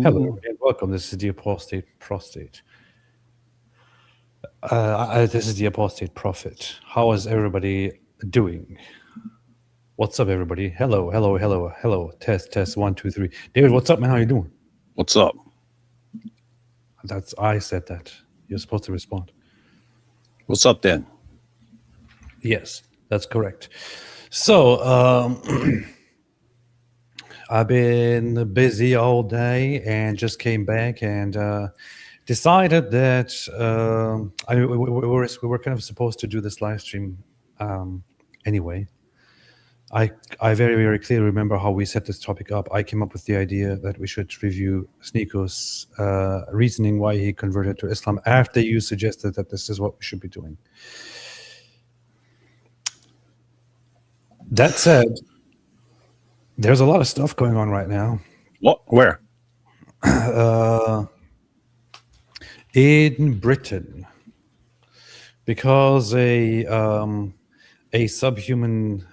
Hello and welcome. This is the apostate prostate. This is the apostate prophet. How is everybody doing? What's up, everybody? Hello, hello, hello, hello. Test, test. 1, 2, 3. David, what's up, man? How you doing? What's up? That's I said that. You're supposed to respond. What's up, then? Yes, that's correct. So, I've been busy all day and just came back and decided that we were kind of supposed to do this live stream anyway. I very, very clearly remember how we set this topic up. I came up with the idea that we should review SNEAKO's reasoning why he converted to Islam after you suggested that this is what we should be doing. That said, there's a lot of stuff going on right now. What? Where? In Britain, because a subhuman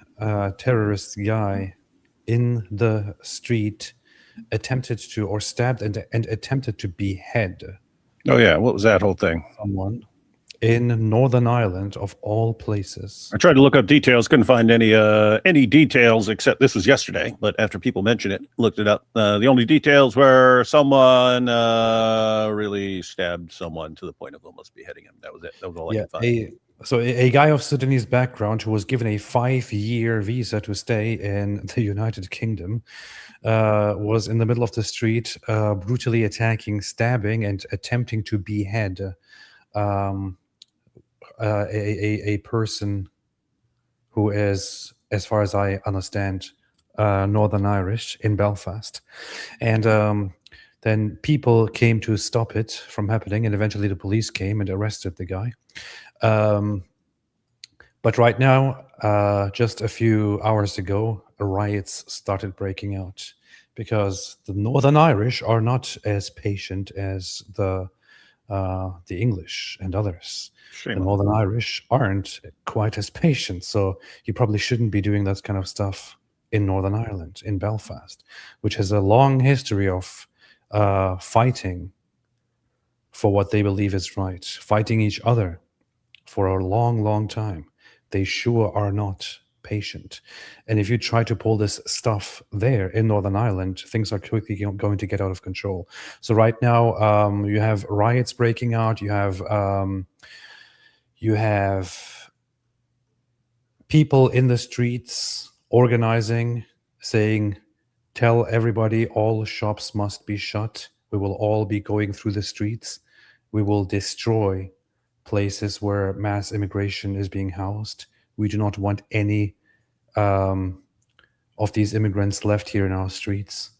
terrorist guy in the street attempted to, or stabbed and attempted to behead Oh, yeah. What was that whole thing? someone in Northern Ireland, of all places. I tried to look up details, couldn't find any details except this was yesterday. But after people mentioned it, looked it up. The only details were someone really stabbed someone to the point of almost beheading him. That was it. That was all I could find. A guy of Sudanese background who was given a 5-year visa to stay in the United Kingdom was in the middle of the street, brutally attacking, stabbing, and attempting to behead a person who is, as far as I understand, Northern Irish in Belfast. And then people came to stop it from happening, and eventually the police came and arrested the guy. But right now, just a few hours ago, riots started breaking out because the Northern Irish are not as patient as the English and others. Shame The on Northern Irish aren't quite as patient, so you probably shouldn't be doing that kind of stuff in Northern Ireland, in Belfast, which has a long history of fighting for what they believe is right, fighting each other for a long, long time. They sure are not patient. And if you try to pull this stuff there in Northern Ireland, things are quickly going to get out of control. So right now, you have riots breaking out. You have people in the streets organizing, saying, tell everybody all shops must be shut. We will all be going through the streets. We will destroy places where mass immigration is being housed. We do not want any of these immigrants left here in our streets,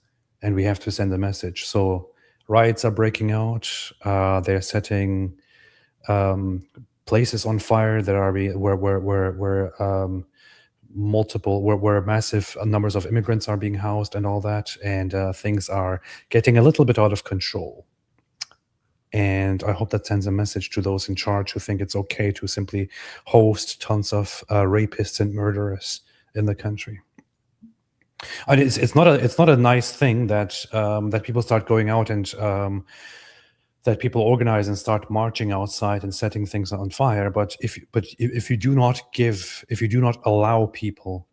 and we have to send a message. So riots are breaking out. They're setting places on fire that are where massive numbers of immigrants are being housed and all that, and things are getting a little bit out of control. And I hope that sends a message to those in charge who think it's okay to simply host tons of rapists and murderers in the country. And it's not a nice thing that that people start going out and that people organize and start marching outside and setting things on fire. But if you do not allow people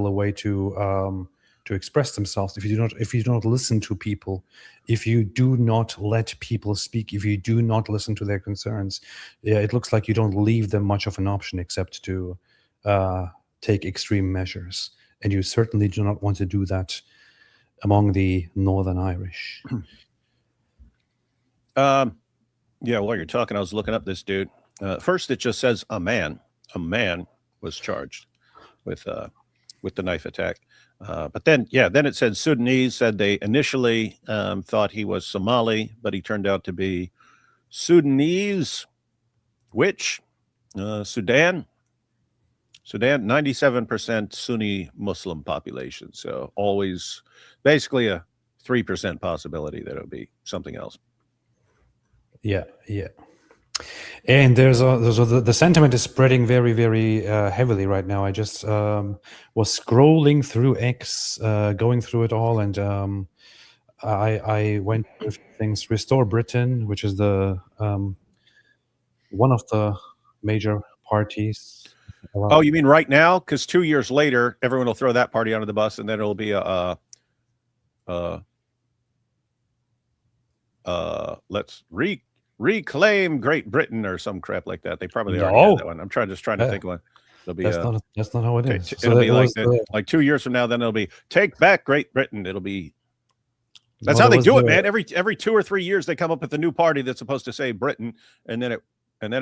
a way to express themselves, if you do not listen to people, if you do not let people speak, if you do not listen to their concerns, it looks like you don't leave them much of an option except to take extreme measures. And you certainly do not want to do that among the Northern Irish. Yeah, while you're talking, I was looking up this dude. First, it just says a man was charged with the knife attack. But then it said Sudanese. Said they initially thought he was Somali, but he turned out to be Sudanese. Which Sudan, 97% Sunni Muslim population. So always basically a 3% possibility that it'll be something else. Yeah. And the sentiment is spreading very, very heavily right now. I just was scrolling through X, going through it all, and I went through a few things. Restore Britain, which is the one of the major parties. Oh, you mean right now? Because 2 years later, everyone will throw that party under the bus, and then it'll be let's reclaim Great Britain or some crap like that. They probably already had that one. I'm just trying to think of one. It'll be that's not how it is. It'll be like 2 years from now. Then it'll be take back Great Britain. It'll be that's how they do it, man. Every 2 or 3 years they come up with a new party that's supposed to say Britain, and then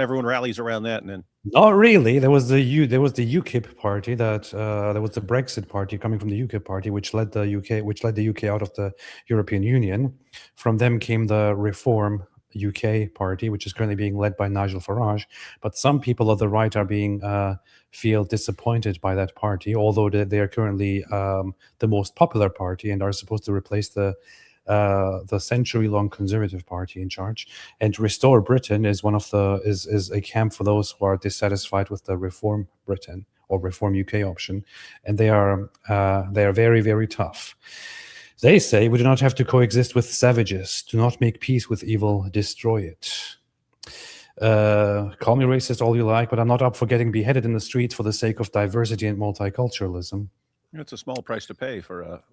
everyone rallies around that, and then not really. There was the UKIP party that there was the Brexit party coming from the UKIP party, which led the UK out of the European Union. From them came the Reform UK party, which is currently being led by Nigel Farage. But some people of the right are being feel disappointed by that party, although they are currently the most popular party and are supposed to replace the century-long Conservative Party in charge. And Restore Britain is one of the is a camp for those who are dissatisfied with the Reform Britain or Reform UK option, and they are very, very tough. They say we do not have to coexist with savages. Do not make peace with evil. Destroy it. Call me racist all you like, but I'm not up for getting beheaded in the streets for the sake of diversity and multiculturalism. It's a small price to pay for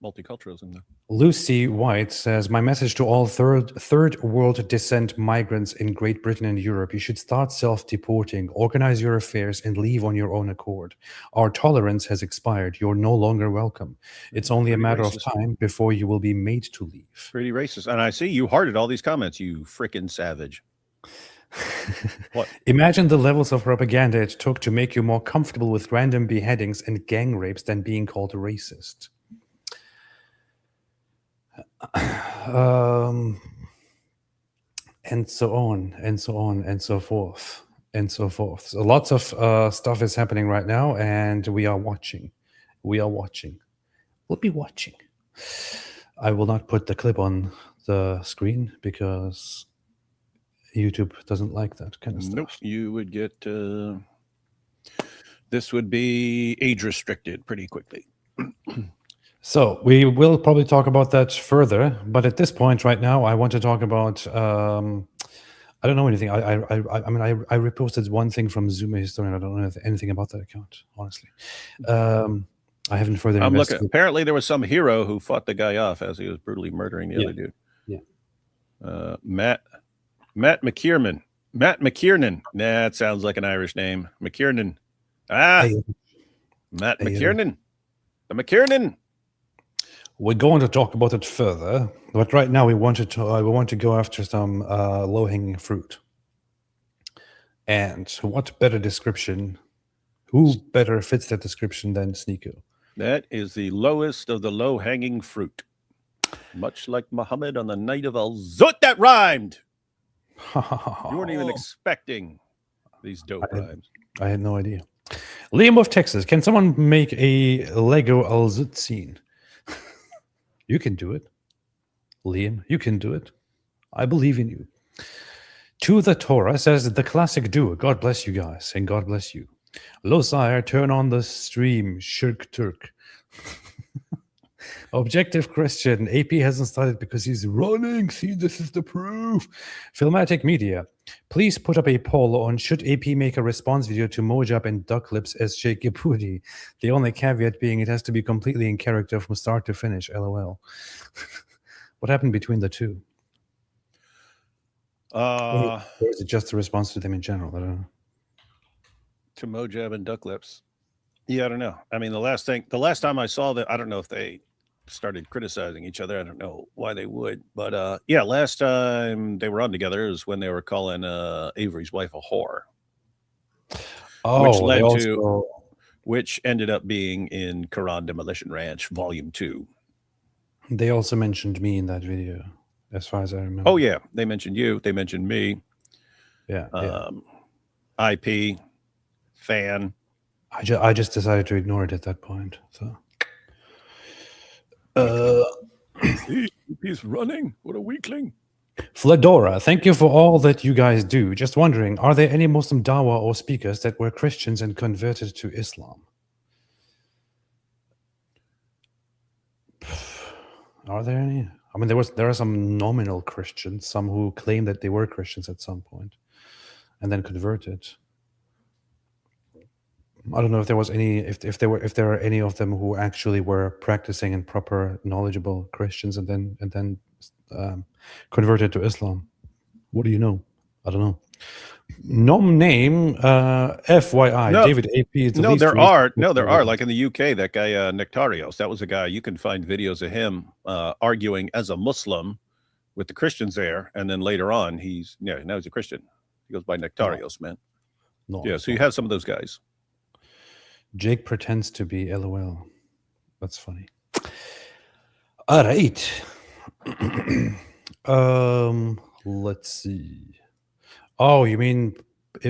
multiculturalism, though. Lucy White says, my message to all third world descent migrants in Great Britain and Europe, you should start self-deporting, organize your affairs, and leave on your own accord. Our tolerance has expired. You're no longer welcome. It's only a matter of time before you will be made to leave. Pretty racist. And I see you hearted all these comments, you frickin' savage. What? Imagine the levels of propaganda it took to make you more comfortable with random beheadings and gang rapes than being called a racist. And so on and so on and so forth and so forth. So lots of stuff is happening right now, and we are watching. We'll be watching. I will not put the clip on the screen because YouTube doesn't like that kind of stuff. Nope, you would get this would be age restricted pretty quickly. So we will probably talk about that further, but at this point right now, I want to talk about. I don't know anything. I mean, I reposted one thing from Zuma Historian. I don't know anything about that account, honestly. I haven't further. I'm looking. Apparently, there was some hero who fought the guy off as he was brutally murdering the other dude. Yeah. Matt McKiernan. Matt McKiernan. Nah, that sounds like an Irish name. McKiernan. Matt McKiernan. The McKiernan. We're going to talk about it further, but right now we want to go after some low-hanging fruit. And what better description? Who better fits that description than SNEAKO? That is the lowest of the low-hanging fruit. Much like Muhammad on the night of Al-Zut. That rhymed. You weren't even expecting these dope rhymes. I had no idea. Liam of Texas, can someone make a Lego Al-Zut scene? You can do it. Liam, you can do it. I believe in you. To the Torah says the classic duo. God bless you guys, and God bless you. Losire, turn on the stream. Shirk Turk. Objective Christian. AP hasn't started because he's running. See, this is the proof. Filmatic Media. Please put up a poll on should AP make a response video to Mojab and Duck Lips as Sheikh Gipudi. The only caveat being it has to be completely in character from start to finish. LOL. What happened between the two? Or is it just a response to them in general? I don't know. To Mojab and Duck Lips. Yeah, I don't know. I mean, the last time I saw that, I don't know if they started criticizing each other. I don't know why they would, but yeah, last time they were on together is when they were calling Avery's wife a whore. Oh, which ended up being in Quran Demolition Ranch Volume 2. They also mentioned me in that video, as far as I remember. Oh yeah, they mentioned you. They mentioned me. Yeah. IP fan. I just decided to ignore it at that point. So. He's running. What a weakling. Fledora, thank you for all that you guys do. Just wondering, are there any Muslim dawah or speakers that were Christians and converted to Islam? Are there any? I mean, there are some nominal Christians, some who claim that they were Christians at some point, and then converted. I don't know if there was any, if there are any of them who actually were practicing and proper knowledgeable Christians, and then converted to Islam. What do you know? I don't know. Nom name, FYI, No, David AP is the no, least there recent are. No, book there I are. read. Like in the UK, that guy Nectarios. That was a guy. You can find videos of him arguing as a Muslim with the Christians there, and then later on, now he's a Christian. He goes by No, Nectarios, man. no, Yeah, so you have some of those guys. Jake pretends to be LOL. That's funny. All right. Let's see. Oh, you mean?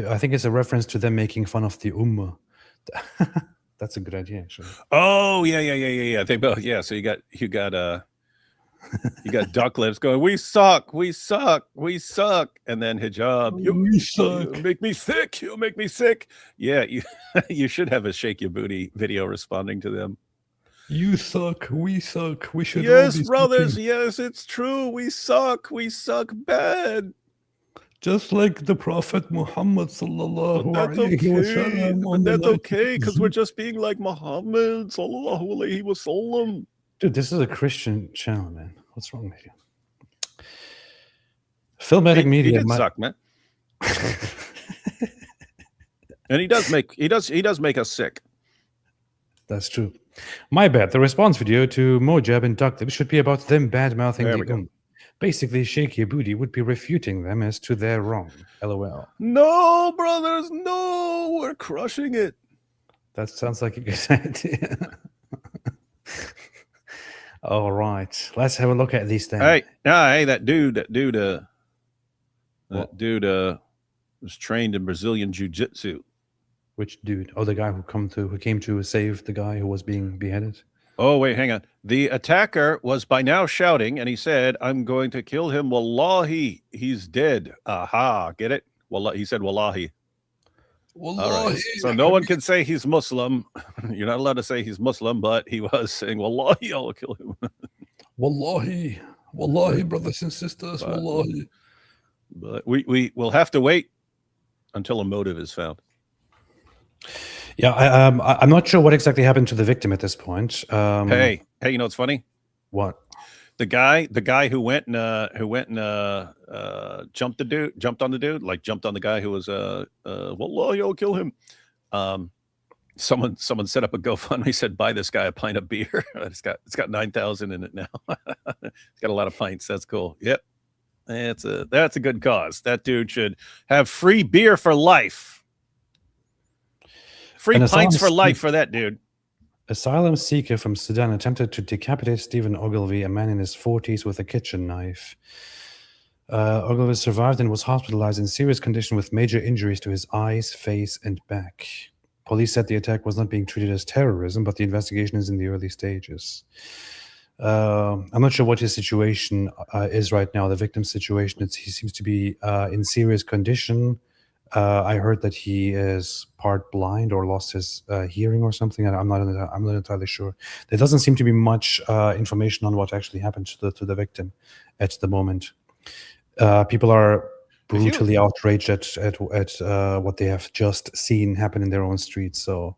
I think it's a reference to them making fun of the Ummah. That's a good idea, actually. Oh yeah. They both. Yeah, so you got you got duck lips going. We suck, and then hijab. You make me sick. You make me sick. Yeah, you you should have a shake your booty video responding to them. You suck. We suck. We should. Yes, brothers. Yes, it's true. We suck. We suck bad. Just like the Prophet Muhammad sallallahu But that's alaihi okay. wasallam. But that's okay because we're just being like Muhammad sallallahu alaihi wasallam. Dude, this is a Christian channel, man. What's wrong with you? Filmatic media. He did suck, man. And he does make us sick. That's true. My bad. The response video to Mojab and Ductlib should be about them bad mouthing There the we go. Basically, Shake Your Booty would be refuting them as to their wrong. LOL. No, brothers, no, we're crushing it. That sounds like a good idea. All right, let's have a look at these things. Hey, that dude was trained in Brazilian jiu-jitsu. Which dude? Oh, the guy who came to save the guy who was being beheaded. Oh, wait, hang on. The attacker was by now shouting, and he said, "I'm going to kill him. Wallahi, he's dead." Aha, get it? He said, "Wallahi." Wallahi. All right. So no one can say he's Muslim. You're not allowed to say he's Muslim, but he was saying, "Wallahi, I'll kill him." Wallahi, wallahi, brothers and sisters, wallahi. But we will have to wait until a motive is found. Yeah, I'm not sure what exactly happened to the victim at this point. Hey, you know what's funny? What? The guy who went and jumped on the dude, like jumped on the guy who was Wallahi, I'll kill him. Someone set up a GoFundMe, said buy this guy a pint of beer. it's got 9,000 in it now. It's got a lot of pints. That's cool. Yep. That's a good cause. That dude should have free beer for life. Free pints for life for that dude. Asylum seeker from Sudan attempted to decapitate Stephen Ogilvy, a man in his 40s, with a kitchen knife. Ogilvy survived and was hospitalized in serious condition with major injuries to his eyes, face, and back. Police said the attack was not being treated as terrorism, but the investigation is in the early stages. I'm not sure what his situation is right now, the victim's situation. He seems to be in serious condition. I heard that he is part blind or lost his hearing or something. I'm not entirely sure. There doesn't seem to be much information on what actually happened to the victim at the moment. People are brutally outraged at what they have just seen happen in their own streets. So,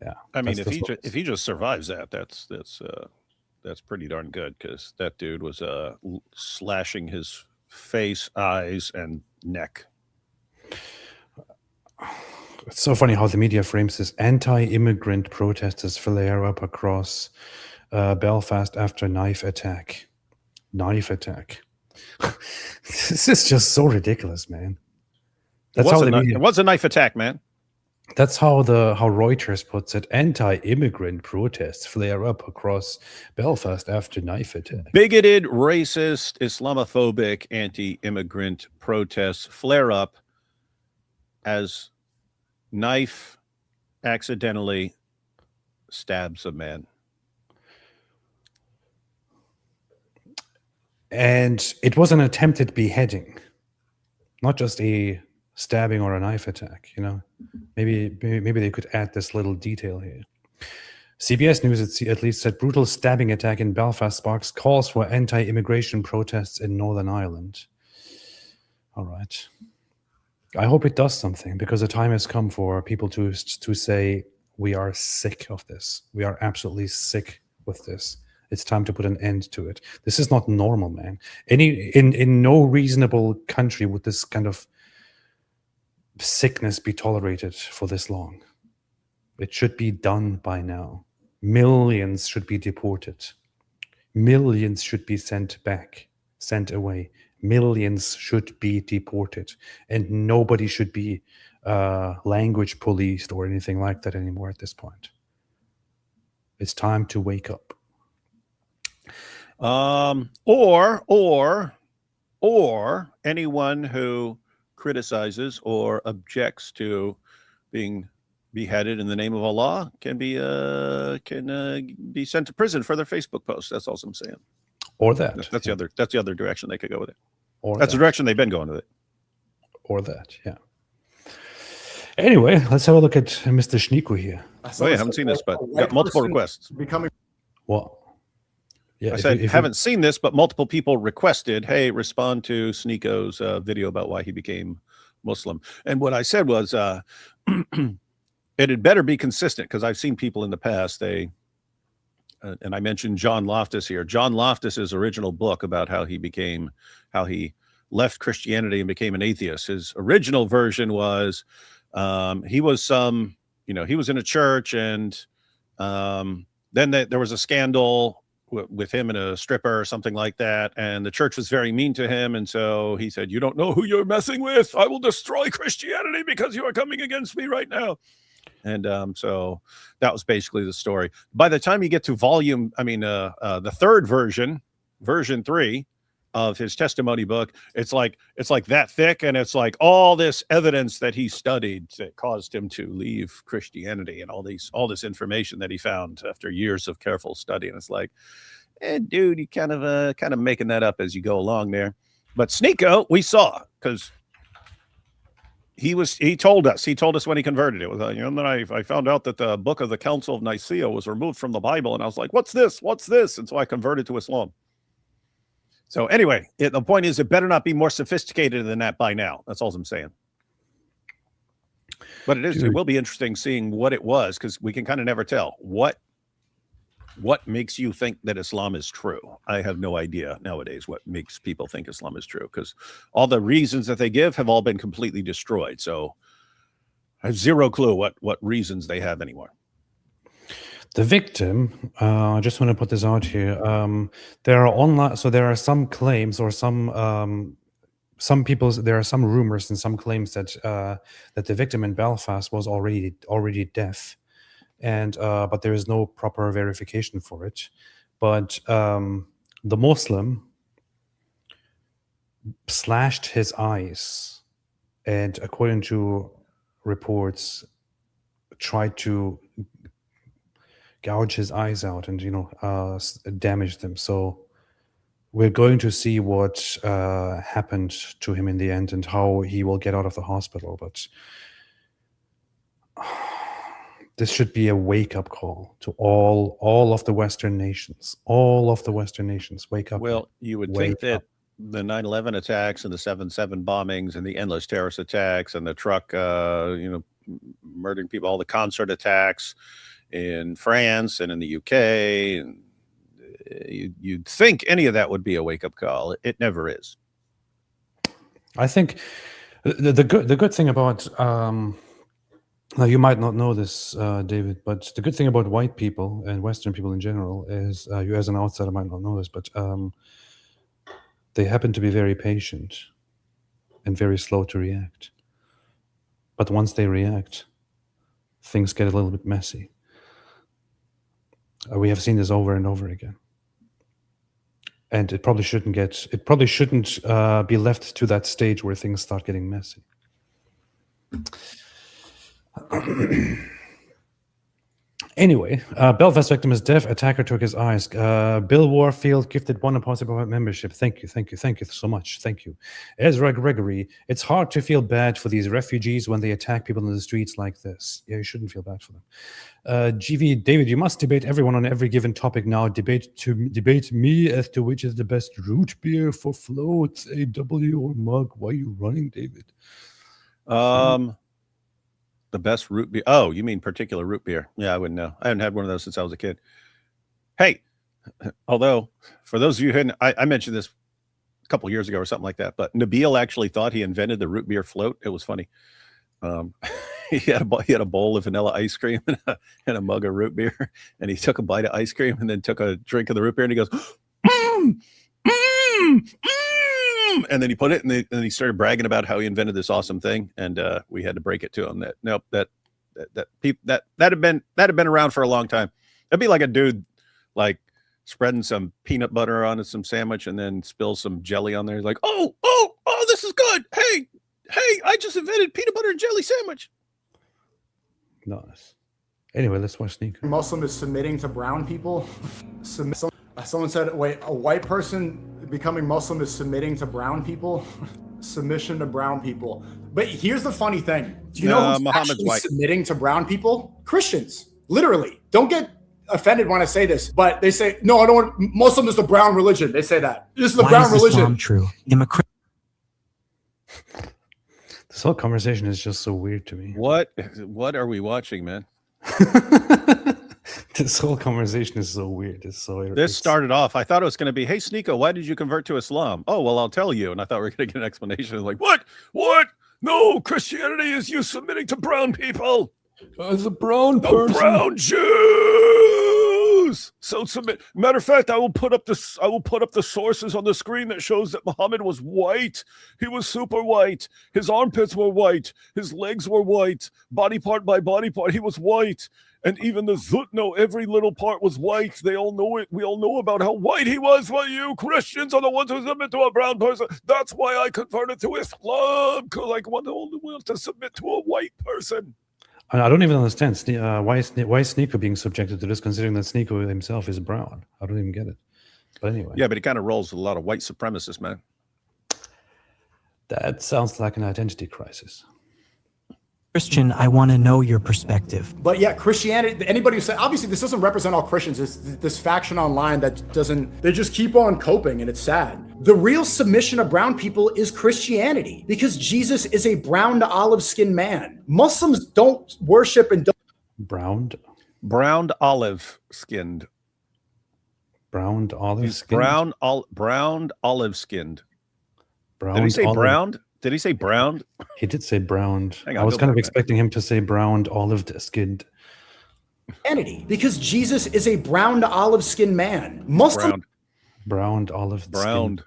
yeah. I mean, if he just survives that's pretty darn good, because that dude was slashing his face, eyes, and neck. It's so funny how the media frames this. Anti-immigrant protesters flare up across Belfast after knife attack. Knife attack. This is just so ridiculous, man. It was a knife attack, man. That's how Reuters puts it. Anti-immigrant protests flare up across Belfast after knife attack. Bigoted, racist, Islamophobic, anti-immigrant protests flare up as knife accidentally stabs a man. And it was an attempted beheading, not just a stabbing or a knife attack, you know. Maybe they could add this little detail here. CBS News at least said brutal stabbing attack in Belfast sparks calls for anti-immigration protests in Northern Ireland. All right. I hope it does something, because the time has come for people to say, we are sick of this. We are absolutely sick with this. It's time to put an end to it. This is not normal, man. In no reasonable country would this kind of sickness be tolerated for this long. It should be done by now. Millions should be deported. Millions should be sent back, sent away. Millions should be deported. And nobody should be language policed or anything like that anymore at this point. It's time to wake up. Or anyone who criticizes or objects to being beheaded in the name of Allah can be sent to prison for their Facebook posts. That's all I'm saying. Or that. That's the other direction they could go with it. Or that's the direction they've been going with it. Or that, yeah. Anyway, let's have a look at Mr. SNEAKO here. Oh yeah, I haven't seen this, but got multiple requests. What? Yeah, I said, haven't seen this, but multiple people requested, hey, respond to SNEAKO's video about why he became Muslim. And what I said was, it had better be consistent, because I've seen people in the past, and I mentioned John Loftus here. John Loftus's original book about how he left Christianity and became an atheist. His original version was, he was in a church, and then there was a scandal with him and a stripper or something like that, and the church was very mean to him, and so he said, you don't know who you're messing with. I will destroy Christianity because you are coming against me right now. And so that was basically the story. By the time you get to the third version 3 of his testimony book, it's like that thick, and it's like all this evidence that he studied that caused him to leave Christianity, and all this information that he found after years of careful study. And it's like, dude, you kind of making that up as you go along there. But SNEAKO, we saw, because he told us when he converted. It was, and then I found out that the book of the Council of Nicaea was removed from the Bible, and I was like, what's this? And so I converted to Islam. So anyway, the point is, it better not be more sophisticated than that by now. That's all I'm saying. But it will be interesting seeing what it was, because we can kind of never tell what makes you think that Islam is true. I have no idea nowadays what makes people think Islam is true, because all the reasons that they give have all been completely destroyed. So I have zero clue what reasons they have anymore. The victim, I just want to put this out here. There are some claims, or some people. There are some rumors and some claims that the victim in Belfast was already deaf, and but there is no proper verification for it. But the Muslim slashed his eyes, and according to reports, tried to gouge his eyes out and damage them. So we're going to see what happened to him in the end, and how he will get out of the hospital. But this should be a wake-up call to all of the Western nations. All of the Western nations, wake up. Well, you would think that the 9/11 attacks and the 7/7 bombings and the endless terrorist attacks and the truck, murdering people, all the concert attacks in France and in the UK, and you'd think any of that would be a wake-up call. It never is. I think the good thing about now, you might not know this, David, but the good thing about white people and Western people in general is, you as an outsider might not know this, but they happen to be very patient and very slow to react. But once they react, things get a little bit messy. We have seen this over and over again, and it probably shouldn't be left to that stage where things start getting messy. Anyway, Belfast victim is deaf. Attacker took his eyes. Bill Warfield gifted one impossible membership. Thank you so much. Thank you. Ezra Gregory, it's hard to feel bad for these refugees when they attack people in the streets like this. Yeah, you shouldn't feel bad for them. GV David, you must debate everyone on every given topic now. Debate me as to which is the best root beer for floats, AW or mug. Why are you running, David? The best root beer. Oh, you mean particular root beer? Yeah, I wouldn't know. I haven't had one of those since I was a kid. Hey, although for those of you who I mentioned this a couple years ago or something like that, but Nabil actually thought he invented the root beer float. It was funny. He had a bowl of vanilla ice cream and a mug of root beer, and he took a bite of ice cream and then took a drink of the root beer, and he goes, and then he put it, and then he started bragging about how he invented this awesome thing, and we had to break it to him that nope, that had been around for a long time. It'd be like a dude like spreading some peanut butter on some sandwich and then spill some jelly on there. He's like, oh, this is good. Hey, I just invented peanut butter and jelly sandwich. Nice. Anyway, let's watch SNEAKO. Muslim is submitting to brown people. Someone said, wait, a white person becoming Muslim is submitting to brown people? Submission to brown people. But here's the funny thing. Do you know who's actually submitting to brown people? Christians. Literally. Don't get offended when I say this, but they say, no, I don't want, Muslim is the brown religion. They say that. This is the brown religion. Islam true? This whole conversation is just so weird to me. What are we watching, man? This whole conversation is so weird. This started off, I thought it was going to be, hey, SNEAKO, why did you convert to Islam? Oh, well, I'll tell you. And I thought we were going to get an explanation. Like, what? No, Christianity is you submitting to brown people. As a brown person. Brown Jews. So submit. Matter of fact, I will put up the sources on the screen that shows that Muhammad was white. He was super white. His armpits were white. His legs were white. Body part by body part, he was white. And even the Zutno, every little part was white. They all know it. We all know about how white he was. Well, you Christians are the ones who submit to a brown person. That's why I converted to Islam, because I want to submit to a white person. I don't even understand why is SNEAKO being subjected to this, considering that SNEAKO himself is brown. I don't even get it. But anyway. Yeah, but he kind of rolls with a lot of white supremacists, man. That sounds like an identity crisis. Christian, I want to know your perspective. But yeah, Christianity, anybody who said, obviously this doesn't represent all Christians. It's this faction online that doesn't, they just keep on coping, and it's sad. The real submission of brown people is Christianity, because Jesus is a brown to olive skinned man. Muslims don't worship and don't. Browned olive skinned. Browned olive He's skinned? browned olive skinned. Browned Did he say olive. browned? Did he say browned? He did say browned. Hang on, I was go kind of back. expecting him to say browned olive skinned. Christianity, because Jesus is a brown to olive skinned man. Muslims Browned olive skinned.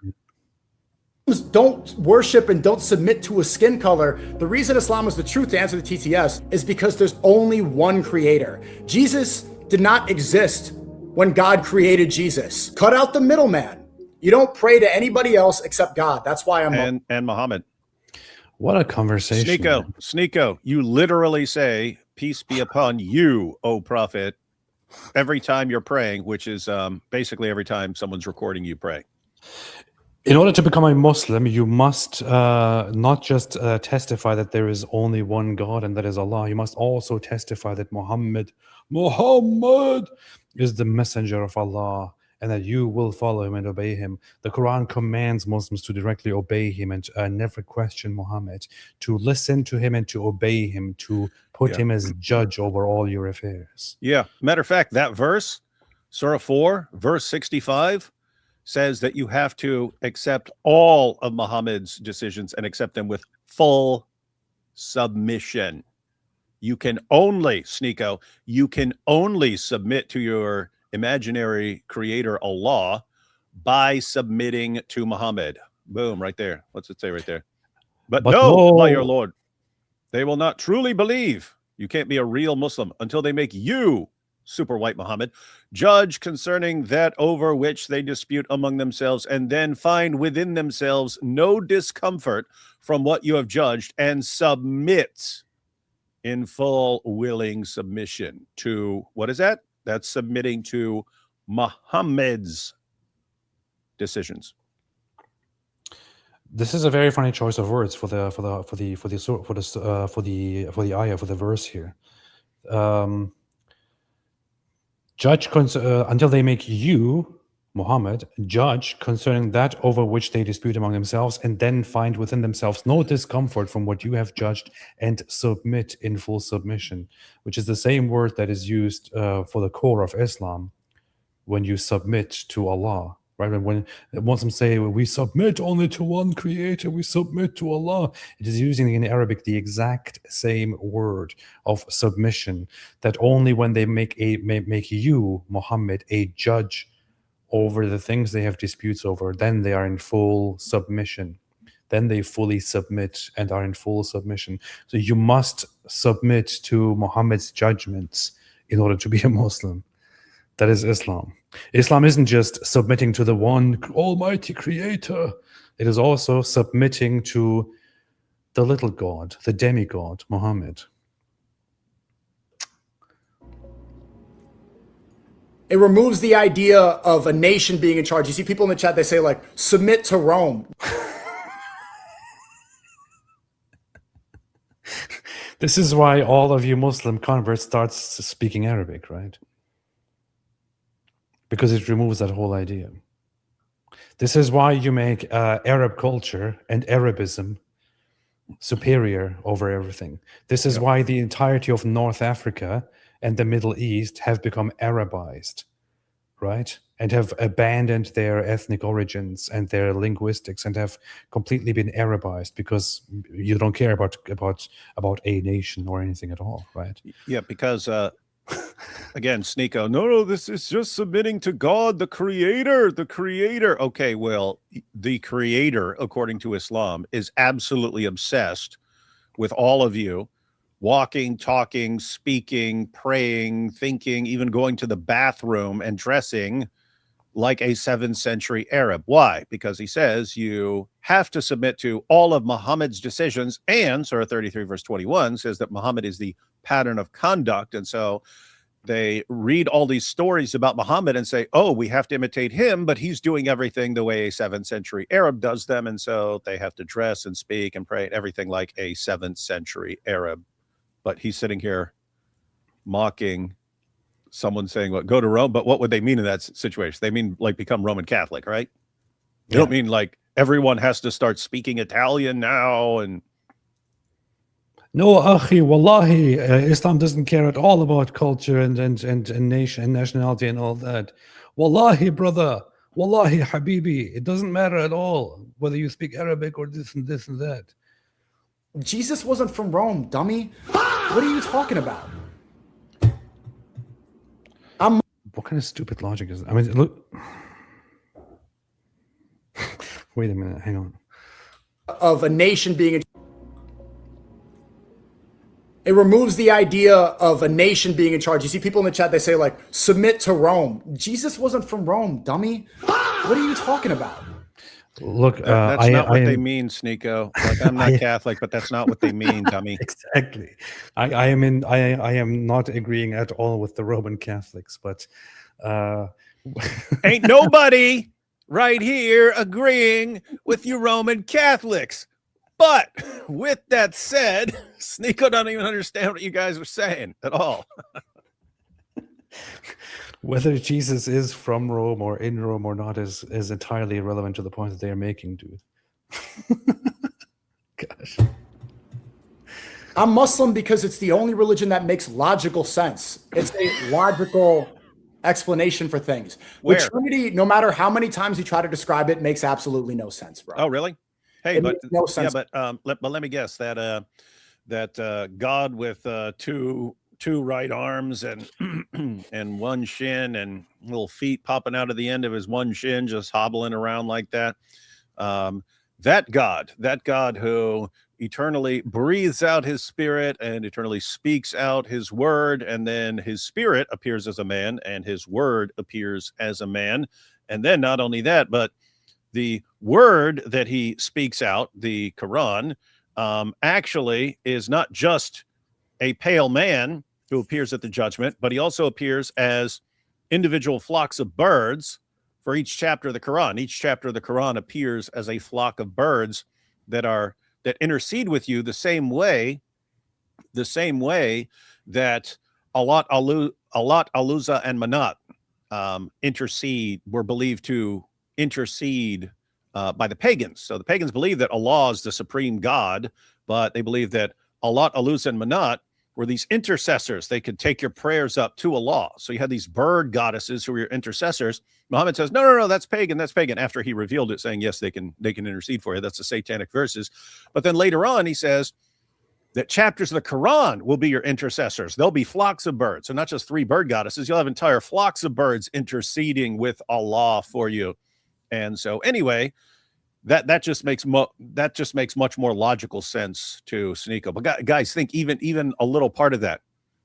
don't worship and don't submit to a skin color. The reason Islam is the truth, to answer the TTS, is because there's only one creator. Jesus did not exist when God created Jesus. Cut out the middleman. You don't pray to anybody else except God. That's why I'm and Muhammad. What a conversation. SNEAKO, you literally say, peace be upon you, O prophet, every time you're praying, which is basically every time someone's recording you pray. In order to become a Muslim, you must not just testify that there is only one God and that is Allah. You must also testify that Muhammad is the messenger of Allah, and that you will follow him and obey him. The Quran commands Muslims to directly obey him and never question Muhammad, to listen to him and to obey him, to put him as judge over all your affairs. Yeah. Matter of fact, that verse, Surah 4, verse 65, says that you have to accept all of Muhammad's decisions and accept them with full submission. You can only, SNEAKO, you can only submit to your imaginary creator Allah by submitting to Muhammad. Boom, right there. What's it say right there? But no, by your Lord, they will not truly believe. You can't be a real Muslim until they make you, super white Muhammad, judge concerning that over which they dispute among themselves, and then find within themselves no discomfort from what you have judged, and submit in full willing submission to, what is that? That's submitting to Muhammad's decisions. This is a very funny choice of words for the ayah, for the verse here. Judge until they make you, Muhammad, judge concerning that over which they dispute among themselves, and then find within themselves no discomfort from what you have judged, and submit in full submission, which is the same word that is used for the core of Islam, when you submit to Allah. Right? When Muslims say, we submit only to one creator, we submit to Allah, it is using in Arabic the exact same word of submission, that only when they make you, Muhammad, a judge over the things they have disputes over, then they are in full submission. Then they fully submit and are in full submission. So you must submit to Muhammad's judgments in order to be a Muslim. That is Islam. Islam isn't just submitting to the one almighty creator. It is also submitting to the little god, the demigod, Muhammad. It removes the idea of a nation being in charge. You see people in the chat, they say like, submit to Rome. This is why all of you Muslim converts start speaking Arabic, right? Because it removes that whole idea. This is why you make Arab culture and Arabism superior over everything. This is why the entirety of North Africa and the Middle East have become Arabized, right? And have abandoned their ethnic origins and their linguistics and have completely been Arabized, because you don't care about a nation or anything at all, right? Yeah, because again, SNEAKO, no, this is just submitting to God, the creator. Okay, well, the creator, according to Islam, is absolutely obsessed with all of you walking, talking, speaking, praying, thinking, even going to the bathroom and dressing like a 7th century Arab. Why? Because he says you have to submit to all of Muhammad's decisions, and Surah 33 verse 21 says that Muhammad is the pattern of conduct. And so they read all these stories about Muhammad and say, oh, we have to imitate him, but he's doing everything the way a 7th century Arab does them. And so they have to dress and speak and pray and everything like a 7th century Arab. But he's sitting here mocking someone saying, what, go to Rome? But what would they mean in that situation? They mean like become Roman Catholic, right? They don't mean like everyone has to start speaking Italian now. And no, akhi, wallahi, Islam doesn't care at all about culture and nation and nationality and all that. Wallahi, brother, wallahi, habibi, it doesn't matter at all whether you speak Arabic or this and that. Jesus wasn't from Rome, dummy. What are you talking about? What kind of stupid logic is that? I mean, look. Wait a minute, hang on. Of a nation being it removes the idea of a nation being in charge. You see people in the chat, they say like, submit to Rome. Jesus wasn't from Rome, dummy. What are you talking about? Look, that's not what they mean, SNEAKO. Like, I'm not Catholic, but that's not what they mean, dummy. Exactly. I am not agreeing at all with the Roman Catholics, but ain't nobody right here agreeing with you Roman Catholics. But with that said, SNEAKO doesn't even understand what you guys are saying at all. Whether Jesus is from Rome or in Rome or not is entirely irrelevant to the point that they are making, dude. Gosh. I'm Muslim because it's the only religion that makes logical sense. It's a logical explanation for things. Where? With Trinity, no matter how many times you try to describe it, makes absolutely no sense, bro. Oh, really? Hey, It but makes no sense. yeah, but let me guess that God with two right arms and and one shin and little feet popping out of the end of his one shin, just hobbling around like that. That God who eternally breathes out his spirit and eternally speaks out his word, and then his spirit appears as a man and his word appears as a man. And then not only that, but the word that he speaks out, the Quran, actually is not just a pale man who appears at the judgment, but he also appears as individual flocks of birds for each chapter of the Quran. Each chapter of the Quran appears as a flock of birds that intercede with you the same way that Allat, Al-Uzza, and Manat were believed to intercede by the pagans. So the pagans believe that Allah is the supreme God, but they believe that Allat, Al-Uzza, and Manat were these intercessors. They could take your prayers up to Allah. So you had these bird goddesses who were your intercessors. Muhammad says, no, that's pagan, after he revealed it, saying, yes, they can intercede for you. That's the satanic verses. But then later on, he says that chapters of the Quran will be your intercessors. There'll be flocks of birds. So not just 3 bird goddesses, you'll have entire flocks of birds interceding with Allah for you. And so anyway, that just makes much more logical sense to SNEAKO. But guys, think even a little part of that.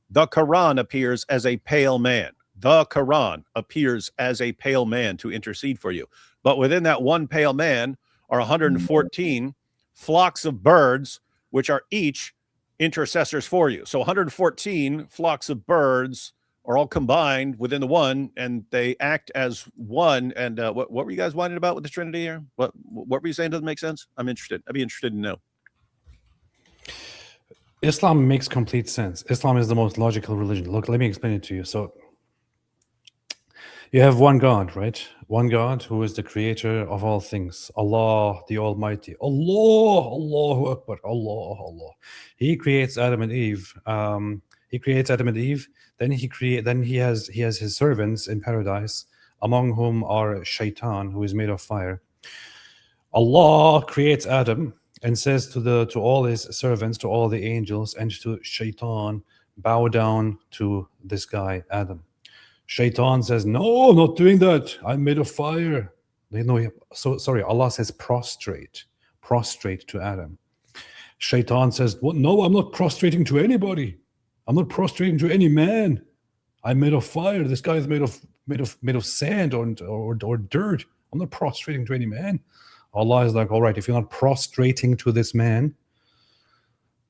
The Quran appears as a pale man. The Quran appears as a pale man to intercede for you. But within that one pale man are 114 flocks of birds, which are each intercessors for you. So 114 flocks of birds are all combined within the one, and they act as one. And what were you guys whining about with the Trinity here? What were you saying? Doesn't make sense? I'm interested. I'd be interested to know. Islam makes complete sense. Islam is the most logical religion. Look, let me explain it to you. So you have one God, right? One God who is the creator of all things. Allah, the Almighty. Allahu Akbar. Allah. He creates Adam and Eve. Then he has his servants in paradise, among whom are Shaitan, who is made of fire. Allah creates Adam and says to all his servants, to all the angels, and to Shaitan, bow down to this guy, Adam. Shaitan says, no, I'm not doing that. I'm made of fire. Allah says prostrate to Adam. Shaitan says, well, no, I'm not prostrating to anybody. I'm not prostrating to any man. I'm made of fire. This guy is made of sand or dirt. I'm not prostrating to any man. Allah is like, all right, if you're not prostrating to this man,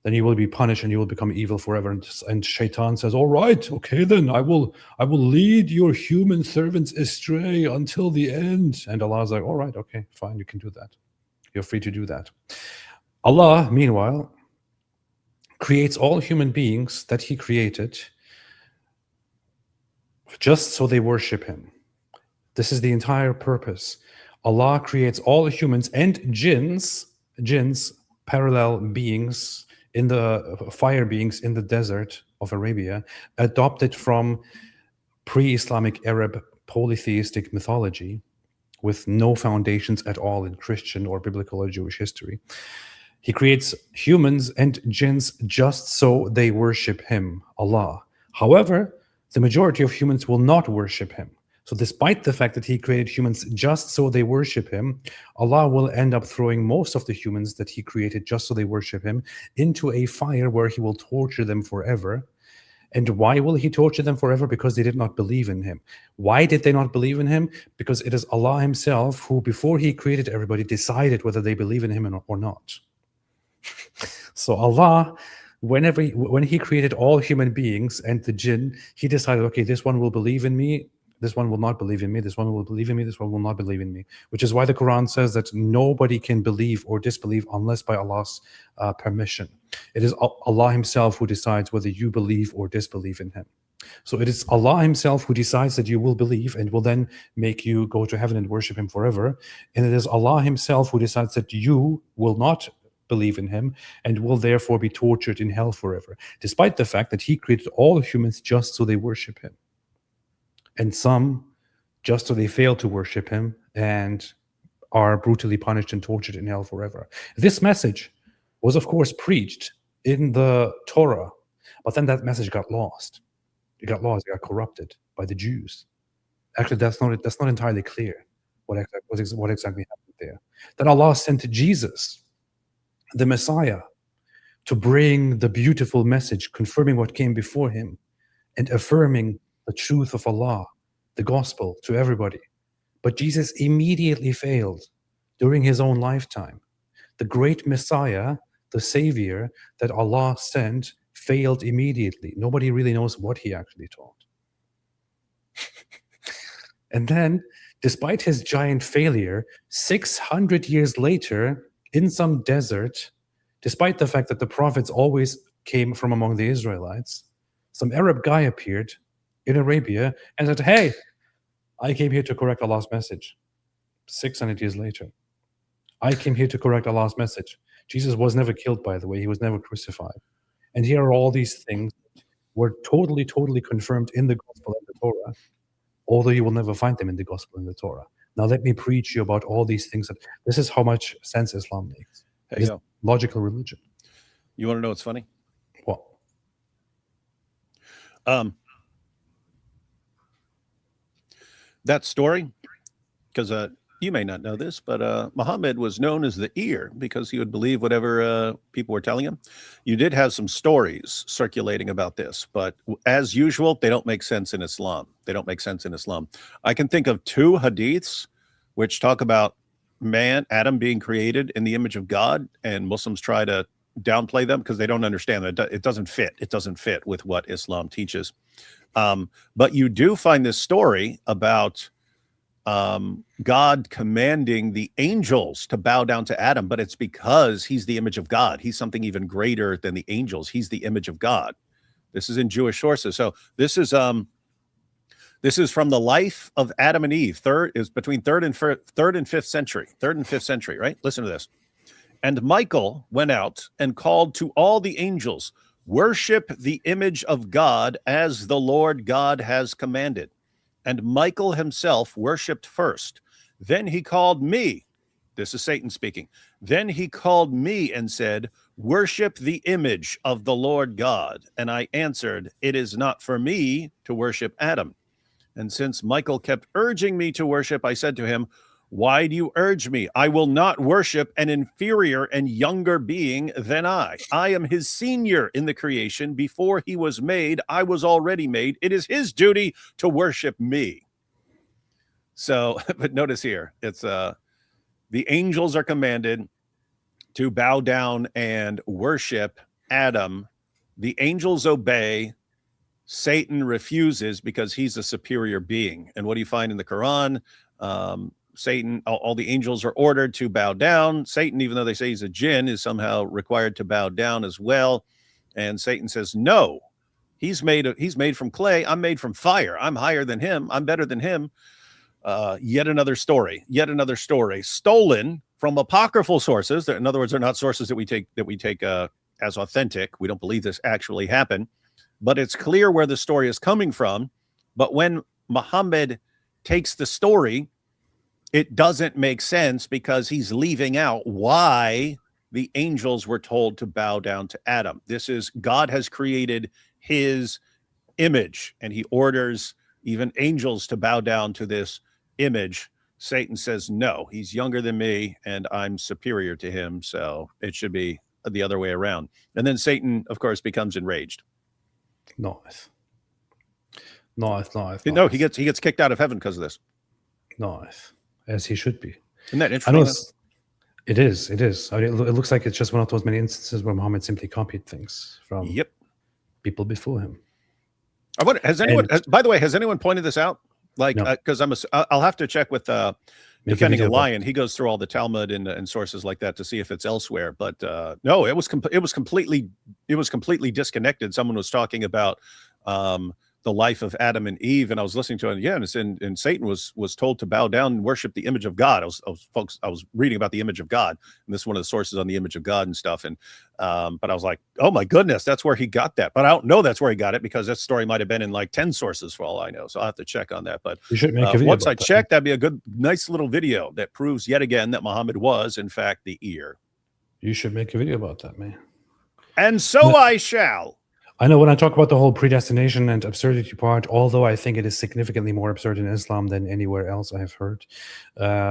then you will be punished and you will become evil forever. And Shaitan says, all right, okay, then I will lead your human servants astray until the end. And Allah is like, all right, okay, fine, you can do that. You're free to do that. Allah, meanwhile, creates all human beings that he created just so they worship him. This is the entire purpose. Allah creates all humans and jinns, parallel beings, in the fire beings in the desert of Arabia, adopted from pre-Islamic Arab polytheistic mythology with no foundations at all in Christian or biblical or Jewish history. He creates humans and jinns just so they worship him, Allah. However, the majority of humans will not worship him. So despite the fact that he created humans just so they worship him, Allah will end up throwing most of the humans that he created just so they worship him into a fire where he will torture them forever. And why will he torture them forever? Because they did not believe in him. Why did they not believe in him? Because it is Allah himself who, before he created everybody, decided whether they believe in him or not. So Allah, when he created all human beings and the jinn, he decided, okay, this one will believe in me, this one will not believe in me, this one will believe in me, this one will not believe in me. Which is why the Quran says that nobody can believe or disbelieve unless by Allah's permission. It is Allah himself who decides whether you believe or disbelieve in him. So it is Allah himself who decides that you will believe and will then make you go to heaven and worship him forever. And it is Allah himself who decides that you will not believe in him and will therefore be tortured in hell forever, despite the fact that he created all humans just so they worship him. And some just so they fail to worship him and are brutally punished and tortured in hell forever. This message was, of course, preached in the Torah, but then that message got lost. It got corrupted by the Jews. Actually, that's not entirely clear what exactly happened there. Then Allah sent Jesus, the Messiah, to bring the beautiful message, confirming what came before him and affirming the truth of Allah, the gospel, to everybody. But Jesus immediately failed during his own lifetime. The great Messiah, the Savior that Allah sent, failed immediately. Nobody really knows what he actually taught. And then, despite his giant failure, 600 years later, in some desert, despite the fact that the prophets always came from among the Israelites, some Arab guy appeared in Arabia and said, "Hey, I came here to correct Allah's message." 600 years later, I came here to correct Allah's message. Jesus was never killed, by the way. He was never crucified. And here are all these things were totally, totally confirmed in the Gospel and the Torah, although you will never find them in the Gospel and the Torah. Now let me preach you about all these things. This is how much sense Islam makes. Hey, yo, Logical religion. you want to know what's funny? What? That story, because you may not know this, but Muhammad was known as the ear because he would believe whatever people were telling him. You did have some stories circulating about this, but as usual, they don't make sense in Islam. They don't make sense in Islam. I can think of 2 hadiths which talk about Adam being created in the image of God, and Muslims try to downplay them because they don't understand that it doesn't fit. It doesn't fit with what Islam teaches. But you do find this story about God commanding the angels to bow down to Adam, but it's because he's the image of God. He's something even greater than the angels. He's the image of God. This is in Jewish sources. So this is from the life of Adam and Eve. Between third and fifth century, right? Listen to this. And Michael went out and called to all the angels, worship the image of God as the Lord God has commanded. And Michael himself worshipped first. Then he called me. This is Satan speaking. Then he called me and said, worship the image of the Lord God. And I answered, it is not for me to worship Adam. And since Michael kept urging me to worship, I said to him, why do you urge me? I will not worship an inferior and younger being than I. I am his senior in the creation. Before he was made, I was already made. It is his duty to worship me. So, but notice here, it's the angels are commanded to bow down and worship Adam. The angels obey. Satan refuses because he's a superior being. And what do you find in the Quran? Satan, all the angels are ordered to bow down. Satan, even though they say he's a jinn, is somehow required to bow down as well. And Satan says, no, he's made from clay. I'm made from fire. I'm higher than him. I'm better than him. Yet another story, stolen from apocryphal sources. In other words, they're not sources that we take as authentic. We don't believe this actually happened, but it's clear where the story is coming from. But when Muhammad takes the story, it doesn't make sense because he's leaving out why the angels were told to bow down to Adam. This is God has created his image, and he orders even angels to bow down to this image. Satan says, no, he's younger than me and I'm superior to him. So it should be the other way around. And then Satan, of course, becomes enraged. Nice. No, he gets kicked out of heaven because of this. Nice. As he should be. Isn't that interesting? It is. I mean, it looks like it's just one of those many instances where Muhammad simply copied things from people before him. I wonder, by the way, has anyone pointed this out? Like, because I'll have to check with Defending a Lion. He goes through all the Talmud and sources like that to see if it's elsewhere. But no, it was completely disconnected. Someone was talking about the life of Adam and Eve, and I was listening to it. Yeah, and Satan was told to bow down and worship the image of God. I was reading about the image of God, and this is one of the sources on the image of God and stuff. And but I was like, oh my goodness, that's where he got that. But I don't know that's where he got it because that story might have been in like 10 sources for all I know. So I'll have to check on that. But you should make a video once I check, that'd be a nice little video that proves yet again that Muhammad was in fact the ear. You should make a video about that, man. And so I shall. I know when I talk about the whole predestination and absurdity part, although I think it is significantly more absurd in Islam than anywhere else I have heard,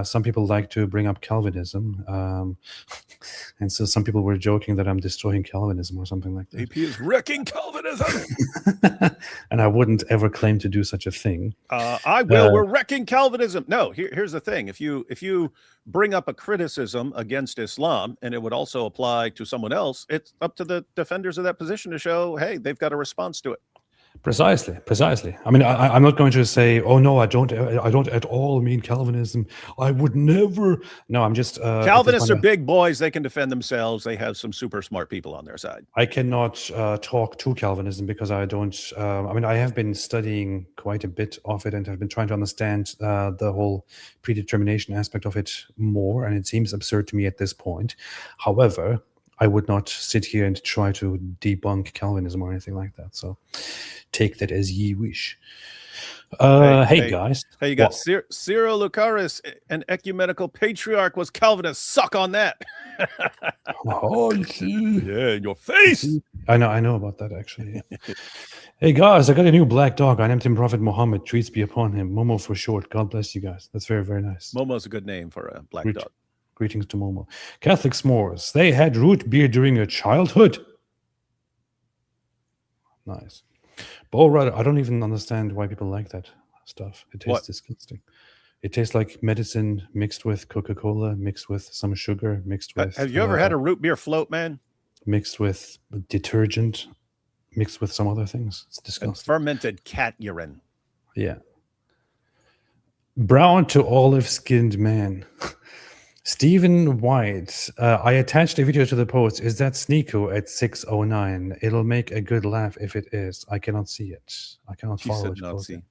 some people like to bring up Calvinism. And so some people were joking that I'm destroying Calvinism or something like that. AP is wrecking Calvinism. And I wouldn't ever claim to do such a thing. I will. We're wrecking Calvinism. No, here's the thing. If you bring up a criticism against Islam, and it would also apply to someone else, it's up to the defenders of that position to show, hey, they've got a response to it. Precisely. I mean, I'm not going to say, oh no, I don't at all mean Calvinism. I would never. No, I'm just. Calvinists are big boys. They can defend themselves. They have some super smart people on their side. I cannot talk to Calvinism because I don't. I mean, I have been studying quite a bit of it and have been trying to understand the whole predetermination aspect of it more, and it seems absurd to me at this point. However, I would not sit here and try to debunk Calvinism or anything like that. So take that as ye wish. Hey guys. Hey, you got Cyril Lucaris, an ecumenical patriarch, was Calvinist. Suck on that. Oh, you see. Yeah, in your face. I know about that actually. Yeah. Hey guys, I got a new black dog. I named him Prophet Muhammad. Treats be upon him. Momo for short. God bless you guys. That's very, very nice. Momo's a good name for a black dog. Greetings to Momo. Catholic s'mores. They had root beer during your childhood. Nice. But I don't even understand why people like that stuff. It tastes disgusting. It tastes like medicine mixed with Coca-Cola, mixed with some sugar, mixed with... Have you ever had a root beer float, man? Mixed with detergent, mixed with some other things. It's disgusting. And fermented cat urine. Yeah. Brown to olive-skinned man. Stephen White, I attached a video to the post. Is that SNEAKO at 609? It'll make a good laugh if it is. I cannot see it. I cannot follow it closely.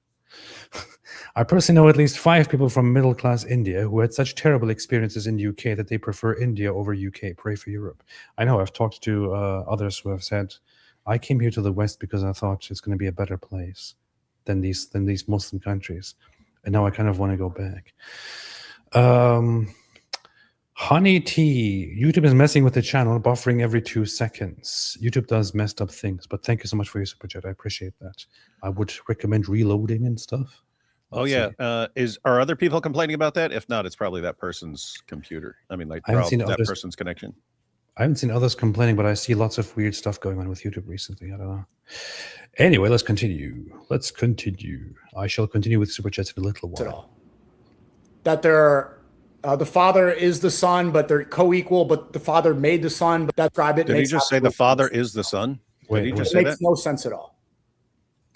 I personally know at least 5 people from middle-class India who had such terrible experiences in UK that they prefer India over UK. Pray for Europe. I know I've talked to others who have said, I came here to the West because I thought it's going to be a better place than these Muslim countries. And now I kind of want to go back. Honey Tea, YouTube is messing with the channel, buffering every 2 seconds. YouTube does messed up things, but thank you so much for your super chat. I appreciate that. I would recommend reloading and stuff. Let's see. Are other people complaining about that? If not, it's probably that person's computer. I mean, like that person's connection. I haven't seen others complaining, but I see lots of weird stuff going on with YouTube recently. I don't know. Anyway, let's continue. I shall continue with super chats in a little while. That they're the Father is the Son, but they're co-equal. But the Father made the Son. But that describe it. Did he just say the Father is the Son? Wait, did he just it say makes no sense at all.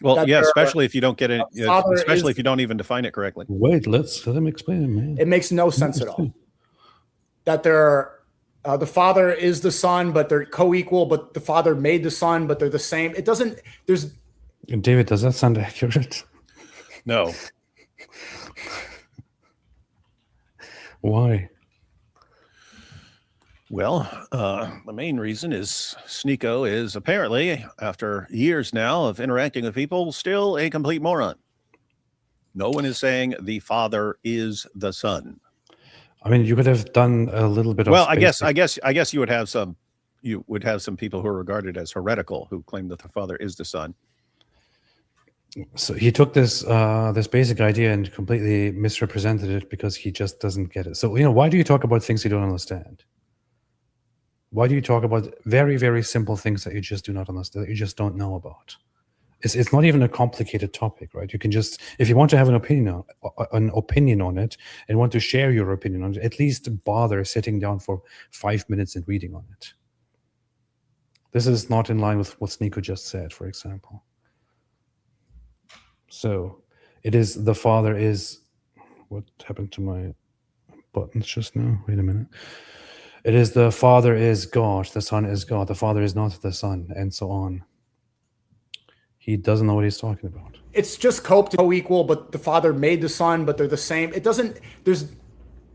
Well, yeah, especially if you don't get it, especially if you don't even define it correctly. Wait, let him explain it, man. It makes no sense at all. That they're the Father is the Son, but they're co-equal. But the Father made the Son, but they're the same. It doesn't. There's. David, does that sound accurate? No. Why? Well, the main reason is SNEAKO is apparently, after years now of interacting with people, still a complete moron. No one is saying the Father is the Son. I mean, you could have done a little bit of. Well, I guess you would have some people who are regarded as heretical who claim that the Father is the Son. So he took this this basic idea and completely misrepresented it because he just doesn't get it. So, why do you talk about things you don't understand? Why do you talk about very, very simple things that you just do not understand, that you just don't know about? It's not even a complicated topic, right? You can just, if you want to have an opinion on it and want to share your opinion on it, at least bother sitting down for 5 minutes and reading on it. This is not in line with what SNEAKO just said, for example. So it is the Father is, what happened to my buttons just now? Wait a minute. It is the Father is God, the Son is God, the Father is not the Son, and so on. He doesn't know what he's talking about. It's just co-equal, but the Father made the Son, but they're the same. It doesn't,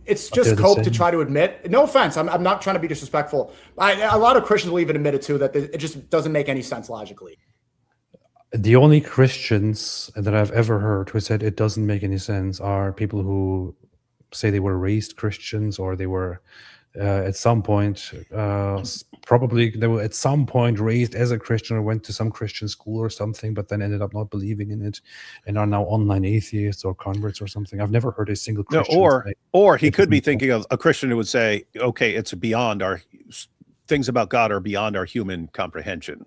it's just cope to try to admit. No offense, I'm not trying to be disrespectful. A lot of Christians will even admit it too, that it just doesn't make any sense logically. The only Christians that I've ever heard who said it doesn't make any sense are people who say they were raised Christians or they were at some point, probably they were at some point raised as a Christian or went to some Christian school or something, but then ended up not believing in it and are now online atheists or converts or something. I've never heard a single No, Christian or he could be thinking of a Christian who would say, okay, it's beyond our things about God are beyond our human comprehension.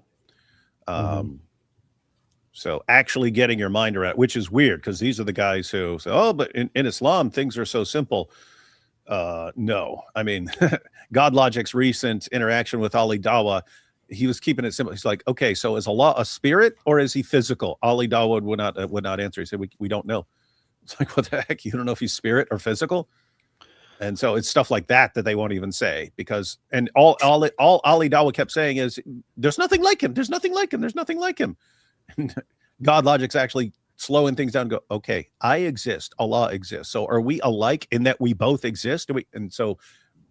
So actually getting your mind around, which is weird because these are the guys who say, oh, but in Islam, things are so simple. No, I mean, God Logic's recent interaction with Ali Dawa, he was keeping it simple. He's like, okay, so is Allah a spirit or is he physical? Ali Dawa would not answer. He said, we don't know. It's like, what the heck? You don't know if he's spirit or physical? And so it's stuff like that they won't even say because, and all Ali Dawa kept saying is, there's nothing like him. There's nothing like him. There's nothing like him. And God Logic's actually slowing things down and go, okay, I exist. Allah exists. So are we alike in that we both exist? And so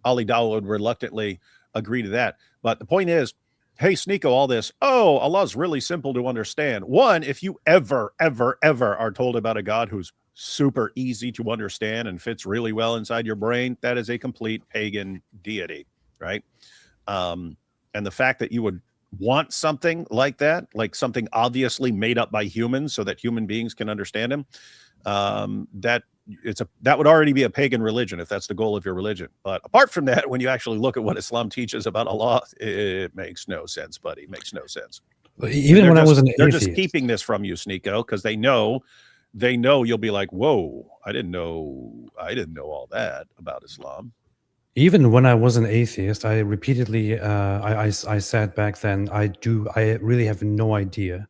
Ali Dawa would reluctantly agree to that. But the point is, hey, SNEAKO, all this, oh, Allah's really simple to understand. One, if you ever are told about a God who's super easy to understand and fits really well inside your brain, that is a complete pagan deity, right? And the fact that you would want something like that, like something obviously made up by humans so that human beings can understand him, that would already be a pagan religion if that's the goal of your religion. But apart from that, when you actually look at what Islam teaches about Allah, it makes no sense, buddy. It makes no sense. Even when I was an atheist, they're just keeping this from you, SNEAKO, because they know you'll be like, whoa, I didn't know all that about Islam. Even when I was an atheist, I repeatedly, I said back then, I really have no idea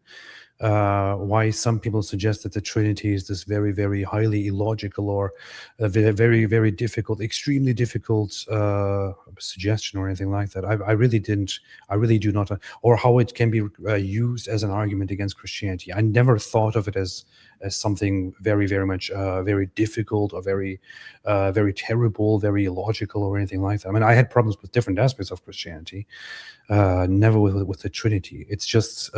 why some people suggest that the Trinity is this very, very highly illogical or a very, very difficult, extremely difficult suggestion or anything like that. I really do not, or how it can be used as an argument against Christianity. I never thought of it as something very, very much very difficult or very, very terrible, very illogical or anything like that. I mean, I had problems with different aspects of Christianity, never with the Trinity. It's just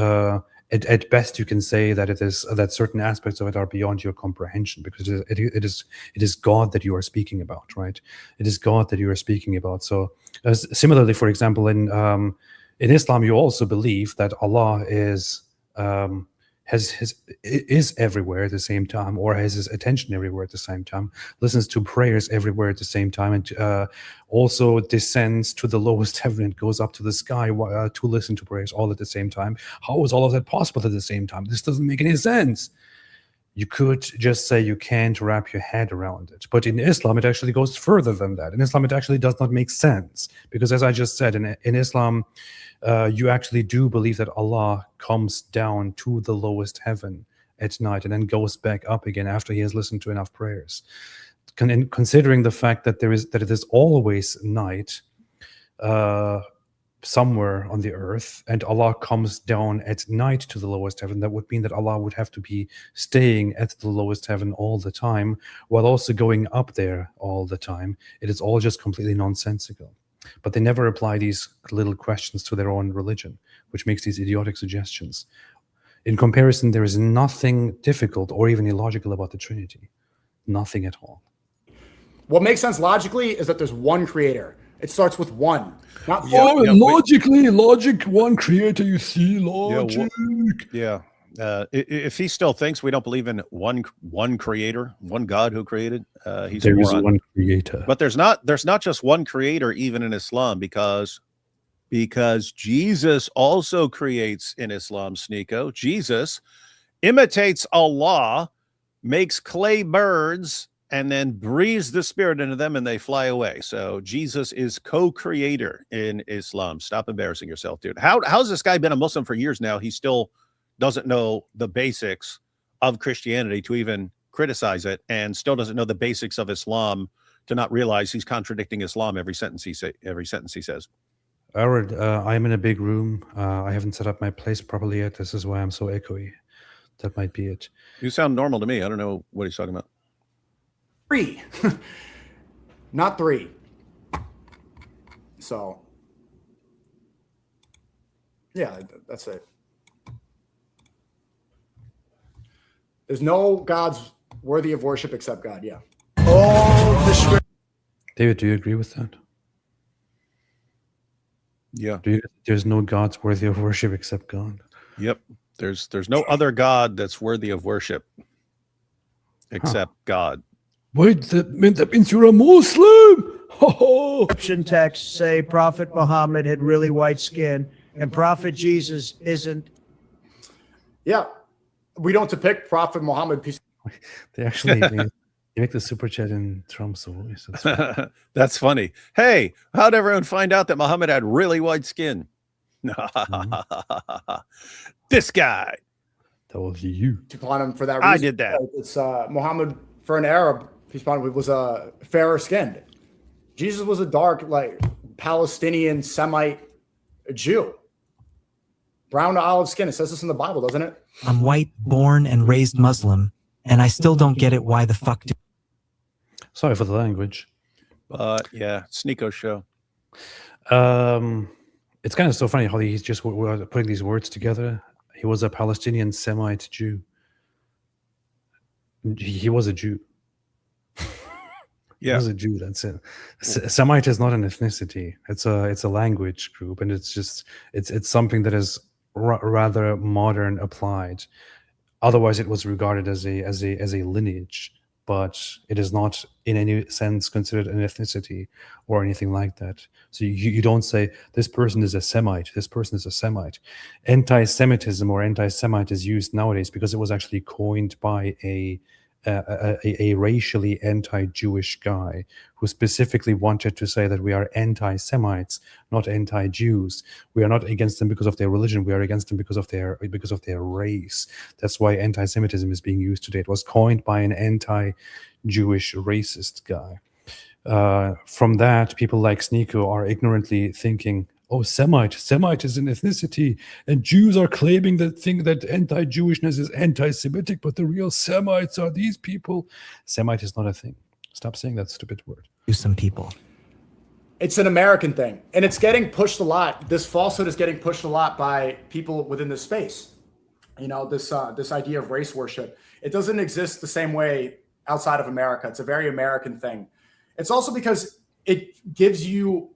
at best you can say that it is that certain aspects of it are beyond your comprehension because it is God that you are speaking about, right? It is God that you are speaking about. So similarly, for example, in Islam, you also believe that Allah is is everywhere at the same time, or has his attention everywhere at the same time, listens to prayers everywhere at the same time, and also descends to the lowest heaven and goes up to the sky to listen to prayers all at the same time. How is all of that possible at the same time? This doesn't make any sense. You could just say you can't wrap your head around it. But in Islam, it actually goes further than that. In Islam, it actually does not make sense. Because as I just said, in Islam, you actually do believe that Allah comes down to the lowest heaven at night and then goes back up again after he has listened to enough prayers. Considering the fact that it is always night, somewhere on the earth, and Allah comes down at night to the lowest heaven, that would mean that Allah would have to be staying at the lowest heaven all the time while also going up there all the time. It is all just completely nonsensical. But they never apply these little questions to their own religion, which makes these idiotic suggestions. In comparison, there is nothing difficult or even illogical about the Trinity. Nothing at all. What makes sense logically is that there's one creator. It starts with one. Not logically, logic, one creator, you see, logic. If he still thinks we don't believe in one creator, one God who created, he's there a is moron. one creator. But there's not just one creator even in Islam, because Jesus also creates in Islam, SNEAKO. Jesus imitates Allah, makes clay birds, and then breathes the spirit into them and they fly away. So Jesus is co-creator in Islam. Stop embarrassing yourself, dude. How's this guy been a Muslim for years now? He still doesn't know the basics of Christianity to even criticize it, and still doesn't know the basics of Islam to not realize he's contradicting Islam every sentence he says. Alright, I'm in a big room. I haven't set up my place properly yet. This is why I'm so echoey. That might be it. You sound normal to me. I don't know what he's talking about. 3. Not 3. So, yeah, that's it. There's no gods worthy of worship except God. Yeah. David, do you agree with that? Yeah. There's no gods worthy of worship except God. Yep. There's no other God that's worthy of worship except God. Wait, that means you're a Muslim. Egyptian texts say Prophet Muhammad had really white skin and Prophet Jesus isn't. Yeah, we don't depict Prophet Muhammad. They actually they make the super chat in Trump's voice. That's funny. That's funny. Hey, how'd everyone find out that Muhammad had really white skin? This guy. That was you. Upon him for that reason. I did that. It's Muhammad, for an Arab, peace upon him, was fairer skinned. Jesus was a dark, like Palestinian Semite Jew. Brown to olive skin. It says this in the Bible, doesn't it? I'm white, born and raised Muslim, and I still don't get it. Why the fuck do Sorry for the language. Yeah, SNEAKO show. It's kind of so funny how he's just putting these words together. He was a Palestinian Semite Jew. He was a Jew. He Yeah. was a Jew. That's it. Semite is not an ethnicity. It's a language group, and it's something that is rather modern applied. Otherwise, it was regarded as a lineage, but it is not in any sense considered an ethnicity or anything like that. So you don't say this person is a Semite, this person is a Semite. Anti-Semitism or anti-Semite is used nowadays because it was actually coined by a racially anti-Jewish guy who specifically wanted to say that we are anti-Semites, not anti-Jews. We are not against them because of their religion. We are against them because of their race. That's why anti-Semitism is being used today. It was coined by an anti-Jewish racist guy. From that, people like SNEAKO are ignorantly thinking, oh, Semite is an ethnicity, and Jews are claiming that anti-Jewishness is anti-Semitic, but the real Semites are these people. Semite is not a thing. Stop saying that stupid word. some people? It's an American thing, and it's getting pushed a lot. This falsehood is getting pushed a lot by people within this space. You know, this idea of race worship. It doesn't exist the same way outside of America. It's a very American thing. It's also because it gives you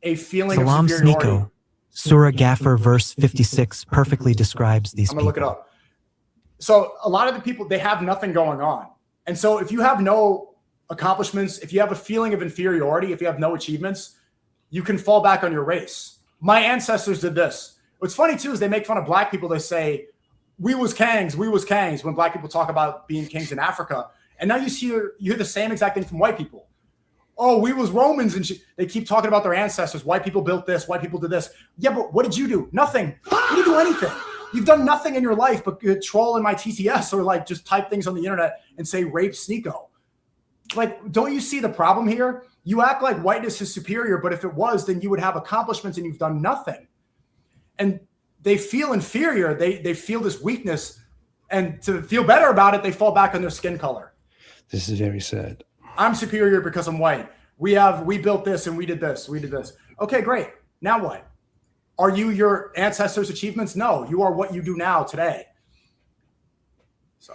a feeling Salam of superiority. SNEAKO. Surah Gaffer verse 56 perfectly describes these I'm gonna people. look it up. So a lot of the people, they have nothing going on. And so if you have no accomplishments, if you have a feeling of inferiority, if you have no achievements, you can fall back on your race. My ancestors did this. What's funny too is they make fun of black people. They say, we was kings, when black people talk about being kings in Africa. And now you hear the same exact thing from white people. Oh, we was Romans, and they keep talking about their ancestors. White people built this. White people did this. Yeah, but what did you do? Nothing. You didn't do anything. You've done nothing in your life but troll in my TTS or like just type things on the internet and say rape SNEAKO. Like, don't you see the problem here? You act like whiteness is superior, but if it was, then you would have accomplishments and you've done nothing. And they feel inferior. They feel this weakness, and to feel better about it, they fall back on their skin color. This is very sad. I'm superior because I'm white. We built this and we did this. Okay, great. Now what? Are you your ancestors' achievements? No, you are what you do now today. So,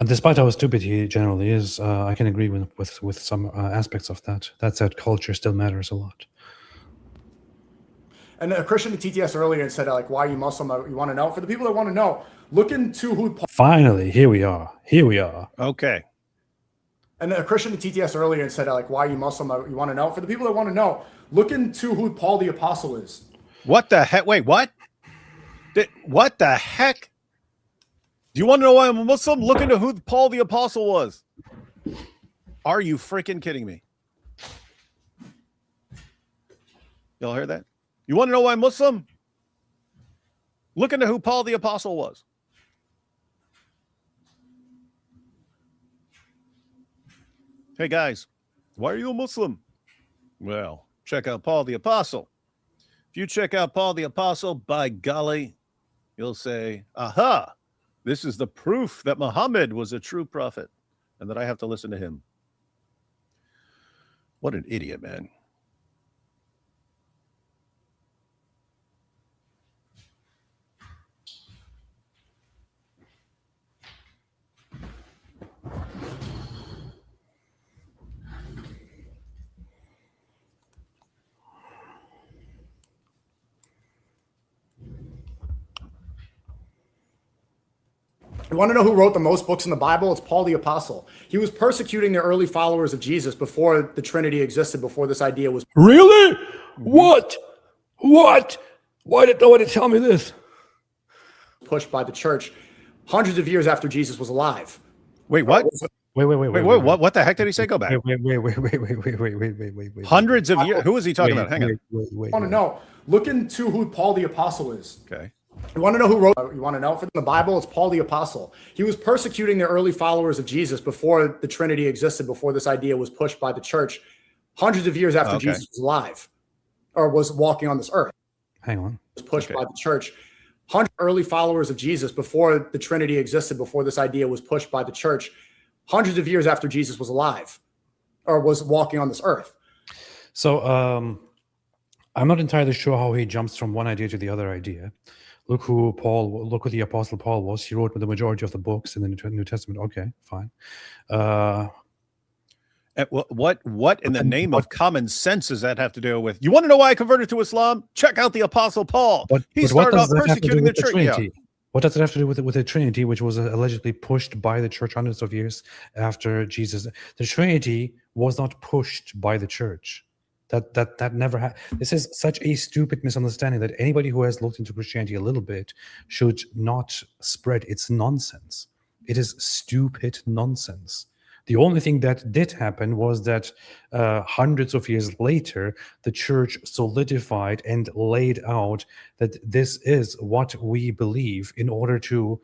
and despite how stupid he generally is, I can agree with some aspects of that. That said, culture still matters a lot. And a Christian in TTS earlier said, like, why are you Muslim? You want to know? For the people that want to know, look into who. Finally, here we are. Okay. And a Christian in TTS earlier said, like, why are you Muslim? You want to know? For the people that want to know, look into who Paul the Apostle is. What the heck? Wait, what? What the heck? Do you want to know why I'm a Muslim? Look into who Paul the Apostle was. Are you freaking kidding me? Y'all hear that? You want to know why I'm Muslim? Look into who Paul the Apostle was. Hey guys, why are you a Muslim? Well, check out Paul the Apostle. If you check out Paul the Apostle, by golly, you'll say, aha, this is the proof that Muhammad was a true prophet and that I have to listen to him. What an idiot, man. You want to know who wrote the most books in the Bible? It's Paul the Apostle. He was persecuting the early followers of Jesus before the Trinity existed, before this idea was Really? What? What? Why did nobody tell me this? pushed by the church hundreds of years after Jesus was alive. Wait, what? Wait, What the heck did he say? Go back. Wait. Hundreds of years. Who was he talking about? Hang on. You want to know? Look into who Paul the Apostle is. Okay. You want to know who wrote? You want to know from the Bible? It's Paul the Apostle. He was persecuting the early followers of Jesus before the Trinity existed, before this idea was pushed by the church hundreds of years after Jesus was alive or was walking on this earth. Hang on. Was pushed by the church. Early followers of Jesus before the Trinity existed, before this idea was pushed by the church hundreds of years after Jesus was alive or was walking on this earth. So I'm not entirely sure how he jumps from one idea to the other idea. Look who the Apostle Paul was. He wrote the majority of the books in the New Testament. Okay, fine. What in the name of common sense does that have to do with? You want to know why I converted to Islam? Check out the Apostle Paul. He started off persecuting the church. Yeah. What does it have to do with the Trinity, which was allegedly pushed by the church hundreds of years after Jesus? The Trinity was not pushed by the church. That never happened. This is such a stupid misunderstanding that anybody who has looked into Christianity a little bit should not spread. It's nonsense. It is stupid nonsense. The only thing that did happen was that hundreds of years later, the church solidified and laid out that this is what we believe in order to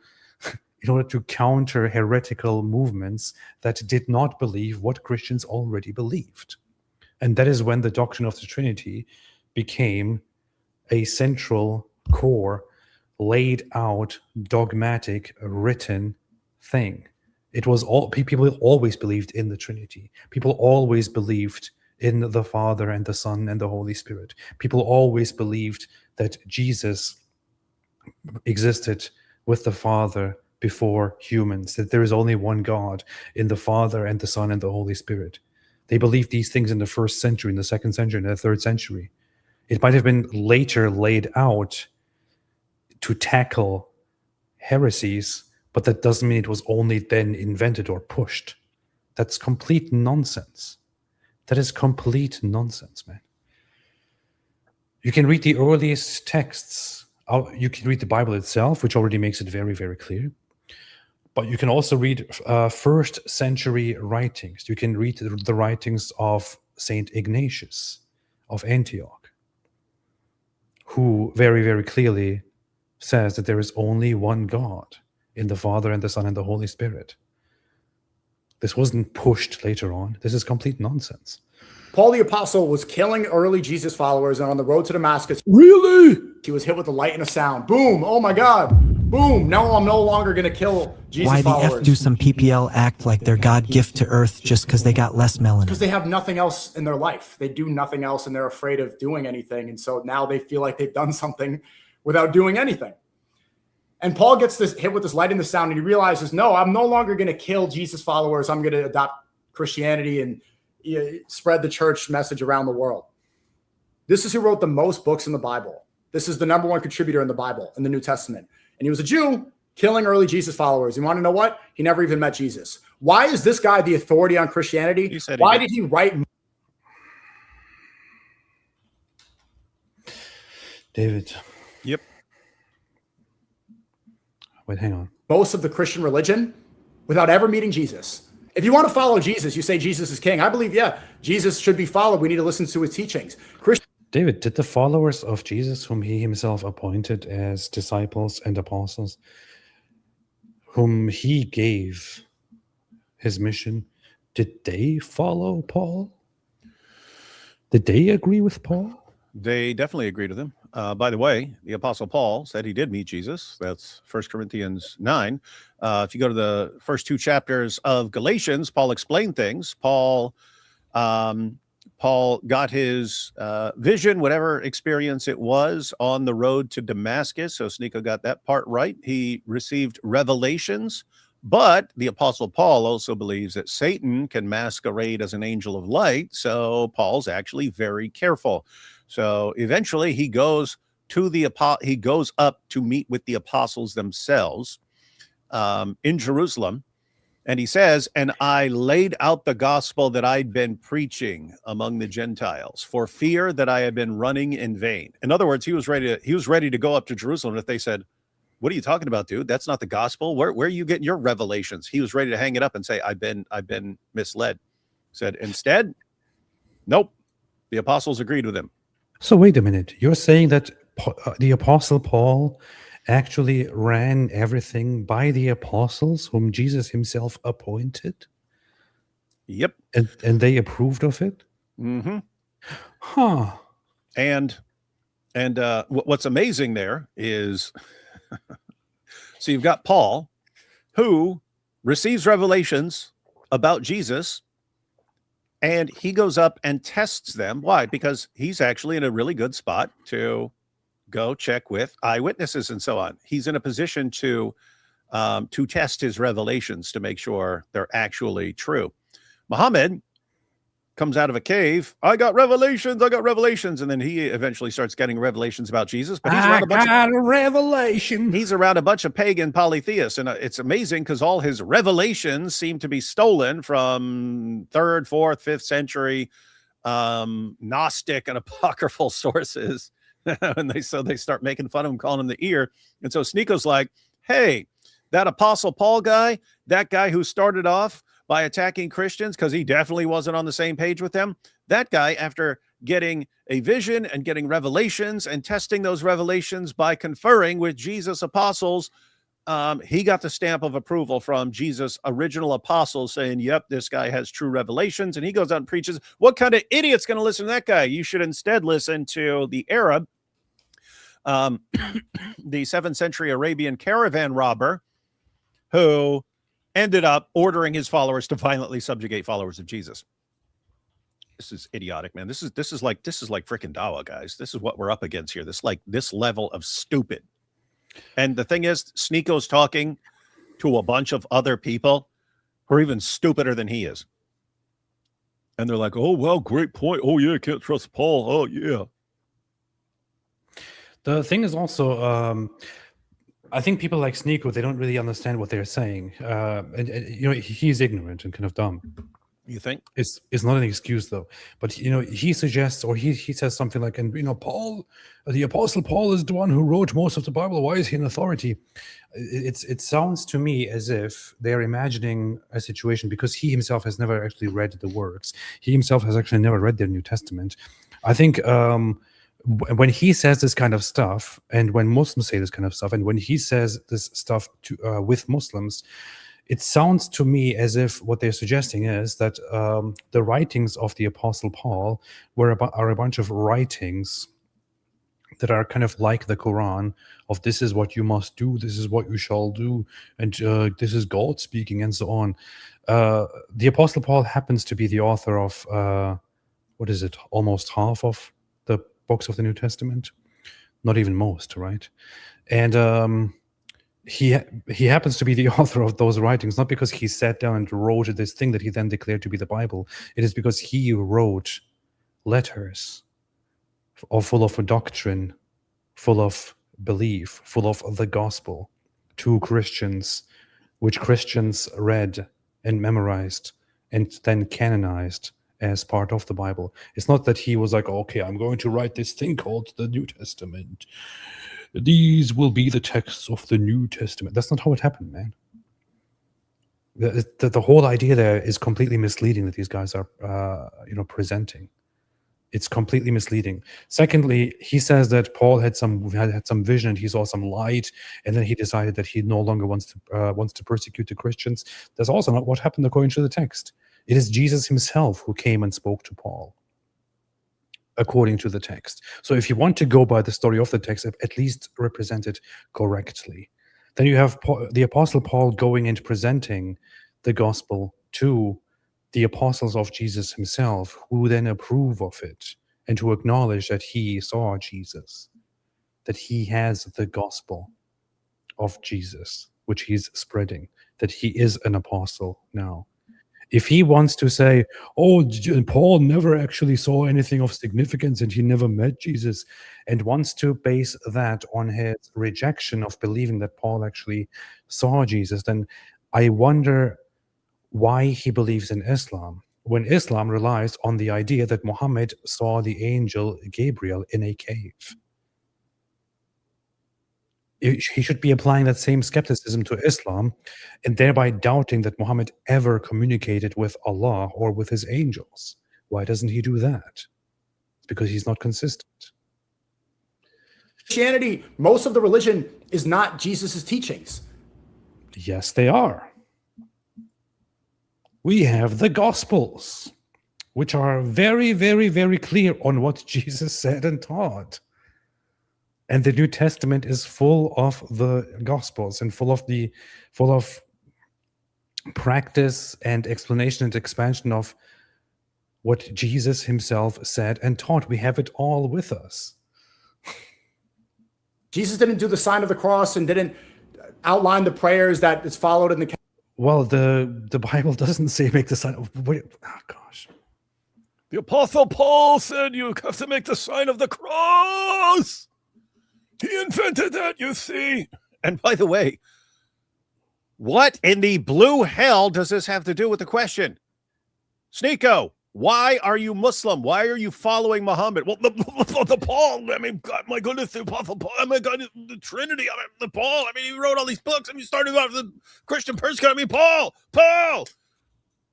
counter heretical movements that did not believe what Christians already believed. And that is when the doctrine of the Trinity became a central core, laid out, dogmatic, written thing. It was all people always believed in the Trinity. People always believed in the Father and the Son and the Holy Spirit. People always believed that Jesus existed with the Father before humans, that there is only one God in the Father and the Son and the Holy Spirit. They believed these things in the 1st century, in the 2nd century, in the 3rd century. It might have been later laid out to tackle heresies, but that doesn't mean it was only then invented or pushed. That's complete nonsense. That is complete nonsense, man. You can read the earliest texts. You can read the Bible itself, which already makes it very, very clear. But you can also read 1st century writings. You can read the writings of Saint Ignatius of Antioch, who very, very clearly says that there is only one God in the Father and the Son and the Holy Spirit. This wasn't pushed later on. This is complete nonsense. Paul the Apostle was killing early Jesus followers, and on the road to Damascus, Really? he was hit with a light and a sound. Boom! Oh my God! Boom! No, I'm no longer going to kill Jesus Why the followers. F do some PPL act like they're God gift to Earth just because they got less melanin? Because they have nothing else in their life. They do nothing else, and they're afraid of doing anything. And so now they feel like they've done something without doing anything. And Paul gets this hit with this light and the sound, and he realizes, no, I'm no longer going to kill Jesus followers. I'm going to adopt Christianity and spread the church message around the world. This is who wrote the most books in the Bible. This is the #1 contributor in the Bible, in the New Testament. And he was a Jew killing early Jesus followers. You want to know what? He never even met Jesus. Why is this guy the authority on Christianity? Why did he write? David. Yep. Wait, hang on. Most of the Christian religion without ever meeting Jesus. If you want to follow Jesus, you say Jesus is king. I believe, yeah, Jesus should be followed. We need to listen to his teachings. David, did the followers of Jesus, whom he himself appointed as disciples and apostles, whom he gave his mission, did they follow Paul? Did they agree with Paul? They definitely agreed with him. By the way, the Apostle Paul said he did meet Jesus. That's 1 Corinthians 9. If you go to the first 2 chapters of Galatians, Paul explained things. Paul got his vision, whatever experience it was, on the road to Damascus. So SNEAKO got that part right. He received revelations. But the Apostle Paul also believes that Satan can masquerade as an angel of light. So Paul's actually very careful. So eventually he goes up to meet with the apostles themselves. in Jerusalem. And he says, and I laid out the gospel that I'd been preaching among the Gentiles for fear that I had been running in vain. In other words, he was ready to go up to Jerusalem. If they said, what are you talking about, dude? That's not the gospel. Where are you getting your revelations? He was ready to hang it up and say, I've been misled. Said, instead, nope. The apostles agreed with him. So wait a minute. You're saying that the Apostle Paul actually ran everything by the apostles whom Jesus himself appointed? Yep. And they approved of it? Mm-hmm. Huh. And what's amazing there is, so you've got Paul, who receives revelations about Jesus, and he goes up and tests them. Why? Because he's actually in a really good spot to go check with eyewitnesses and so on. He's in a position to test his revelations to make sure they're actually true. Muhammad comes out of a cave. I got revelations. And then he eventually starts getting revelations about Jesus. But he's around a revelation. He's around a bunch of pagan polytheists. And it's amazing because all his revelations seem to be stolen from 3rd, 4th, 5th century Gnostic and apocryphal sources. And they start making fun of him, calling him the ear. And so SNEAKO's like, hey, that Apostle Paul guy, that guy who started off by attacking Christians because he definitely wasn't on the same page with them. That guy, after getting a vision and getting revelations and testing those revelations by conferring with Jesus' apostles, he got the stamp of approval from Jesus' original apostles saying, yep, this guy has true revelations. And he goes out and preaches. What kind of idiot's going to listen to that guy? You should instead listen to the Arab, the 7th century Arabian caravan robber who ended up ordering his followers to violently subjugate followers of Jesus. This is idiotic, man. This is like freaking Dawa, guys. This is what we're up against here. This level of stupid. And the thing is, SNEAKO's talking to a bunch of other people who are even stupider than he is. And they're like, oh, well, great point. Oh, yeah, can't trust Paul. Oh, yeah. The thing is also, I think people like SNEAKO, they don't really understand what they're saying. And he's ignorant and kind of dumb. You think? It's not an excuse though. But he suggests, or he says something like, and Paul, the Apostle Paul is the one who wrote most of the Bible. Why is he an authority? It sounds to me as if they're imagining a situation because he himself has never actually read the works. He himself has actually never read the New Testament. I think when he says this kind of stuff, and when Muslims say this kind of stuff, and when he says this stuff with Muslims, it sounds to me as if what they're suggesting is that the writings of the Apostle Paul are a bunch of writings that are kind of like the Quran, of this is what you must do, this is what you shall do, and this is God speaking, and so on. The Apostle Paul happens to be the author of, almost half of the books of the New Testament? Not even most, right? And he happens to be the author of those writings, not because he sat down and wrote this thing that he then declared to be the Bible. It is because he wrote letters full of doctrine, full of belief, full of the gospel to Christians, which Christians read and memorized and then canonized as part of the Bible. It's not that he was like, okay, I'm going to write this thing called the New Testament. These will be the texts of the New Testament. That's not how it happened, man. The whole idea there is completely misleading that these guys are, presenting. It's completely misleading. Secondly, he says that Paul had some vision and he saw some light, and then he decided that he no longer wants to persecute the Christians. That's also not what happened according to the text. It is Jesus himself who came and spoke to Paul, according to the text. So if you want to go by the story of the text, at least represent it correctly. Then you have the Apostle Paul going and presenting the gospel to the apostles of Jesus himself, who then approve of it and to acknowledge that he saw Jesus, that he has the gospel of Jesus, which he's spreading, that he is an apostle now. If he wants to say, "Oh, Paul never actually saw anything of significance and he never met Jesus," and wants to base that on his rejection of believing that Paul actually saw Jesus, then I wonder why he believes in Islam, when Islam relies on the idea that Muhammad saw the angel Gabriel in a cave. He should be applying that same skepticism to Islam and thereby doubting that Muhammad ever communicated with Allah or with his angels. Why doesn't he do that? It's because he's not consistent. Christianity, most of the religion is not Jesus's teachings. Yes, they are. We have the Gospels, which are very, very, very clear on what Jesus said and taught. And the New Testament is full of the Gospels and full of practice and explanation and expansion of what Jesus himself said and taught. We have it all with us. Jesus didn't do the sign of the cross and didn't outline the prayers that is followed in the. Well, the Bible doesn't say make the sign of. Wait, oh gosh. The Apostle Paul said you have to make the sign of the cross. He invented that, you see. And by the way, what in the blue hell does this have to do with the question? SNEAKO, why are you Muslim? Why are you following Muhammad? Well, the Paul, I mean, God, my goodness, the Apostle Paul, oh my God, the Trinity, I mean, the Paul, I mean, he wrote all these books. I mean, starting off the Christian persecutor, I mean, Paul.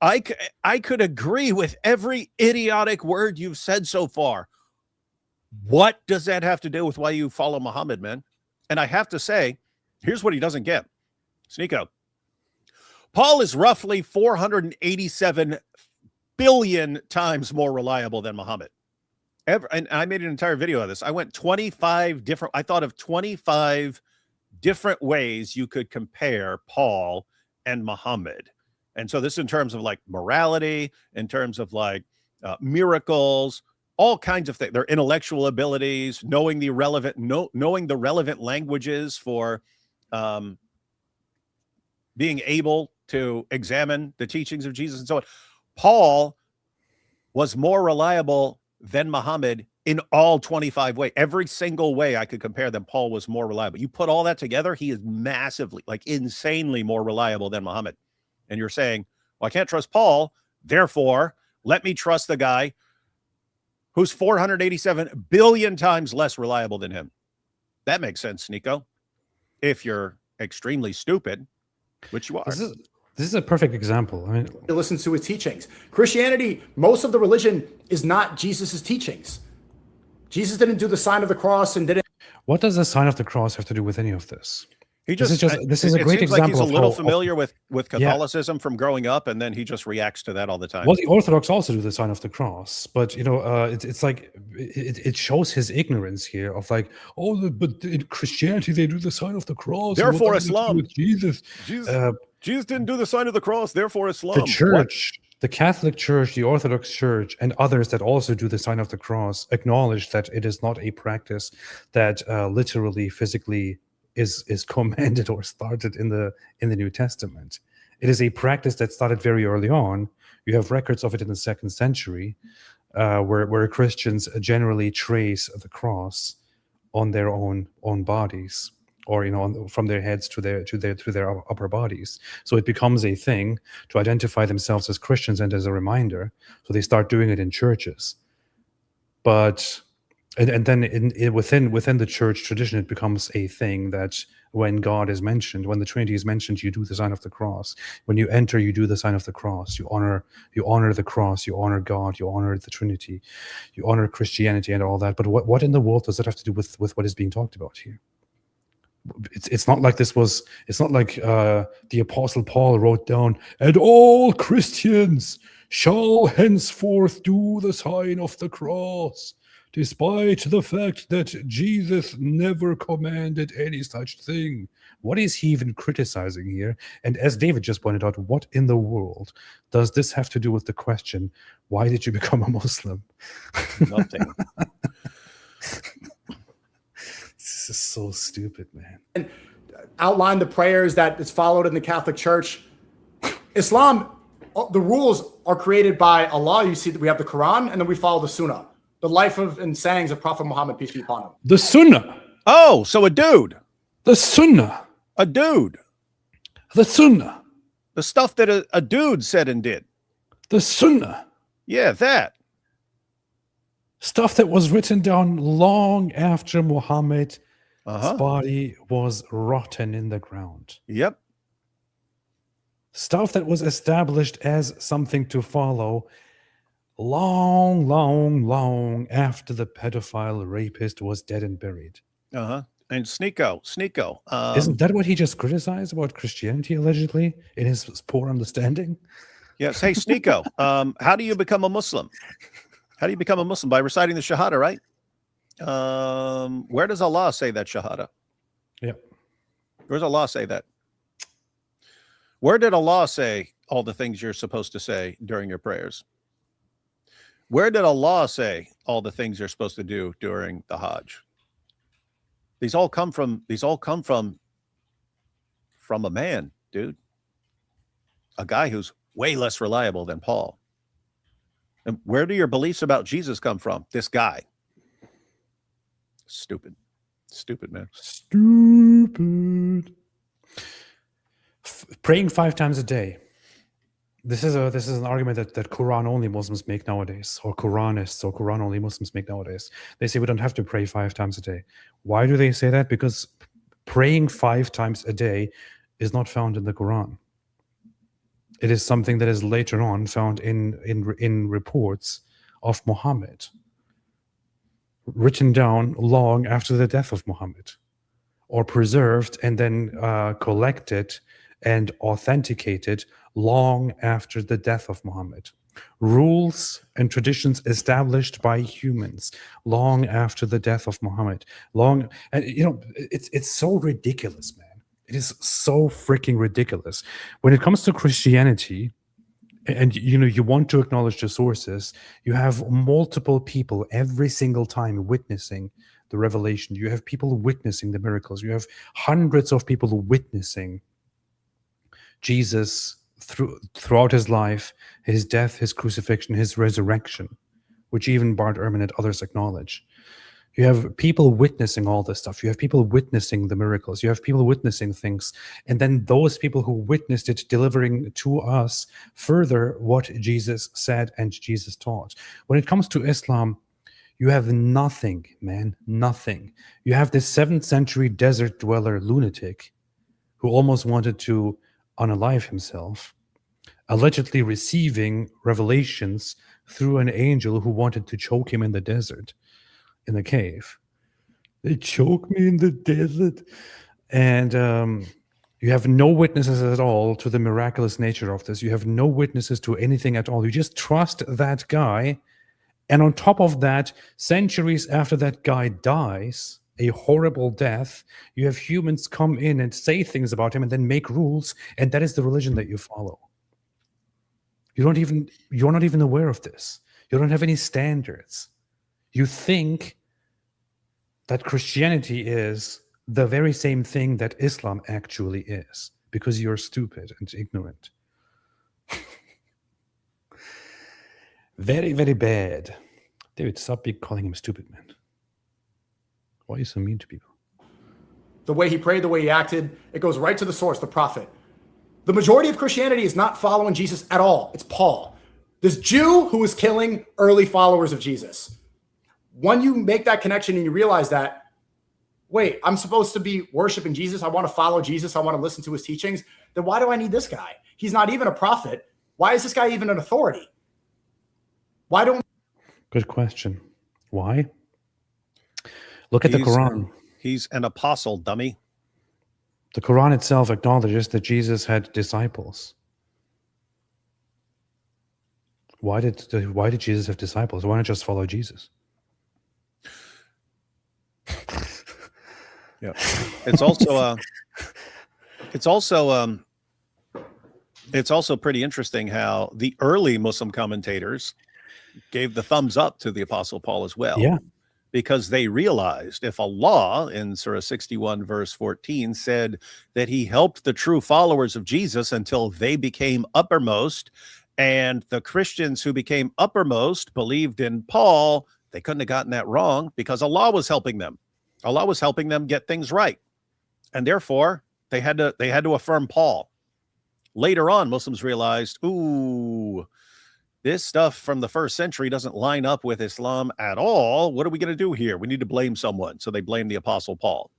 I could agree with every idiotic word you've said so far. What does that have to do with why you follow Muhammad, man? And I have to say, here's what he doesn't get. SNEAKO. Paul is roughly 487 billion times more reliable than Muhammad. And I made an entire video of this. I went 25 different, I thought of 25 different ways you could compare Paul and Muhammad. And so this in terms of like morality, in terms of like miracles, all kinds of things, their intellectual abilities, knowing the relevant languages for being able to examine the teachings of Jesus and so on. Paul was more reliable than Muhammad in all 25 ways. Every single way I could compare them, Paul was more reliable. You put all that together, he is massively, like insanely more reliable than Muhammad. And you're saying, well, I can't trust Paul, therefore, let me trust the guy who's 487 billion times less reliable than him. That makes sense, SNEAKO. If you're extremely stupid, which you are. This is a perfect example. I mean, Listen to his teachings. Christianity, most of the religion is not Jesus's teachings. Jesus didn't do the sign of the cross and didn't. what does the sign of the cross have to do with any of this? This is a great example. Like he's a little of familiar with Catholicism from growing up, and then he just reacts to that all the time. Well, the Orthodox also do the sign of the cross, but it's like it shows his ignorance here of like, but in Christianity they do the sign of the cross. Therefore, Islam. With Jesus. Jesus didn't do the sign of the cross. Therefore, Islam. The church, the Catholic Church, the Orthodox Church, and others that also do the sign of the cross acknowledge that it is not a practice that literally, physically is commanded or started in the New Testament. It is a practice that started very early on. You have records of it in the 2nd century, where Christians generally trace the cross on their own bodies, or from their heads to their upper bodies. So it becomes a thing to identify themselves as Christians and as a reminder. So they start doing it in churches, but. And then within the church tradition, it becomes a thing that when God is mentioned, when the Trinity is mentioned, you do the sign of the cross. When you enter, you do the sign of the cross. You honor the cross. You honor God. You honor the Trinity. You honor Christianity and all that. But what in the world does that have to do with what is being talked about here? It's not like this was. It's not like the Apostle Paul wrote down, "And all Christians shall henceforth do the sign of the cross, despite the fact that Jesus never commanded any such thing." What is he even criticizing here? And as David just pointed out, what in the world does this have to do with the question, why did you become a Muslim? Nothing. This is so stupid, man. Outline the prayers that is followed in the Catholic Church. Islam the rules are created by Allah. You see that we have the Quran, and then we follow the Sunnah, the life of and sayings of Prophet Muhammad, peace be upon him. The Sunnah. Oh, so a dude. The Sunnah. A dude. The Sunnah. The stuff that a dude said and did. The Sunnah. Yeah, that. Stuff that was written down long after Muhammad's Uh-huh. body was rotten in the ground. Yep. Stuff that was established as something to follow long after the pedophile rapist was dead and buried. Uh-huh. And SNEAKO. Isn't that what he just criticized about Christianity, allegedly, in his poor understanding? Yes. Hey, SNEAKO. How do you become a Muslim? How do you become a Muslim? By reciting the Shahada, right? Where does Allah say that Shahada? Yeah. Where does Allah say that? Where did Allah say all the things you're supposed to say during your prayers? Where did Allah say all the things you're supposed to do during the Hajj? These all come from a man, dude. A guy who's way less reliable than Paul. And where do your beliefs about Jesus come from? This guy. Stupid, man. Stupid. Praying 5 times a day. This is an argument that Quran only Muslims make nowadays, or Quranists or Quran only Muslims make nowadays. They say we don't have to pray 5 times a day. Why do they say that? Because praying 5 times a day is not found in the Quran. It is something that is later on found in reports of Muhammad, written down long after the death of Muhammad, or preserved and then collected and authenticated long after the death of Muhammad. Rules and traditions established by humans long after the death of Muhammad. And it's so ridiculous, man. It is so freaking ridiculous. When it comes to Christianity, and you want to acknowledge the sources, you have multiple people every single time witnessing the revelation. You have people witnessing the miracles. You have hundreds of people witnessing Jesus throughout his life, his death, his crucifixion, his resurrection, which even Bart Ehrman and others acknowledge. You have people witnessing all this stuff. You have people witnessing the miracles. You have people witnessing things. And then those people who witnessed it delivering to us further what Jesus said and Jesus taught. When it comes to Islam, you have nothing, man, nothing. You have this 7th century desert dweller lunatic who almost wanted to unalive himself, allegedly receiving revelations through an angel who wanted to choke him in the desert, in the cave. They choked me in the desert. And you have no witnesses at all to the miraculous nature of this. You have no witnesses to anything at all. You just trust that guy. And on top of that, centuries after that guy dies, a horrible death, you have humans come in and say things about him and then make rules, and that is the religion that you follow. You're not even aware of this. You don't have any standards. You think that Christianity is the very same thing that Islam actually is, because you're stupid and ignorant. Very, very bad. David, stop calling him stupid, man. Why are you so mean to people? The way he prayed, the way he acted, it goes right to the source, the prophet. The majority of Christianity is not following Jesus at all. It's Paul, this Jew who was killing early followers of Jesus. When you make that connection and you realize that, wait, I'm supposed to be worshiping Jesus. I want to follow Jesus. I want to listen to his teachings. Then why do I need this guy? He's not even a prophet. Why is this guy even an authority? Why don't... Good question. Why? Look at the Quran. He's an apostle, dummy. The Quran itself acknowledges that Jesus had disciples. Why did Jesus have disciples? Why not just follow Jesus? Yeah. It's also pretty interesting how the early Muslim commentators gave the thumbs up to the Apostle Paul as well. Yeah. Because they realized if Allah in Surah 61 verse 14 said that he helped the true followers of Jesus until they became uppermost, And the Christians who became uppermost believed in Paul. They couldn't have gotten that wrong because Allah was helping them. Allah was helping them get things right. And therefore, they had to affirm Paul. Later on, Muslims realized, ooh, this stuff from the first century doesn't line up with Islam at all. What are we going to do here? We need to blame someone. So they blamed the Apostle Paul.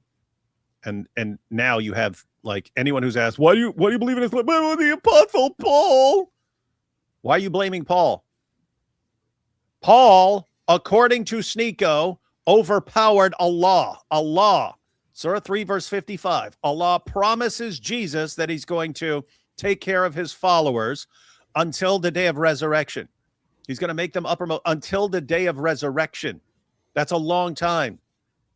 And now you have like anyone who's asked, why do you believe in Islam? Well, the Apostle Paul. Why are you blaming Paul? Paul, according to SNEAKO, overpowered Allah. Allah, Surah 3, verse 55. Allah promises Jesus that he's going to take care of his followers until the day of resurrection. He's going to make them uppermost until the day of resurrection. That's a long time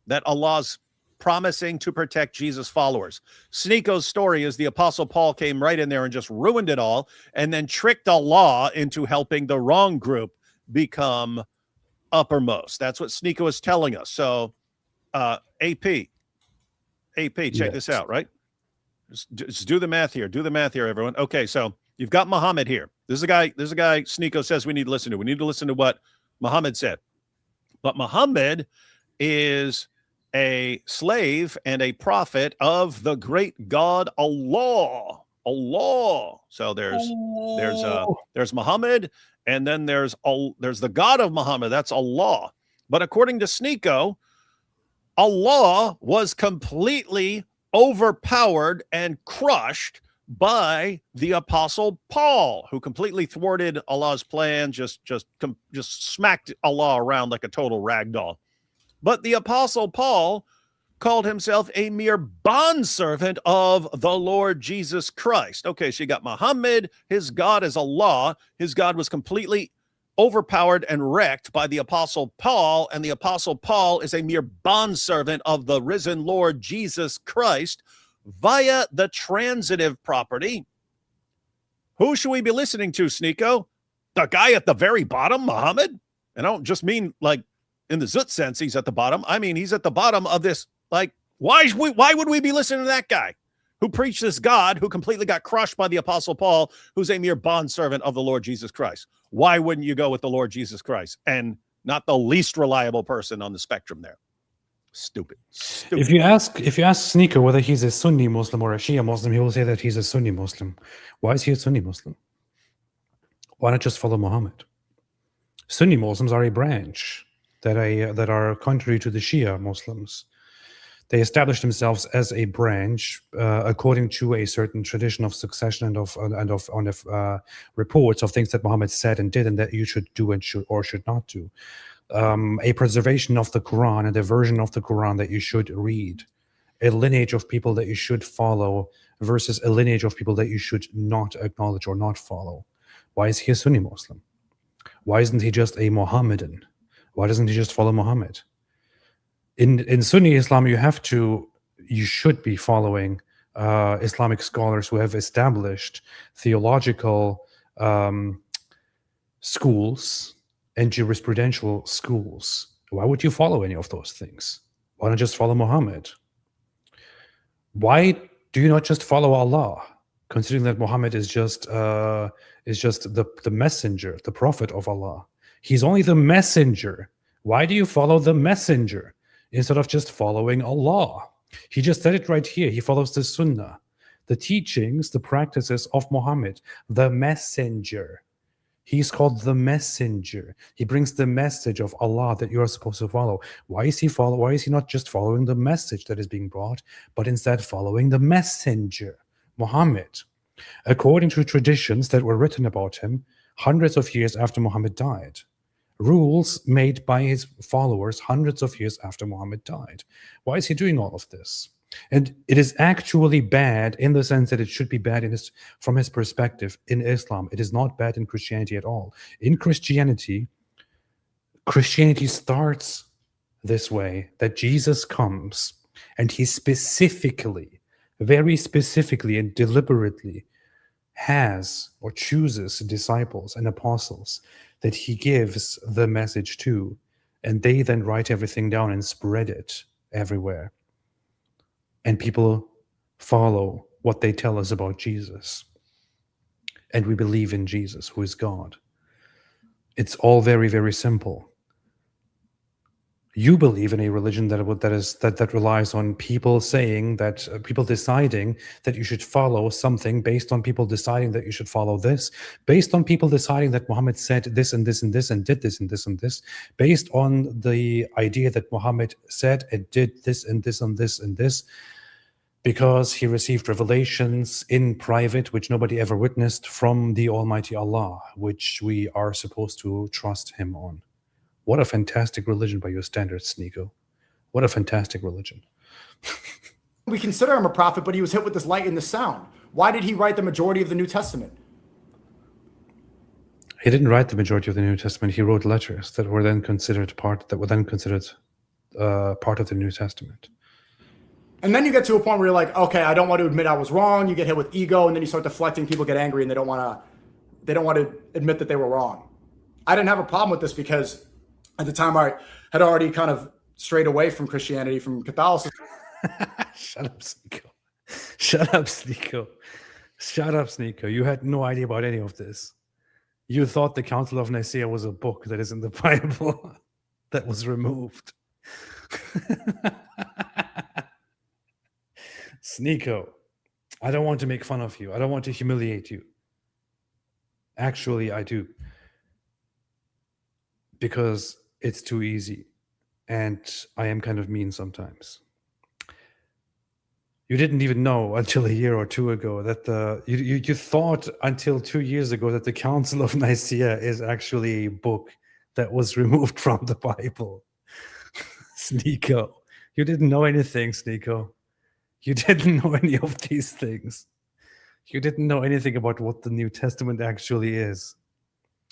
that Allah's promising to protect Jesus' followers. SNEAKO's story is the Apostle Paul came right in there and just ruined it all and then tricked Allah into helping the wrong group become uppermost. That's what SNEAKO is telling us. So, AP, check this out, right? Just do the math here. Do the math here, everyone. Okay, so you've got Muhammad here. This is a guy SNEAKO says we need to listen to. We need to listen to what Muhammad said. But Muhammad is a slave and a prophet of the great God Allah. Allah. So there's Muhammad, and then there's the God of Muhammad. That's Allah. But according to SNEAKO, Allah was completely overpowered and crushed by the Apostle Paul, who completely thwarted Allah's plan, just smacked Allah around like a total ragdoll. But the Apostle Paul called himself a mere bondservant of the Lord Jesus Christ. Okay, so you got Muhammad, his God is Allah. His God was completely overpowered and wrecked by the Apostle Paul, and the Apostle Paul is a mere bondservant of the risen Lord Jesus Christ via the transitive property. Who should we be listening to, SNEAKO? The guy at the very bottom, Muhammad? And I don't just mean like in the Zut sense he's at the bottom. I mean, he's at the bottom of this. Like, why would we be listening to that guy who preached this God who completely got crushed by the Apostle Paul, who's a mere bondservant of the Lord Jesus Christ? Why wouldn't you go with the Lord Jesus Christ and not the least reliable person on the spectrum there? Stupid. If you ask SNEAKO whether he's a Sunni Muslim or a Shia Muslim, he will say that he's a Sunni Muslim. Why is he a Sunni Muslim? Why not just follow Muhammad? Sunni Muslims are a branch that are contrary to the Shia Muslims. They established themselves as a branch according to a certain tradition of succession and of reports of things that Muhammad said and did, and that you should do and should not do. A preservation of the Quran and a version of the Quran that you should read, a lineage of people that you should follow versus a lineage of people that you should not acknowledge or not follow. Why is he a Sunni Muslim? Why isn't he just a Mohammedan? Why doesn't he just follow Muhammad? In Sunni Islam, you should be following Islamic scholars who have established theological schools and jurisprudential schools. Why would you follow any of those things? Why not just follow Muhammad? Why do you not just follow Allah, considering that Muhammad is just the messenger, the prophet of Allah? He's only the messenger. Why do you follow the messenger instead of just following Allah? He just said it right here. He follows the Sunnah, the teachings, the practices of Muhammad, the messenger. He's called the messenger. He brings the message of Allah that you are supposed to follow. Why is he not just following the message that is being brought, but instead following the messenger, Muhammad, according to traditions that were written about him hundreds of years after Muhammad died? Rules made by his followers hundreds of years after Muhammad died. Why is he doing all of this? And it is actually bad in the sense that it should be bad from his perspective in Islam. It is not bad in Christianity at all. In Christianity starts this way, that Jesus comes and he specifically, very specifically and deliberately has or chooses disciples and apostles that he gives the message to, and they then write everything down and spread it everywhere. And people follow what they tell us about Jesus. and we believe in Jesus, who is God. It's all very, very simple. You believe in a religion that relies on people saying that people deciding that you should follow something based on people deciding that you should follow this, based on people deciding that Muhammad said this and this and this and did this and this and this, based on the idea that Muhammad said and did this and this and this and this, because he received revelations in private, which nobody ever witnessed, from the Almighty Allah, which we are supposed to trust him on. What a fantastic religion by your standards, SNEAKO. What a fantastic religion. We consider him a prophet, but he was hit with this light and this sound. Why did he write the majority of the New Testament? He didn't write the majority of the New Testament. He wrote letters that were then considered part of the New Testament. And then you get to a point where you're like, okay, I don't want to admit I was wrong. You get hit with ego, and then you start deflecting. People get angry, and they don't want to admit that they were wrong. I didn't have a problem with this because at the time I had already kind of strayed away from Christianity, from Catholicism. Shut up, SNEAKO. Shut up, SNEAKO. Shut up, SNEAKO. You had no idea about any of this. You thought the Council of Nicaea was a book that is in the Bible that was removed. SNEAKO, I don't want to make fun of you. I don't want to humiliate you. Actually, I do. Because it's too easy. And I am kind of mean sometimes. You didn't even know until a year or two ago that you thought until 2 years ago that the Council of Nicaea is actually a book that was removed from the Bible. SNEAKO, you didn't know anything, SNEAKO. You didn't know any of these things. You didn't know anything about what the New Testament actually is.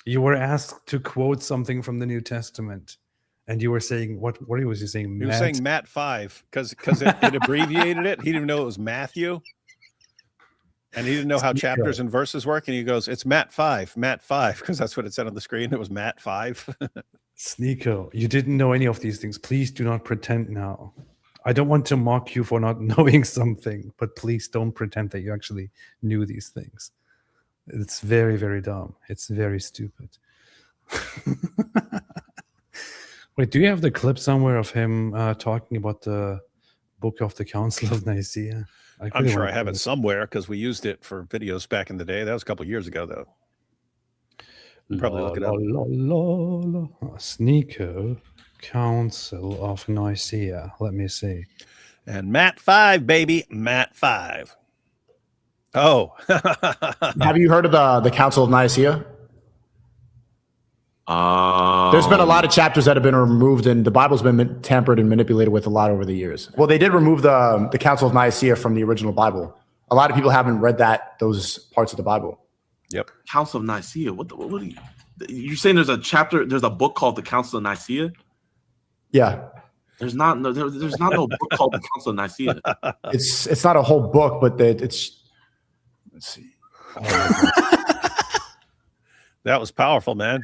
You were asked to quote something from the New Testament, and you were saying, what was you saying? He was saying Matt 5 because it abbreviated it. He didn't know it was Matthew, and he didn't know how chapters and verses work. And he goes, "It's Matt 5, because that's what it said on the screen. It was Matt 5." SNEAKO, you didn't know any of these things. Please do not pretend now. I don't want to mock you for not knowing something, but please don't pretend that you actually knew these things. It's very, very dumb. It's very stupid. Wait, do you have the clip somewhere of him talking about the book of the Council of Nicaea? I'm sure I have it somewhere because we used it for videos back in the day. That was a couple of years ago, though. Probably look it up. SNEAKO, Council of Nicaea. Let me see. And Matt 5, baby. Matt 5. Oh. Have you heard of the Council of Nicaea? There's been a lot of chapters that have been removed, and the Bible's been tampered and manipulated with a lot over the years. Well, they did remove the Council of Nicaea from the original Bible. A lot of people haven't read those parts of the Bible. Yep. Council of Nicaea. What are you saying? There's a book called the Council of Nicaea? Yeah. There's not no book called the Council of Nicaea. It's not a whole book, but it's. Let's see. That was powerful, man.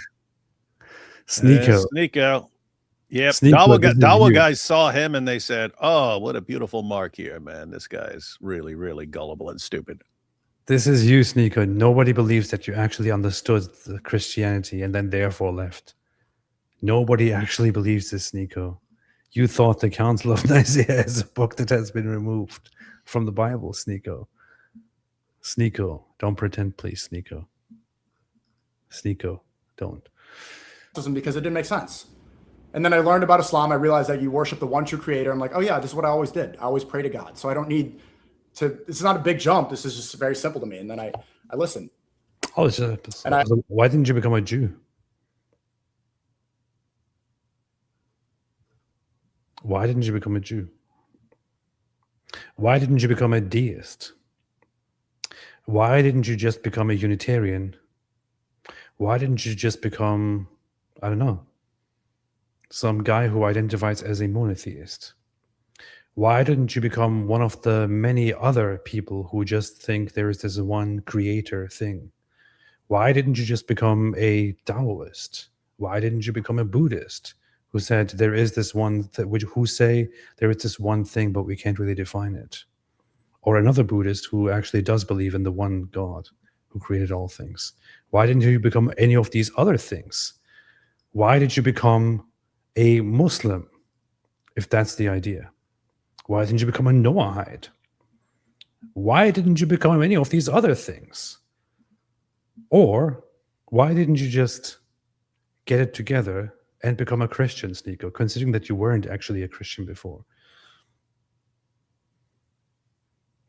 SNEAKO. Yep. SNEAKO, Dawa guys saw him and they said, "Oh, what a beautiful mark here, man. This guy's really, really gullible and stupid." This is you, SNEAKO. Nobody believes that you actually understood the Christianity and then therefore left. Nobody actually believes this, SNEAKO. You thought the Council of Nicaea is a book that has been removed from the Bible, SNEAKO. SNEAKO, don't pretend, please, SNEAKO. SNEAKO, don't. Because it didn't make sense. And then I learned about Islam. I realized that you worship the one true creator. I'm like, oh yeah, this is what I always did. I always pray to God. So I don't need to, this is not a big jump. This is just very simple to me. And then I listened. Oh, why didn't you become a Jew? Why didn't you become a Jew? Why didn't you become a deist? Why didn't you just become a Unitarian? Why didn't you just become, I don't know, some guy who identifies as a monotheist? Why didn't you become one of the many other people who just think there is this one creator thing? Why didn't you just become a Taoist? Why didn't you become a Buddhist who said there is this one who say there is this one thing, but we can't really define it? Or another Buddhist who actually does believe in the one God. who created all things? Why didn't you become any of these other things? Why did you become a Muslim, if that's the idea? Why didn't you become a Noahide? Why didn't you become any of these other things? Or why didn't you just get it together and become a Christian, SNEAKO, considering that you weren't actually a Christian before?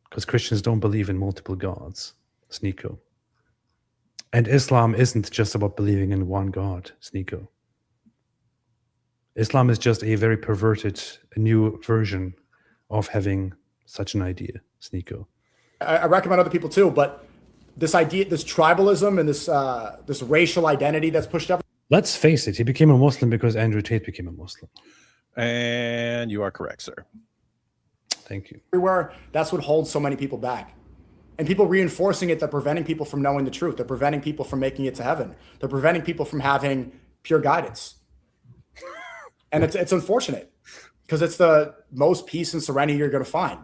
Because Christians don't believe in multiple gods, SNEAKO. And Islam isn't just about believing in one God, SNEAKO. Islam is just a very perverted new version of having such an idea, SNEAKO. I recommend other people too, but this idea, this tribalism and this racial identity that's pushed up. Let's face it, he became a Muslim because Andrew Tate became a Muslim. And you are correct, sir. Thank you. Everywhere, that's what holds so many people back. And people reinforcing it, they're preventing people from knowing the truth. They're preventing people from making it to heaven. They're preventing people from having pure guidance. And it's unfortunate because it's the most peace and serenity you're going to find.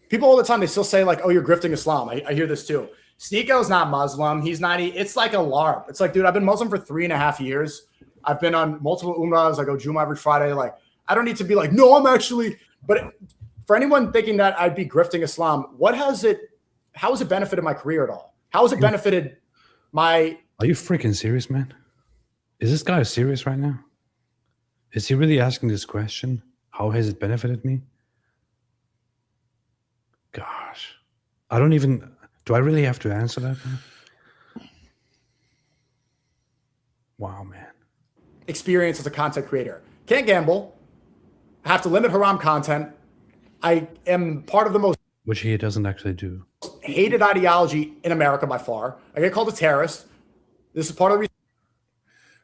People all the time, they still say like, oh, you're grifting Islam. I hear this too. SNEAKO's not Muslim. He's not. It's like a LARP. It's like, dude, I've been Muslim for 3.5 years. I've been on multiple Umrahs. I go Jumu'ah every Friday. Like, I don't need to be like, no, I'm actually. But for anyone thinking that I'd be grifting Islam, how has it benefited my career at all? How has it benefited my? Are you freaking serious, man? Is this guy serious right now? Is he really asking this question? How has it benefited me? Gosh, I don't even. Do I really have to answer that? Wow, man. Experience as a content creator. Can't gamble. I have to limit haram content. I am part of the most Which he doesn't actually do. hated ideology in America by far. I get called a terrorist. This is part of the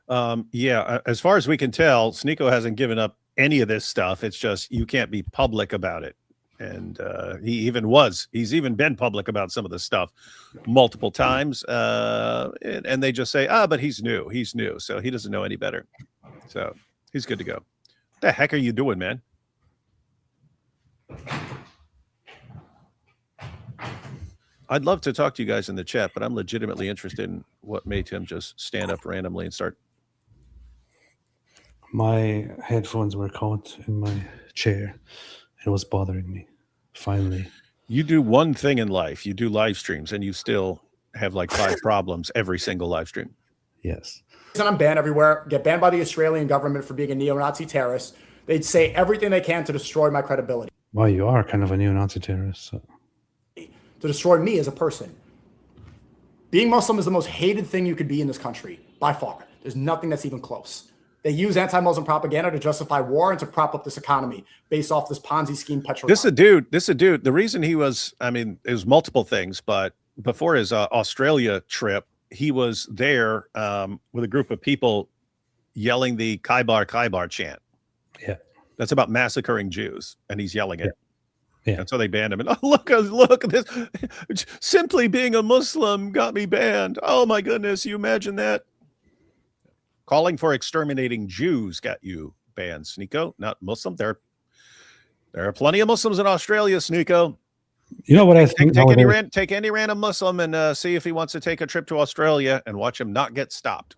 reason. Yeah, as far as we can tell, SNEAKO hasn't given up any of this stuff. It's just you can't be public about it. And he's even been public about some of this stuff multiple times. And they just say, but he's new. He's new. So he doesn't know any better. So he's good to go. What the heck are you doing, man? I'd love to talk to you guys in the chat, but I'm legitimately interested in what made him just stand up randomly and start. My headphones were caught in my chair. It was bothering me. Finally. You do one thing in life. You do live streams, and you still have like 5 problems every single live stream. Yes. I'm banned everywhere. Get banned by the Australian government for being a neo-Nazi terrorist. They'd say everything they can to destroy my credibility. Well, you are kind of a neo-Nazi terrorist. So. To destroy me as a person. Being Muslim is the most hated thing you could be in this country, by far. There's nothing that's even close. They use anti-Muslim propaganda to justify war and to prop up this economy based off this Ponzi scheme. This is a dude. The reason he was, it was multiple things, but before his Australia trip, he was there with a group of people yelling the Khyber chant. Yeah. That's about massacring Jews, and he's yelling it. Yeah. And so they banned him. And look at this. Simply being a Muslim got me banned. Oh my goodness. You imagine that? Calling for exterminating Jews got you banned, SNEAKO. Not Muslim. There are plenty of Muslims in Australia, SNEAKO. You know what I think? Take any random Muslim and see if he wants to take a trip to Australia and watch him not get stopped.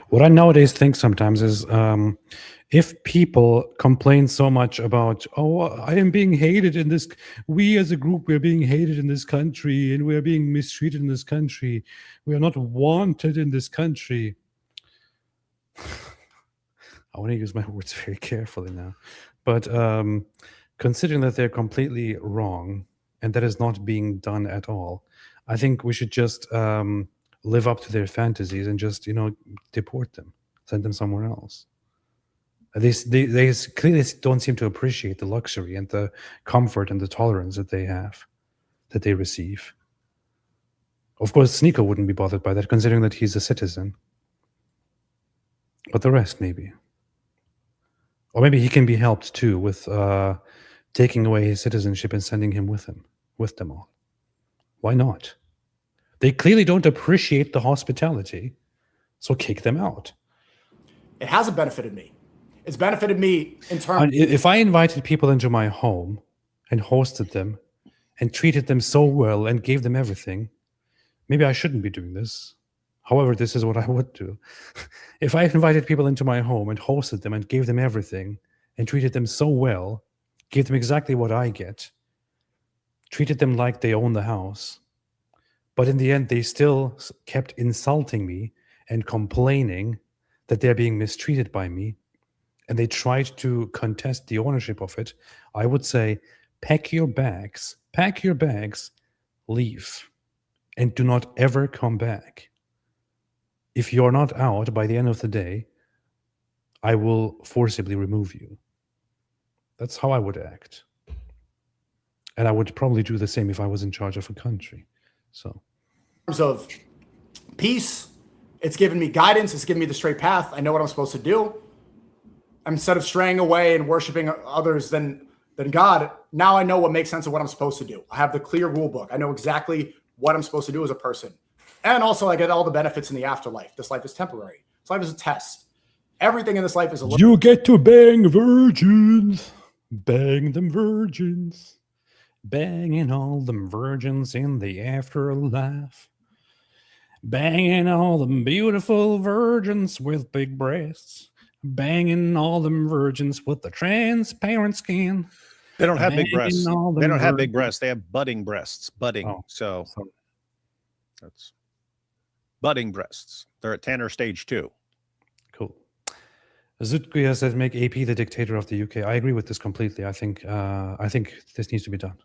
What I nowadays think sometimes is if people complain so much about, oh, I am being hated in this, we as a group, we're being hated in this country and we're being mistreated in this country. We are not wanted in this country. I want to use my words very carefully now. But considering that they're completely wrong and that is not being done at all, I think we should just live up to their fantasies and just, deport them, send them somewhere else. They clearly don't seem to appreciate the luxury and the comfort and the tolerance that they have, that they receive. Of course, SNEAKO wouldn't be bothered by that, considering that he's a citizen. But the rest, maybe. Or maybe he can be helped too with taking away his citizenship and sending him with them all. Why not? They clearly don't appreciate the hospitality, so kick them out. It hasn't benefited me. It's benefited me in terms. If I invited people into my home and hosted them and treated them so well and gave them everything, Maybe I shouldn't be doing this. However, this is what I would do. If I invited people into my home and hosted them and gave them everything and treated them so well, gave them exactly what I get, treated them like they own the house, but in the end, they still kept insulting me and complaining that they're being mistreated by me, and they tried to contest the ownership of it, I would say, pack your bags, leave, and do not ever come back. If you're not out by the end of the day, I will forcibly remove you. That's how I would act. And I would probably do the same if I was in charge of a country. So, In terms of peace, it's given me guidance. It's given me the straight path. I know what I'm supposed to do. Instead of straying away and worshiping others than God, now I know what makes sense of what I'm supposed to do. I have the clear rule book. I know exactly what I'm supposed to do as a person. And also, I get all the benefits in the afterlife. This life is temporary. This life is a test. Everything in this life is a you get to bang virgins. Bang them virgins. Banging all them virgins in the afterlife. Banging all them beautiful virgins with big breasts. Banging all them virgins with the transparent skin. They don't have big breasts. Banging all them They don't have big virgins. breasts. They have budding breasts. Budding. Oh, So sorry. that's budding breasts. They're at Tanner stage 2. Cool. Zutkuya said, "Make AP the dictator of the UK." I agree with this completely. I think this needs to be done.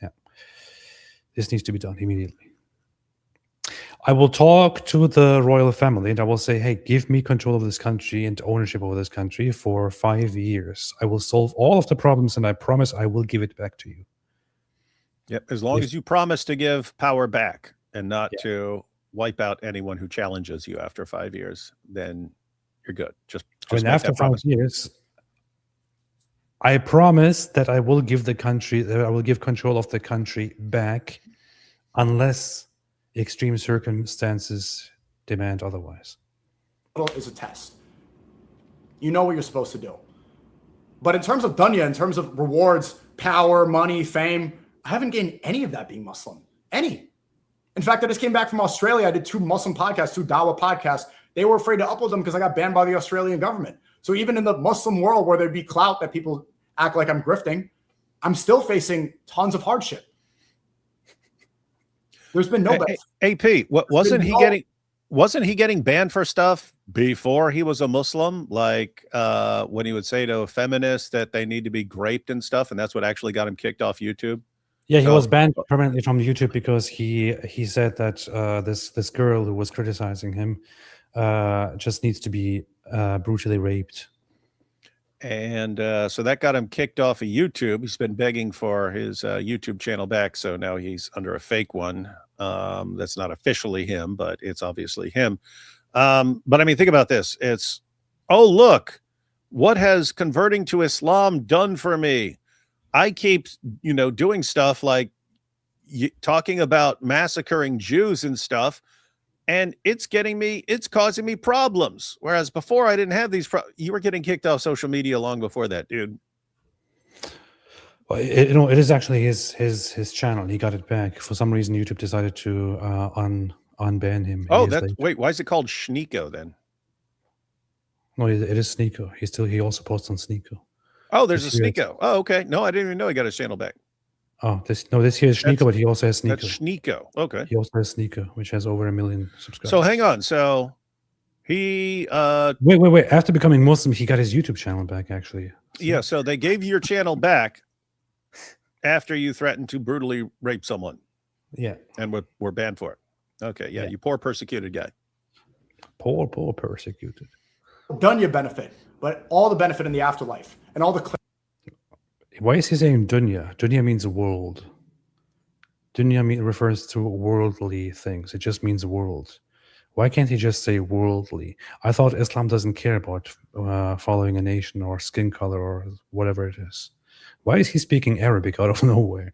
Yeah, this needs to be done immediately. I will talk to the royal family and I will say, "Hey, give me control of this country and ownership over this country for 5 years. I will solve all of the problems, and I promise I will give it back to you." Yep. As long If- as you promise to give power back and not Yeah. to wipe out anyone who challenges you after 5 years, then you're good. Just I mean, make after that 5 promise. years, I promise that I will give the country, that I will give control of the country back, unless extreme circumstances demand otherwise. is a test. You know what you're supposed to do. But in terms of dunya, in terms of rewards, power, money, fame, I haven't gained any of that being Muslim. Any. In fact, I just came back from Australia. I did 2 Muslim podcasts, 2 Dawah podcasts. They were afraid to upload them because I got banned by the Australian government. So even in the Muslim world where there'd be clout that people act like I'm grifting, I'm still facing tons of hardship. There's been no benefit. AP, what wasn't he no- getting banned for stuff before he was a Muslim? Like when he would say to a feminist that they need to be raped and stuff, and that's what actually got him kicked off YouTube. Yeah, he So- was banned permanently from YouTube because he said that this girl who was criticizing him just needs to be brutally raped. And so that got him kicked off of YouTube. He's been begging for his YouTube channel back, so now he's under a fake one. That's not officially him, but it's obviously him. But I mean, think about this. It's, oh, look, what has converting to Islam done for me? I keep, doing stuff like talking about massacring Jews and stuff, and it's causing me problems. Whereas before I didn't have these you were getting kicked off social media long before that, dude. Well, it is actually his channel. He got it back. For some reason, YouTube decided to unban him. Oh, years later. wait, why is it called SNEAKO then? No, it is SNEAKO. He also posts on SNEAKO. Oh, there's a This year it's- SNEAKO. Oh, okay. No, I didn't even know he got his channel back. Oh, this here is SNEAKO, but he also has That's SNEAKO. SNEAKO. Okay. He also has SNEAKO, which has over 1 million subscribers. So hang on. So he Wait. After becoming Muslim, he got his YouTube channel back, actually. yeah, so they gave you your channel back after you threatened to brutally rape someone Yeah. and were banned for it. Okay, yeah, Yeah. you poor persecuted guy. Poor persecuted. Dunya benefit, but all the benefit in the afterlife and all the Why is he saying dunya? Dunya means world. Dunya refers to worldly things. It just means world. Why can't he just say worldly? I thought Islam doesn't care about following a nation or skin color or whatever it is. Why is he speaking Arabic out of nowhere?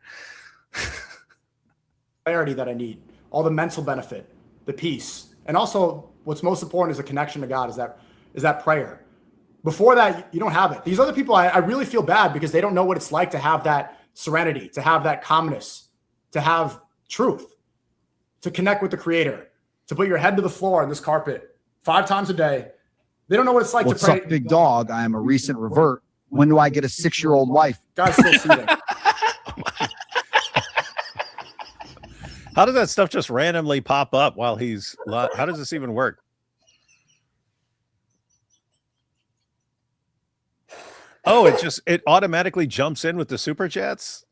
clarity that I need, all the mental benefit, the peace, and also what's most important is a connection to God. Is that prayer. Before that, you don't have it. These other people, I really feel bad because they don't know what it's like to have that serenity, to have that calmness, to have truth. to connect with the creator, to put your head to the floor on this carpet 5 times a day. They don't know what it's like What's to pray. up, big dog? I am a recent revert. When do I get a 6-year-old wife? Guys still see them. How does that stuff just randomly pop up while he's? How does this even work? Oh, it automatically jumps in with the super chats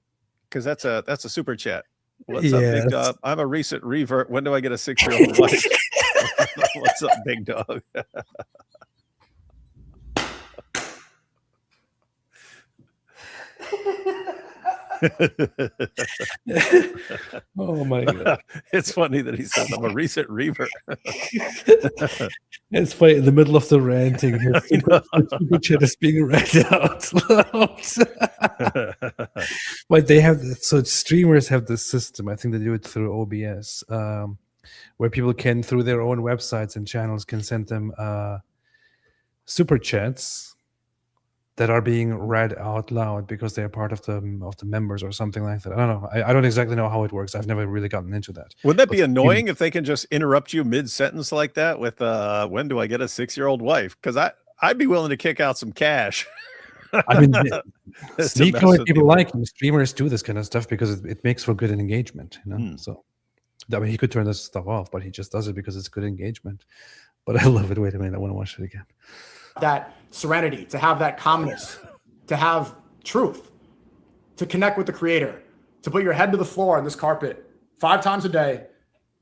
because that's a super chat. What's up, big dog? I'm a recent revert. When do I get a 6-year-old wife? What's up, big dog? Oh my god! It's funny that he says I'm a recent revert. It's funny in the middle of the ranting. The super chat is being read out loud. But they have so streamers have this system. I think they do it through OBS, where people can through their own websites and channels can send them super chats that are being read out loud because they're part of the members or something like that. I don't know. I don't exactly know how it works. I've never really gotten into that. Wouldn't that be annoying if they can just interrupt you mid-sentence like that with when do I get a 6-year-old wife? Because I'd be willing to kick out some cash. I mean, SNEAKO and people like him. Streamers do this kind of stuff because it makes for good engagement. You know, so I mean, he could turn this stuff off, but he just does it because it's good engagement. But I love it. Wait a minute, I want to watch it again. That serenity, to have that calmness, to have truth, to connect with the creator, to put your head to the floor on this carpet 5 times a day.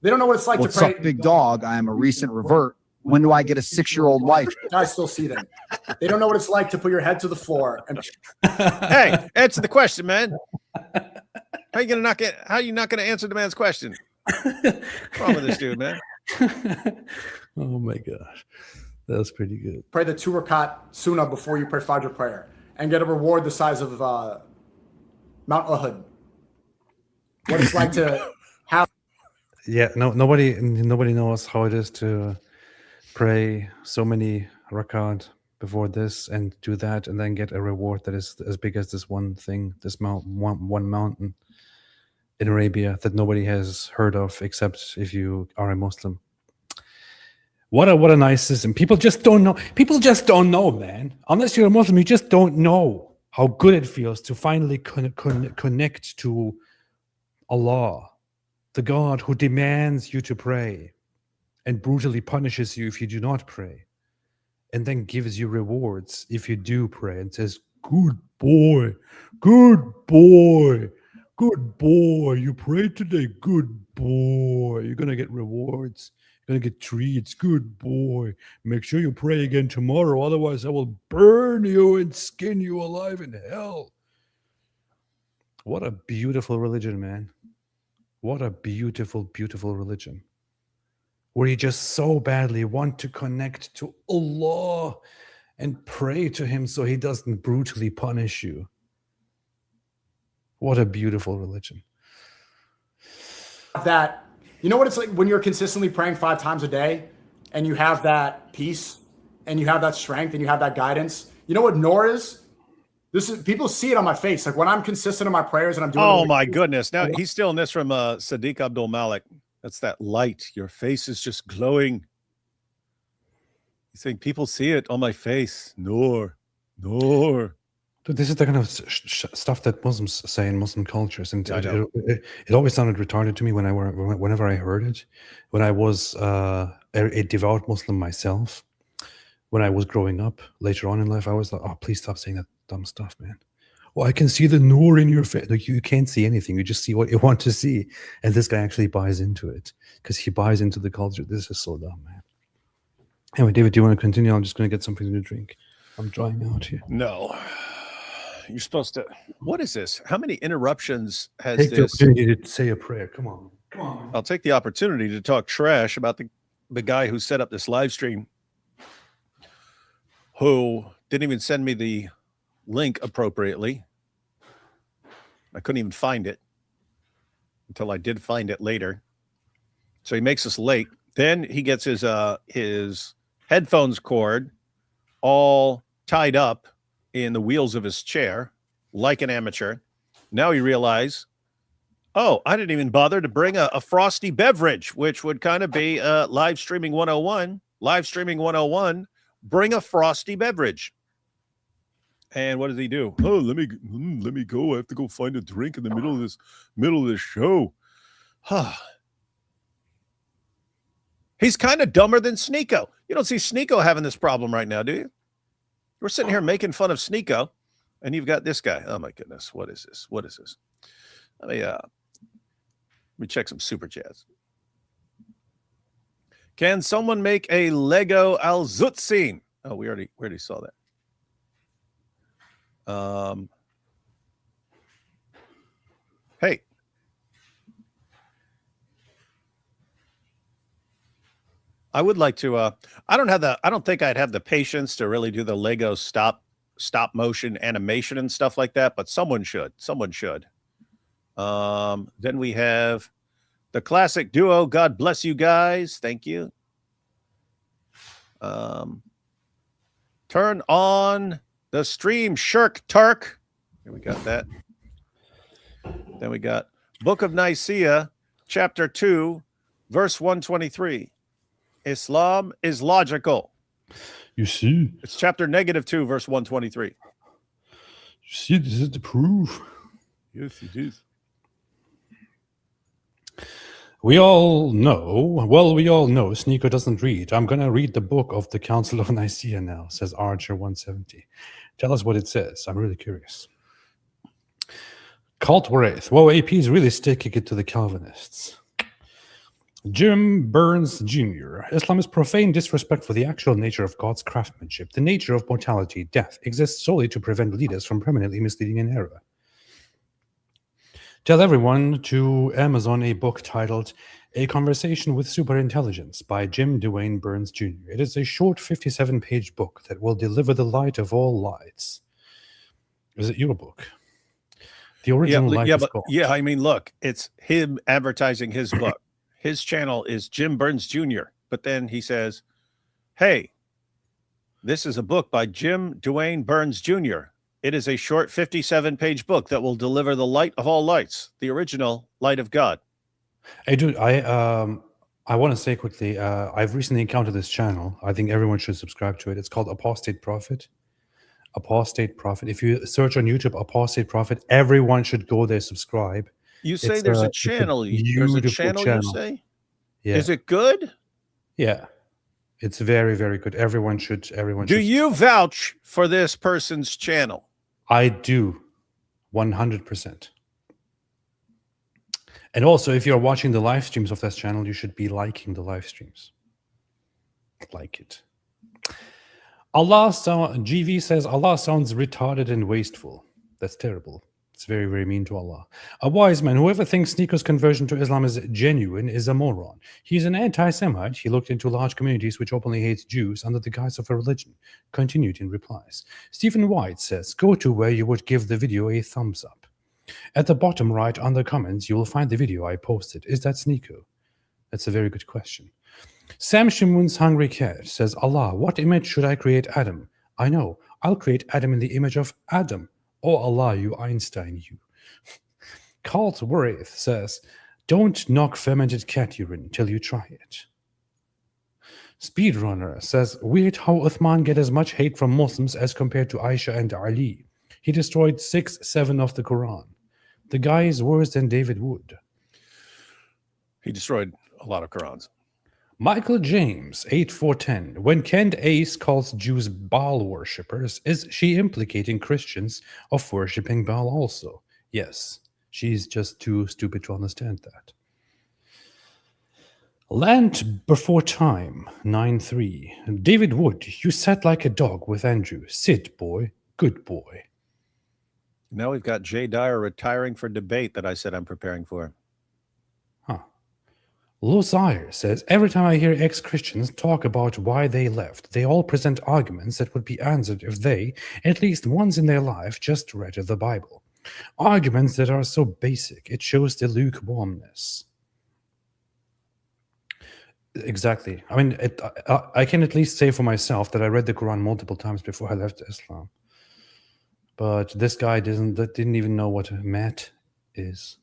They don't know what it's like What's to pray. up, big dog? I am a recent revert. When do I get a 6-year-old wife? Guys still see them. They don't know what it's like to put your head to the floor. And Hey, answer the question, man. How you not gonna answer the man's question? What's wrong with this dude, man? Oh my gosh. That was pretty good. pray the 2 rakat sunnah before you pray Fajr prayer and get a reward the size of Mount Uhud. What it's like to have. Yeah, nobody knows how it is to pray so many rakat before this and do that and then get a reward that is as big as this one thing, this one mountain in Arabia that nobody has heard of except if you are a Muslim. What a nice system. People just don't know. People just don't know, man. Unless you're a Muslim, you just don't know how good it feels to finally connect to Allah, the God who demands you to pray and brutally punishes you if you do not pray, and then gives you rewards if you do pray and says, good boy, good boy, good boy, you prayed today, good boy, you're going to get rewards. Gonna get treats. Good boy. Make sure you pray again tomorrow, otherwise I will burn you and skin you alive in hell. What a beautiful religion, man. What a beautiful, beautiful religion. Where you just so badly want to connect to Allah and pray to him so he doesn't brutally punish you. What a beautiful religion. That, you know what it's like when you're consistently praying 5 times a day and you have that peace and you have that strength and you have that guidance. You know what Noor is? This is, people see it on my face. Like when I'm consistent in my prayers and I'm doing. Oh my goodness. Now he's stealing this from Sadiq Abdul Malik. That's that light. Your face is just glowing. He's saying people see it on my face. Noor. Dude, this is the kind of stuff that Muslims say in Muslim cultures, and it always sounded retarded to me whenever I heard it. When I was a devout Muslim myself, when I was growing up, later on in life, I was like, "Oh, please stop saying that dumb stuff, man." Well, I can see the Noor in your face. Like you can't see anything; you just see what you want to see. And this guy actually buys into it because he buys into the culture. This is so dumb, man. Anyway, David, do you want to continue? I'm just going to get something to drink. I'm drying out here. No. You're supposed to. What is this? How many interruptions has Take the this? opportunity to say a prayer. Come on. I'll take the opportunity to talk trash about the guy who set up this live stream, who didn't even send me the link appropriately. I couldn't even find it until I did find it later. So he makes us late. Then he gets his headphones cord all tied up in the wheels of his chair like an amateur. Now he realized Oh, I didn't even bother to bring a frosty beverage, which would kind of be live streaming 101. Live streaming 101. Bring a frosty beverage. And what does he do? Oh, let me go. I have to go find a drink in the middle of this show. He's kind of dumber than SNEAKO. You don't see SNEAKO having this problem right now, do you? We're sitting here making fun of SNEAKO, and you've got this guy. Oh my goodness, what is this? What is this? Let me check some super chats. Can someone make a Lego Al-Zut scene? Oh, we already saw that. Hey. I would like to I don't think I'd have the patience to really do the Lego stop motion animation and stuff like that, but someone should. Then we have the classic duo. God bless you guys. Thank you. Turn on the stream, Shirk Turk. Here we got that. Then we got Book of Nicaea, chapter 2, verse 123. Islam is logical. You see? It's chapter -2, verse 123. You see, this is the proof. Yes, it is. We all know SNEAKO doesn't read. I'm going to read the book of the Council of Nicaea now, says Archer 170. Tell us what it says. I'm really curious. Cult Wraith. Whoa, AP is really sticking it to the Calvinists. Jim Burns Jr. Islam is profane disrespect for the actual nature of God's craftsmanship. The nature of mortality, death, exists solely to prevent leaders from permanently misleading an error. Tell everyone to Amazon a book titled A Conversation with Superintelligence by Jim Dwayne Burns Jr. It is a short 57-page book that will deliver the light of all lights. Is it your book? The original light is called. Yeah, I mean, look, it's him advertising his book. His channel is Jim Burns Jr. But then he says, hey, this is a book by Jim Dwayne Burns Jr. It is a short 57-page book that will deliver the light of all lights, the original light of God. Hey, dude, I want to say quickly, I've recently encountered this channel. I think everyone should subscribe to it. It's called Apostate Prophet. Apostate Prophet. If you search on YouTube, Apostate Prophet, everyone should go there, subscribe. You say there's a channel. There's a channel, you say? Yeah. Is it good? Yeah. It's very, very good. Everyone should. Do you vouch for this person's channel? I do. 100%. And also, if you're watching the live streams of this channel, you should be liking the live streams. Like it. GV says, Allah sounds retarded and wasteful. That's terrible. It's very, very mean to Allah. A wise man, whoever thinks SNEAKO's conversion to Islam is genuine is a moron. He's an anti-Semite. He looked into large communities which openly hate Jews under the guise of a religion. Continued in replies. Stephen White says, go to where you would give the video a thumbs up. At the bottom right under comments, you will find the video I posted. Is that SNEAKO? That's a very good question. Sam Shimun's Hungry Cat says, Allah, what image should I create Adam? I know. I'll create Adam in the image of Adam. Oh Allah, you Einstein, you. Cult Wraith says, don't knock fermented cat urine till you try it. Speedrunner says, weird how Uthman get as much hate from Muslims as compared to Aisha and Ali. He destroyed 6/7 of the Quran. The guy is worse than David Wood. He destroyed a lot of Qurans. Michael James, 8410. When Kent Ace calls Jews Baal worshippers, is she implicating Christians of worshipping Baal also? Yes, she's just too stupid to understand that. Land Before Time, 9-3. David Wood, you sat like a dog with Andrew. Sit, boy. Good boy. Now we've got Jay Dyer retiring for debate that I said I'm preparing for. Lozire says, every time I hear ex-Christians talk about why they left, they all present arguments that would be answered if they, at least once in their life, just read the Bible. Arguments that are so basic, it shows the lukewarmness. Exactly. I mean, I can at least say for myself that I read the Quran multiple times before I left Islam. But this guy didn't even know what mat is.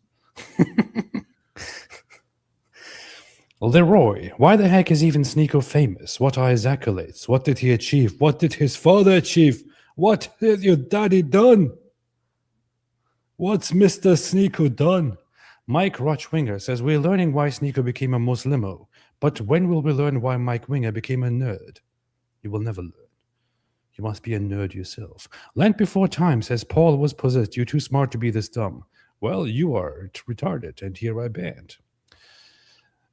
Leroy, why the heck is even SNEAKO famous? What are his accolades? What did he achieve? What did his father achieve? What has your daddy done? What's Mr. SNEAKO done? Mike Rochwinger says, we're learning why SNEAKO became a Muslimo, but when will we learn why Mike Winger became a nerd? You will never learn. You must be a nerd yourself. Land Before Time says, Paul was possessed. You're too smart to be this dumb. Well, you are retarded, and here I banned.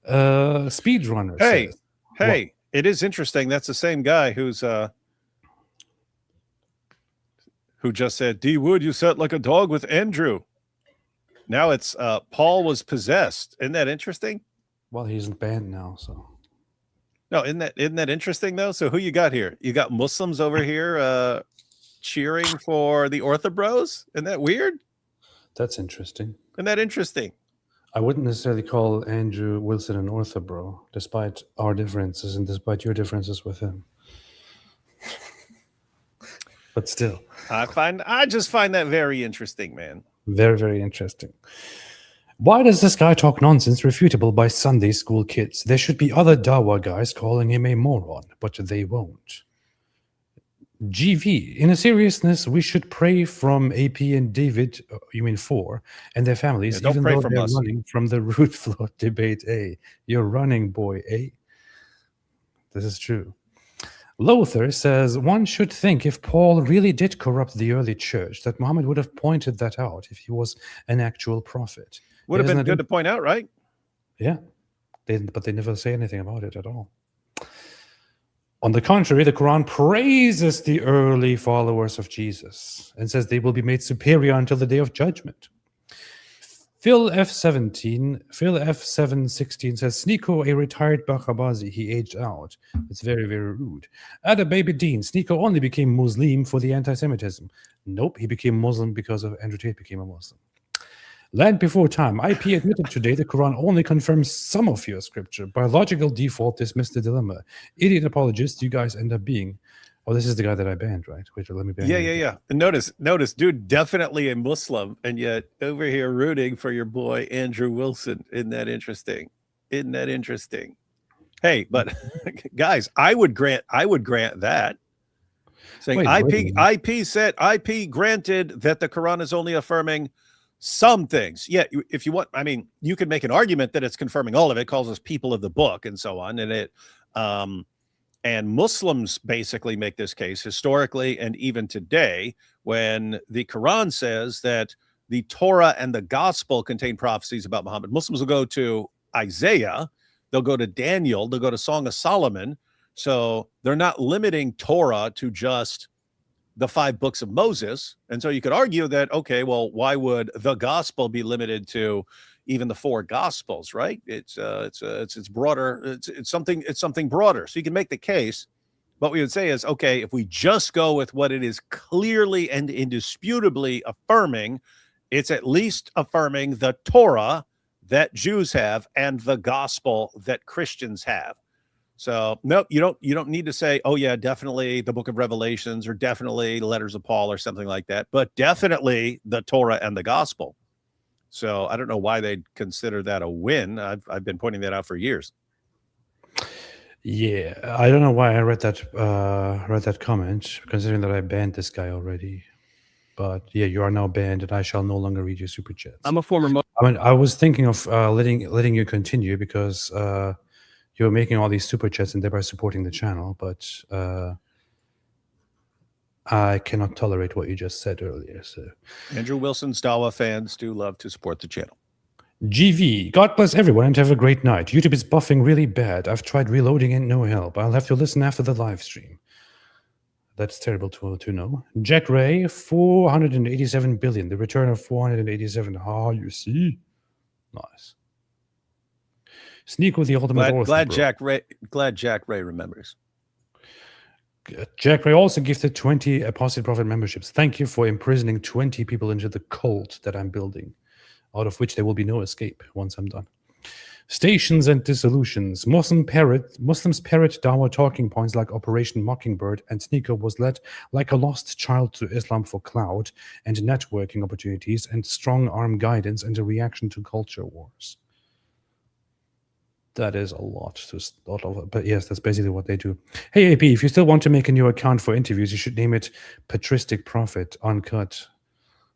Speedrunner says, Hey, it is interesting. That's the same guy who just said, D Wood, you sat like a dog with Andrew. Now it's Paul was possessed. Isn't that interesting? well, he's banned now, so. No, isn't that interesting though? So who you got here? You got Muslims over here cheering for the Orthobros? Isn't that weird? That's interesting. Isn't that interesting? I wouldn't necessarily call Andrew Wilson an orthobro, despite our differences and despite your differences with him. But still. I just find that very interesting, man. Very, very interesting. Why does this guy talk nonsense refutable by Sunday school kids? There should be other Dawa guys calling him a moron, but they won't. GV, in a seriousness, we should pray from AP and David, you mean 4, and their families, don't even pray though from they're us. running from the root floor debate, A. You're running, boy, A. This is true. Lothar says, one should think if Paul really did corrupt the early church, that Muhammad would have pointed that out if he was an actual prophet. Would have Isn't been that good to point out, right? Yeah, but they never say anything about it at all. On the contrary, the Quran praises the early followers of Jesus and says they will be made superior until the day of judgment. Phil F716 says, SNEAKO, a retired Bakhabazi, he aged out. It's very, very rude. Ada Baby Dean, SNEAKO only became Muslim for the anti-Semitism. Nope, he became Muslim because of Andrew Tate became a Muslim. Land Before Time, IP admitted today the Quran only confirms some of your scripture. By logical default, dismiss the dilemma. Idiot apologists you guys end up being. Oh, this is the guy that I banned, right? Wait, let me ban him. Yeah. And notice, dude, definitely a Muslim, and yet over here rooting for your boy Andrew Wilson. Isn't that interesting? Hey, but guys, I would grant that. Saying IP granted that the Quran is only affirming some things. Yeah, if you want, I mean, you could make an argument that it's confirming all of it, calls us people of the book and so on. And and Muslims basically make this case historically and even today when the Quran says that the Torah and the gospel contain prophecies about Muhammad. Muslims will go to Isaiah, they'll go to Daniel, they'll go to Song of Solomon. So they're not limiting Torah to just the 5 books of Moses. And so you could argue that, okay, well, why would the gospel be limited to even the 4 gospels, right? It's broader. It's something broader. So you can make the case. What we would say is, okay, if we just go with what it is clearly and indisputably affirming, it's at least affirming the Torah that Jews have and the gospel that Christians have. So nope, you don't need to say, oh yeah, definitely the book of Revelations or definitely the letters of Paul or something like that, but definitely the Torah and the gospel. So I don't know why they'd consider that a win. I've been pointing that out for years. Yeah, I don't know why I read that comment, considering that I banned this guy already. But yeah, you are now banned, and I shall no longer read your super chats. I'm a former. I mean, I was thinking of letting you continue because you're making all these super chats and thereby supporting the channel, but I cannot tolerate what you just said earlier. So, Andrew Wilson's Dawa fans do love to support the channel. GV, God bless everyone and have a great night. YouTube is buffing really bad. I've tried reloading and no help. I'll have to listen after the live stream. That's terrible to know. Jack Ray, 487 billion. The return of 487. Ah, you see? Nice. SNEAKO, the ultimate Glad Jack Ray remembers. Jack Ray also gifted 20 Apostate Prophet memberships. Thank you for imprisoning 20 people into the cult that I'm building, out of which there will be no escape once I'm done. Stations and dissolutions. Muslims parrot Dawa talking points like Operation Mockingbird, and SNEAKO was led like a lost child to Islam for clout and networking opportunities and strong arm guidance and a reaction to culture wars. That is a lot of, but yes, that's basically what they do. Hey, AP, if you still want to make a new account for interviews, you should name it Patristic Prophet Uncut,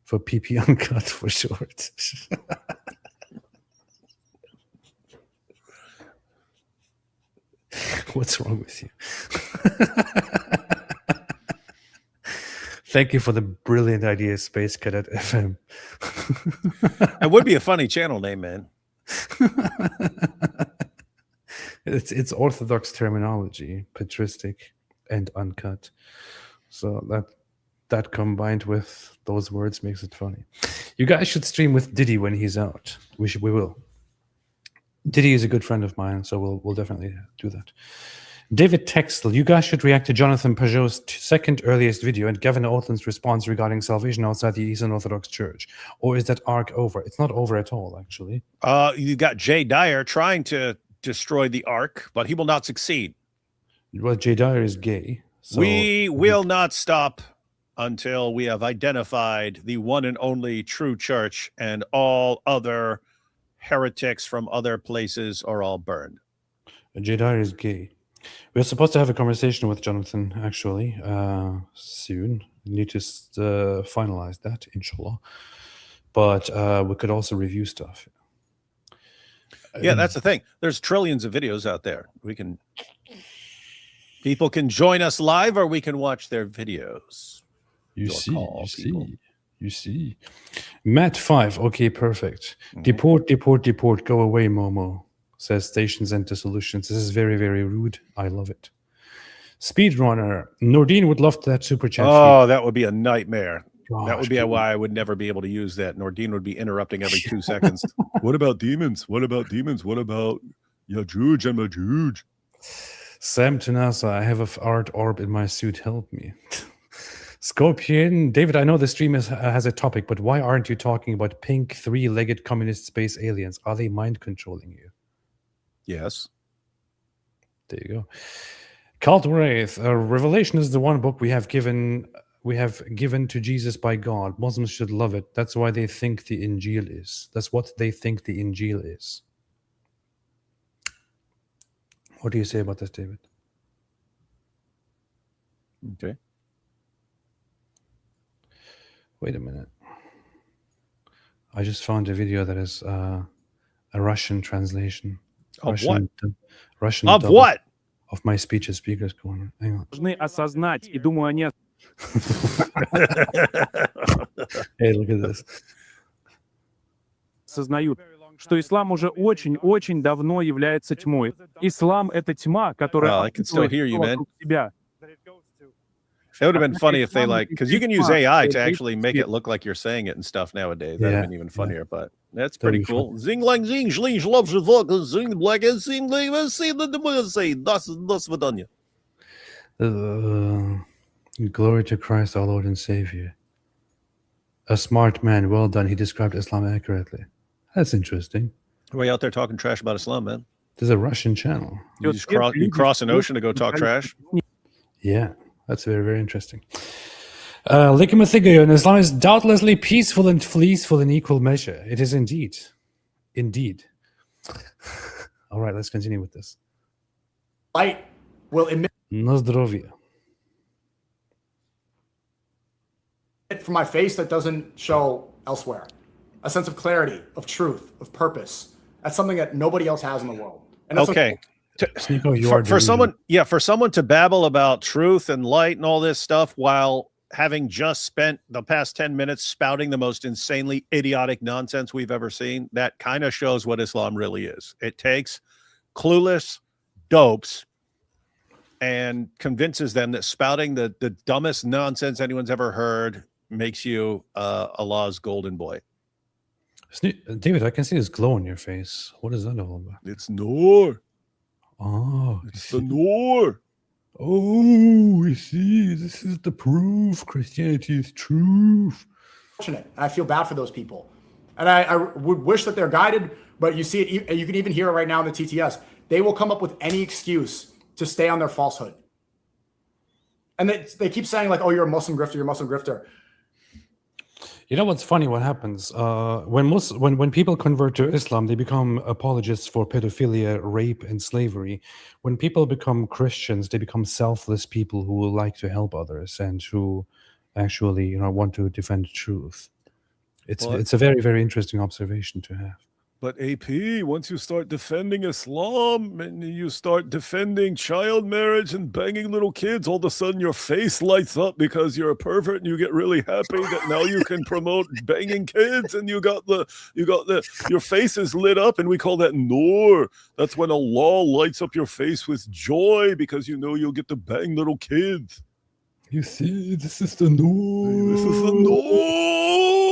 for PP Uncut for short. What's wrong with you? Thank you for the brilliant idea, Space Cadet FM. It would be a funny channel name, man. It's orthodox terminology, patristic and uncut. So that combined with those words makes it funny. You guys should stream with Diddy when he's out. We will. Diddy is a good friend of mine, so we'll definitely do that. David Texel, you guys should react to Jonathan Pajot's second earliest video and Gavin Oatland's response regarding salvation outside the Eastern Orthodox Church. Or is that arc over? It's not over at all, actually. You got Jay Dyer trying to destroy the ark, but he will not succeed. Well, Jay Dyer is gay. So we will not stop until we have identified the one and only true church, and all other heretics from other places are all burned. Jay Dyer is gay. We're supposed to have a conversation with Jonathan, actually, soon. We need to finalize that, inshallah. But we could also review stuff. Yeah, that's the thing. There's trillions of videos out there. People can join us live, or we can watch their videos. You see. Matt 5, okay, perfect. Deport, go away, Momo, says Stations and Dissolutions. This is very, very rude. I love it. Speedrunner, Nordine would love that super chat. Oh, that would be a nightmare. Gosh, that would be why I would never be able to use that. Nordine would be interrupting every 2 seconds. What about demons? What about demons? What about Yajuj and Majuj? Sam Tanasa, I have a art orb in my suit. Help me. Scorpion, David, I know the stream has a topic, but why aren't you talking about pink 3-legged communist space aliens? Are they mind controlling you? Yes. There you go. Cult Wraith, Revelation is the one book we have given to Jesus by God. Muslims should love it. That's why they think the Injil is. That's what they think the Injil is. What do you say about this, David? Okay. Wait a minute. I just found a video that is a Russian translation. Of what? Russian of what? Of my speech as speakers corner. Hang on. Hey, look at this. Осознают, что ислам уже очень-очень давно является тьмой. Ислам — это тьма, которая I can still hear you, man. вокруг тебя. It would have been funny if they because you can use AI to actually make it look like you're saying it and stuff nowadays. That'd have been even funnier, but that's pretty cool. Zing lang zing, zling love zhvok, zing black and zing like say the say das vidanya. Glory to Christ, our Lord and Savior. A smart man, well done. He described Islam accurately. That's interesting. Way out there talking trash about Islam, man. There's a Russian channel. You just cross an ocean to go talk trash. Yeah. That's very, very interesting. Likimathigayon, Islam is doubtlessly peaceful and fleeceful in equal measure. It is indeed. Indeed. All right, let's continue with this. Light will emit Nozdrovia. from my face that doesn't show elsewhere. A sense of clarity, of truth, of purpose. That's something that nobody else has in the world. And that's okay. SNEAKO, for someone to babble about truth and light and all this stuff while having just spent the past 10 minutes spouting the most insanely idiotic nonsense we've ever seen, that kind of shows what Islam really is. It takes clueless dopes and convinces them that spouting the dumbest nonsense anyone's ever heard makes you Allah's golden boy. David, I can see this glow on your face. What is that all about? It's Noor. Oh, it's the Noor. Oh, we see. This is the proof. Christianity is truth. Fortunate. I feel bad for those people. And I would wish that they're guided But you see it, you can even hear it right now in the TTS. They will come up with any excuse to stay on their falsehood. And they keep saying like, oh, you're a Muslim grifter, you're a Muslim grifter. You know what's funny? What happens when people convert to Islam, they become apologists for pedophilia, rape, and slavery. When people become Christians, they become selfless people who like to help others and who actually, want to defend the truth. It's a very, very interesting observation to have. But AP, once you start defending Islam and you start defending child marriage and banging little kids, all of a sudden your face lights up because you're a pervert and you get really happy that now you can promote banging kids and your face is lit up, and we call that nur. That's when Allah lights up your face with joy because you know you'll get to bang little kids. You see, this is the nur. This is the nur.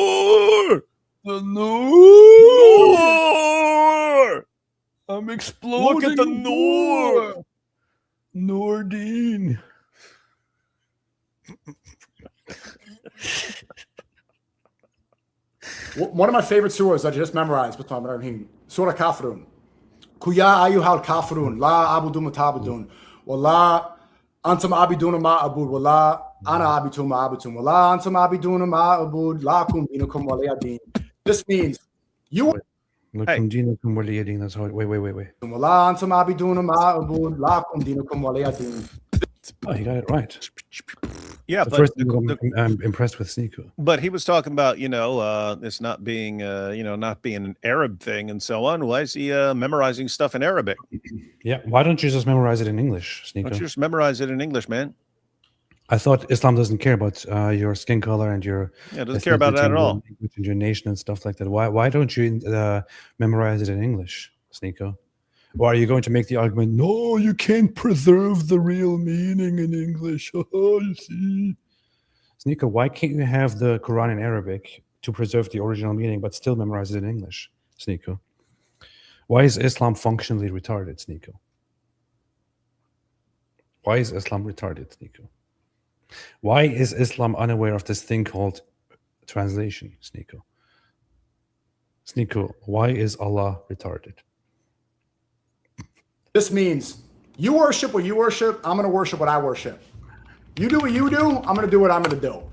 The nur. I'm exploding. Look at the nur. Nordine. One of my favorite surahs I just memorized, Surah Kafirun. Kuya ayyuhal kafirun, la abudu mutabudun, wala antum abiduna ma abud, wala ana abitu ma abitum, wala antum abiduna ma abud, lakum dinukum waliyadin. This means you. Lakum dinukum waliyadin. That's how. Wait. Wala antum abiduna ma abud, lakum dinukum waliyadin. Oh, he got it right. Yeah, The but first thing I'm impressed with SNEAKO. but he was talking about this not being not being an Arab thing and so on. Why is he memorizing stuff in Arabic? Yeah, why don't you just memorize it in English, Why don't you SNEAKO? just memorize it in English, man? I thought Islam doesn't care about your skin color and your Yeah, it doesn't care about that at all. language and your nation and stuff like that. Why don't you memorize it in English, SNEAKO? Or are you going to make the argument, no, you can't preserve the real meaning in English? Oh, you see. SNEAKO, why can't you have the Quran in Arabic to preserve the original meaning but still memorize it in English, SNEAKO? Why is Islam functionally retarded, SNEAKO? Why is Islam retarded, SNEAKO? Why is Islam unaware of this thing called translation, SNEAKO? SNEAKO, why is Allah retarded? This means you worship what you worship. I'm going to worship what I worship. You do what you do. I'm going to do what I'm going to do.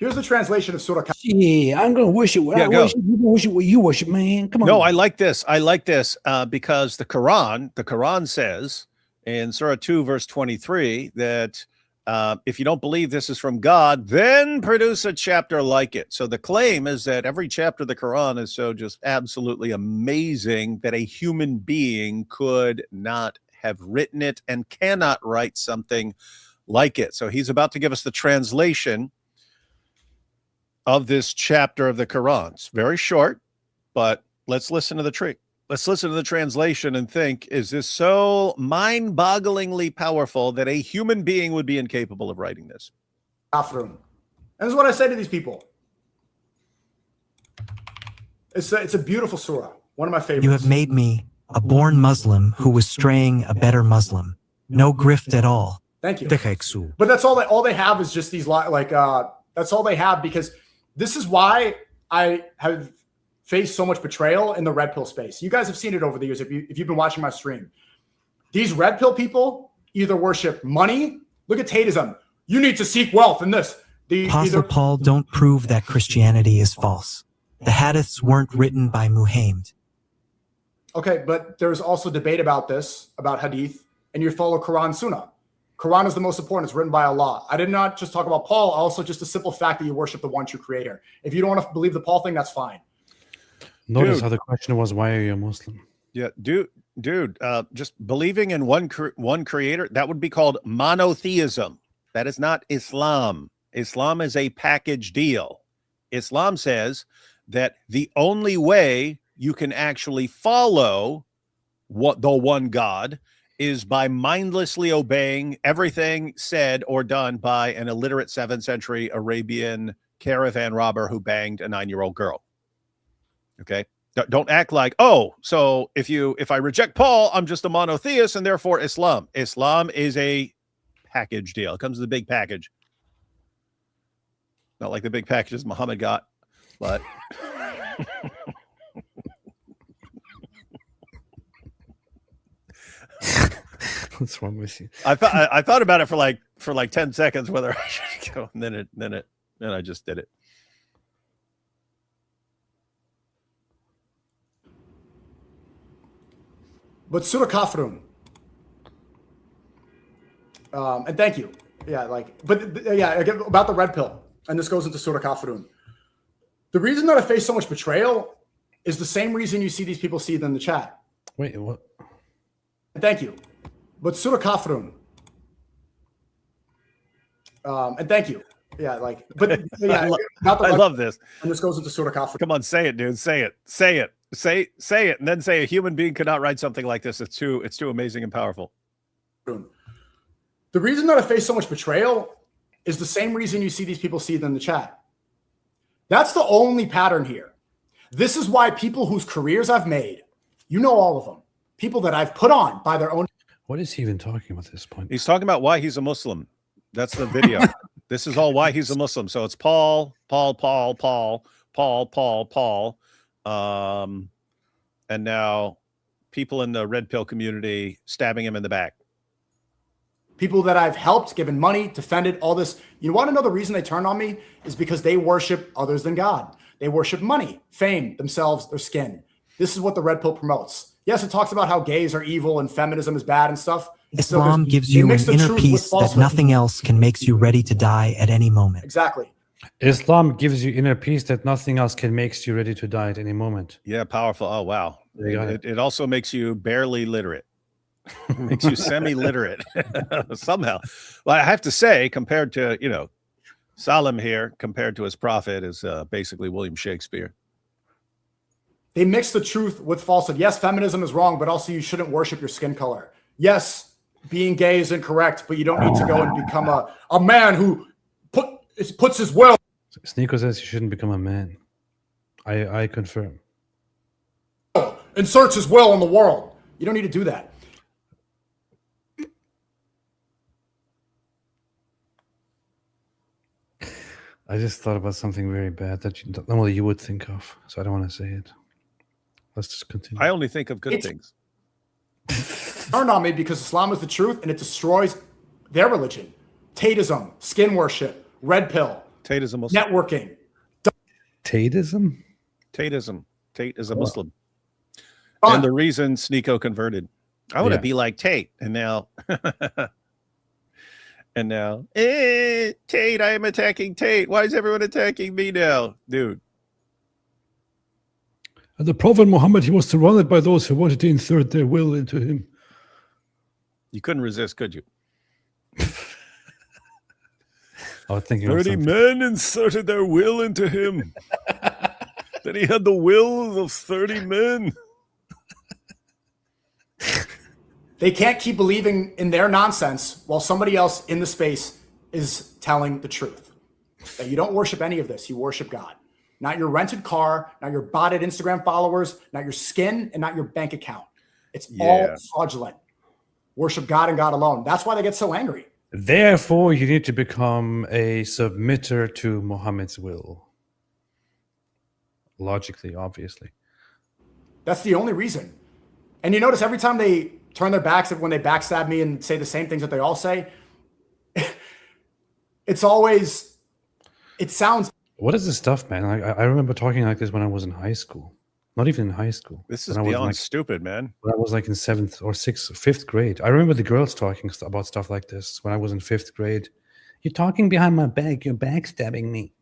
Here's the translation of Surah. Yeah, I'm going to worship what I go. worship. You gonna worship what you worship, man. Come on. No, I like this. Because the Quran says in Surah 2, verse 23, that if you don't believe this is from God, then produce a chapter like it. So the claim is that every chapter of the Quran is so just absolutely amazing that a human being could not have written it and cannot write something like it. So he's about to give us the translation of this chapter of the Quran. It's very short, but let's listen to the translation and think, is this so mind-bogglingly powerful that a human being would be incapable of writing this? Kafirun. And this is what I say to these people. It's a beautiful surah. One of my favorites. You have made me, a born Muslim who was straying a better Muslim. No grift at all. Thank you. But that's all they have is just these that's all they have, because this is why I have faced so much betrayal in the red pill space. You guys have seen it over the years if you've been watching my stream. These red pill people either worship money. Look at Tatism. You need to seek wealth in this. Apostle Paul don't prove that Christianity is false. The hadiths weren't written by Muhammad. Okay, but there's also debate about this, about hadith, and you follow Quran Sunnah. Quran is the most important. It's written by Allah. I did not just talk about Paul, also just the simple fact that you worship the one true creator. If you don't want to believe the Paul thing, that's fine. Notice how the question was, why are you a Muslim? Yeah, dude, just believing in one creator, that would be called monotheism. That is not Islam. Islam is a package deal. Islam says that the only way you can actually follow the one God is by mindlessly obeying everything said or done by an illiterate 7th century Arabian caravan robber who banged a 9-year-old girl. Okay. Don't act like, oh, so if I reject Paul, I'm just a monotheist and therefore Islam. Islam is a package deal. It comes with a big package. Not like the big packages Muhammad got, but What's wrong with you? I thought about it for like 10 seconds whether I should go, and then I just did it. But Surah Kafirun. And thank you. Yeah, again, about the red pill, and this goes into Surah Kafirun. The reason that I face so much betrayal is the same reason you see these people see in the chat. Wait, what? And thank you. But Surah Kafirun. And thank you. Yeah, I love this. And this goes into Surah Kafirun. Come on, say it, dude. Say it. Say it, and then say a human being could not write something like this. It's too amazing and powerful. The reason that I face so much betrayal is the same reason you see these people see in the chat. That's the only pattern here. This is why people whose careers I've made, you know all of them, people that I've put on by their own. What is he even talking about at this point? He's talking about why he's a Muslim. That's the video. This is all why he's a Muslim. So it's Paul. And now people in the red pill community stabbing him in the back. People that I've helped, given money, defended, all this. You want to know the reason they turned on me is because they worship others than God. They worship money, fame, themselves, their skin. This is what the red pill promotes. Yes, it talks about how gays are evil and feminism is bad and stuff. Islam gives you an inner peace that nothing else can make you ready to die at any moment. Exactly. Islam gives you inner peace that nothing else can make you ready to die at any moment. Yeah, powerful. Oh, wow. It also makes you barely literate. Makes you semi-literate somehow. Well, I have to say, compared to, Salim here, compared to his prophet, is basically William Shakespeare. They mix the truth with falsehood. Yes, feminism is wrong, but also you shouldn't worship your skin color. Yes, being gay is incorrect, but you don't need to go and become a man who puts his will. SNEAKO says you shouldn't become a man. I confirm. Inserts his will in the world. You don't need to do that. I just thought about something very bad that normally you would think of, so I don't want to say it. Let's just continue. I only think of good things. Turned on me because Islam is the truth and it destroys their religion. Tateism, skin worship, red pill, Tateism, networking. Tateism? Tateism. Tate is a Muslim. And the reason SNEAKO converted. I want to be like Tate. And now Tate, I am attacking Tate. Why is everyone attacking me now? Dude. And the Prophet Muhammad, he was surrounded by those who wanted to insert their will into him. You couldn't resist, could you? I was thinking 30 men inserted their will into him. Then he had the will of 30 men. They can't keep believing in their nonsense while somebody else in the space is telling the truth. That you don't worship any of this. You worship God. Not your rented car, not your botted Instagram followers, not your skin, and not your bank account. It's all fraudulent. Worship God and God alone. That's why they get so angry. Therefore, you need to become a submitter to Muhammad's will. Logically, obviously. That's the only reason. And you notice every time they turn their backs, when they backstab me and say the same things that they all say, it's always, it sounds. What is this stuff, man? I remember talking like this when I was in high school. Not even in high school. This is beyond stupid, man. When I was like in 7th or 6th, 5th grade. I remember the girls talking about stuff like this when I was in 5th grade. You're talking behind my back. You're backstabbing me.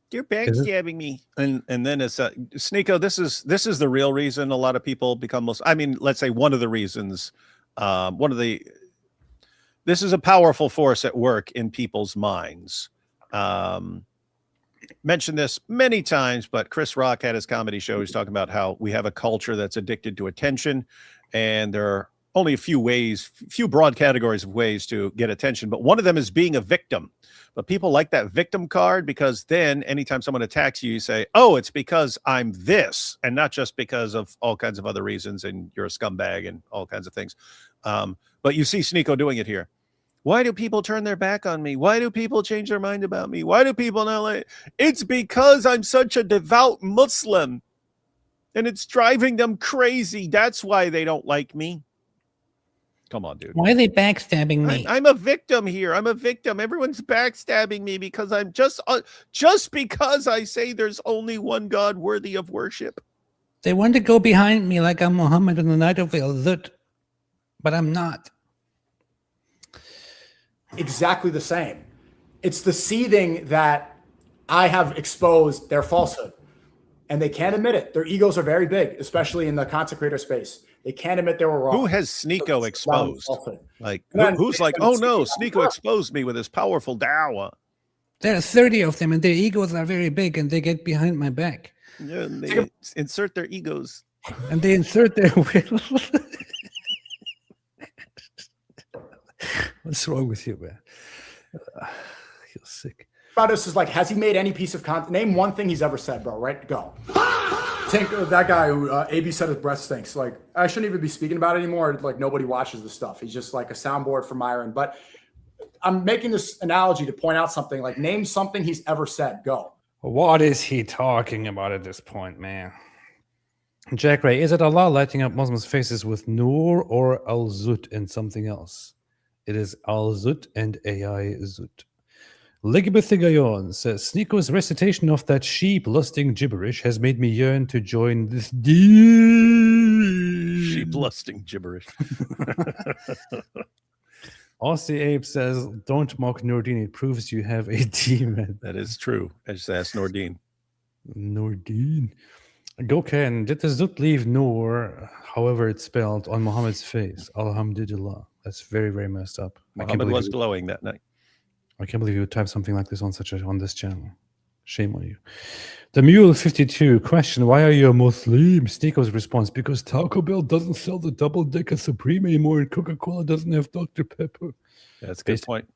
You're backstabbing me. And then it's SNEAKO, this is the real reason a lot of people become Muslim. I mean, let's say one of the reasons, this is a powerful force at work in people's minds. Mentioned this many times, but Chris Rock had his comedy show. He's talking about how we have a culture that's addicted to attention, and there are only a few broad categories of ways to get attention, but one of them is being a victim. But people like that victim card because then anytime someone attacks you, you say, oh, it's because I'm this, and not just because of all kinds of other reasons, and you're a scumbag and all kinds of things. But you see SNEAKO doing it here. Why do people turn their back on me? Why do people change their mind about me? Why do people not like? It's because I'm such a devout Muslim. And it's driving them crazy. That's why they don't like me. Come on, dude. Why are they backstabbing me? I'm a victim here. I'm a victim. Everyone's backstabbing me because I'm just because I say there's only one God worthy of worship. They want to go behind me like I'm Muhammad on the night of Al-Zut, but I'm not. Exactly the same. It's the seething that I have exposed their falsehood. And they can't admit it. Their egos are very big, especially in the content creator space. They can't admit they were wrong. Who has SNEAKO exposed? Like, Then- who's like, oh no, SNEAKO exposed me with his powerful dawah. There are 30 of them, and their egos are very big, and they get behind my back. Yeah, and they insert their egos. And they insert their will. What's wrong with you, man? You're sick. About us is like, has he made any piece of content? Name one thing he's ever said, bro. Right? Go. Think of that guy who AB said his breath stinks. Like, I shouldn't even be speaking about it anymore. Like, nobody watches the stuff. He's just like a soundboard for Myron. But I'm making this analogy to point out something. Like, name something he's ever said. Go. What is he talking about at this point, man? Jack Ray, is it Allah lighting up Muslims' faces with Nur or Al-Zut and something else? It is Al-Zut and AI Zut. Ligibeth Gayon says, SNEAKO's recitation of that sheep-lusting gibberish has made me yearn to join this Sheep-lusting gibberish. Aussie Abe says, don't mock Nordine. It proves you have a demon. That is true. I just asked Nordine. Nordine. Goken, did the Zut leave Nur, however it's spelled, on Muhammad's face? Alhamdulillah. That's very, very messed up. Muhammad was glowing that night. I can't believe you would type something like this on this channel. Shame on you. The Mule 52 question: why are you a Muslim? SNEAKO's response: because Taco Bell doesn't sell the double decker Supreme anymore, and Coca-Cola doesn't have Dr. Pepper. That's a good point.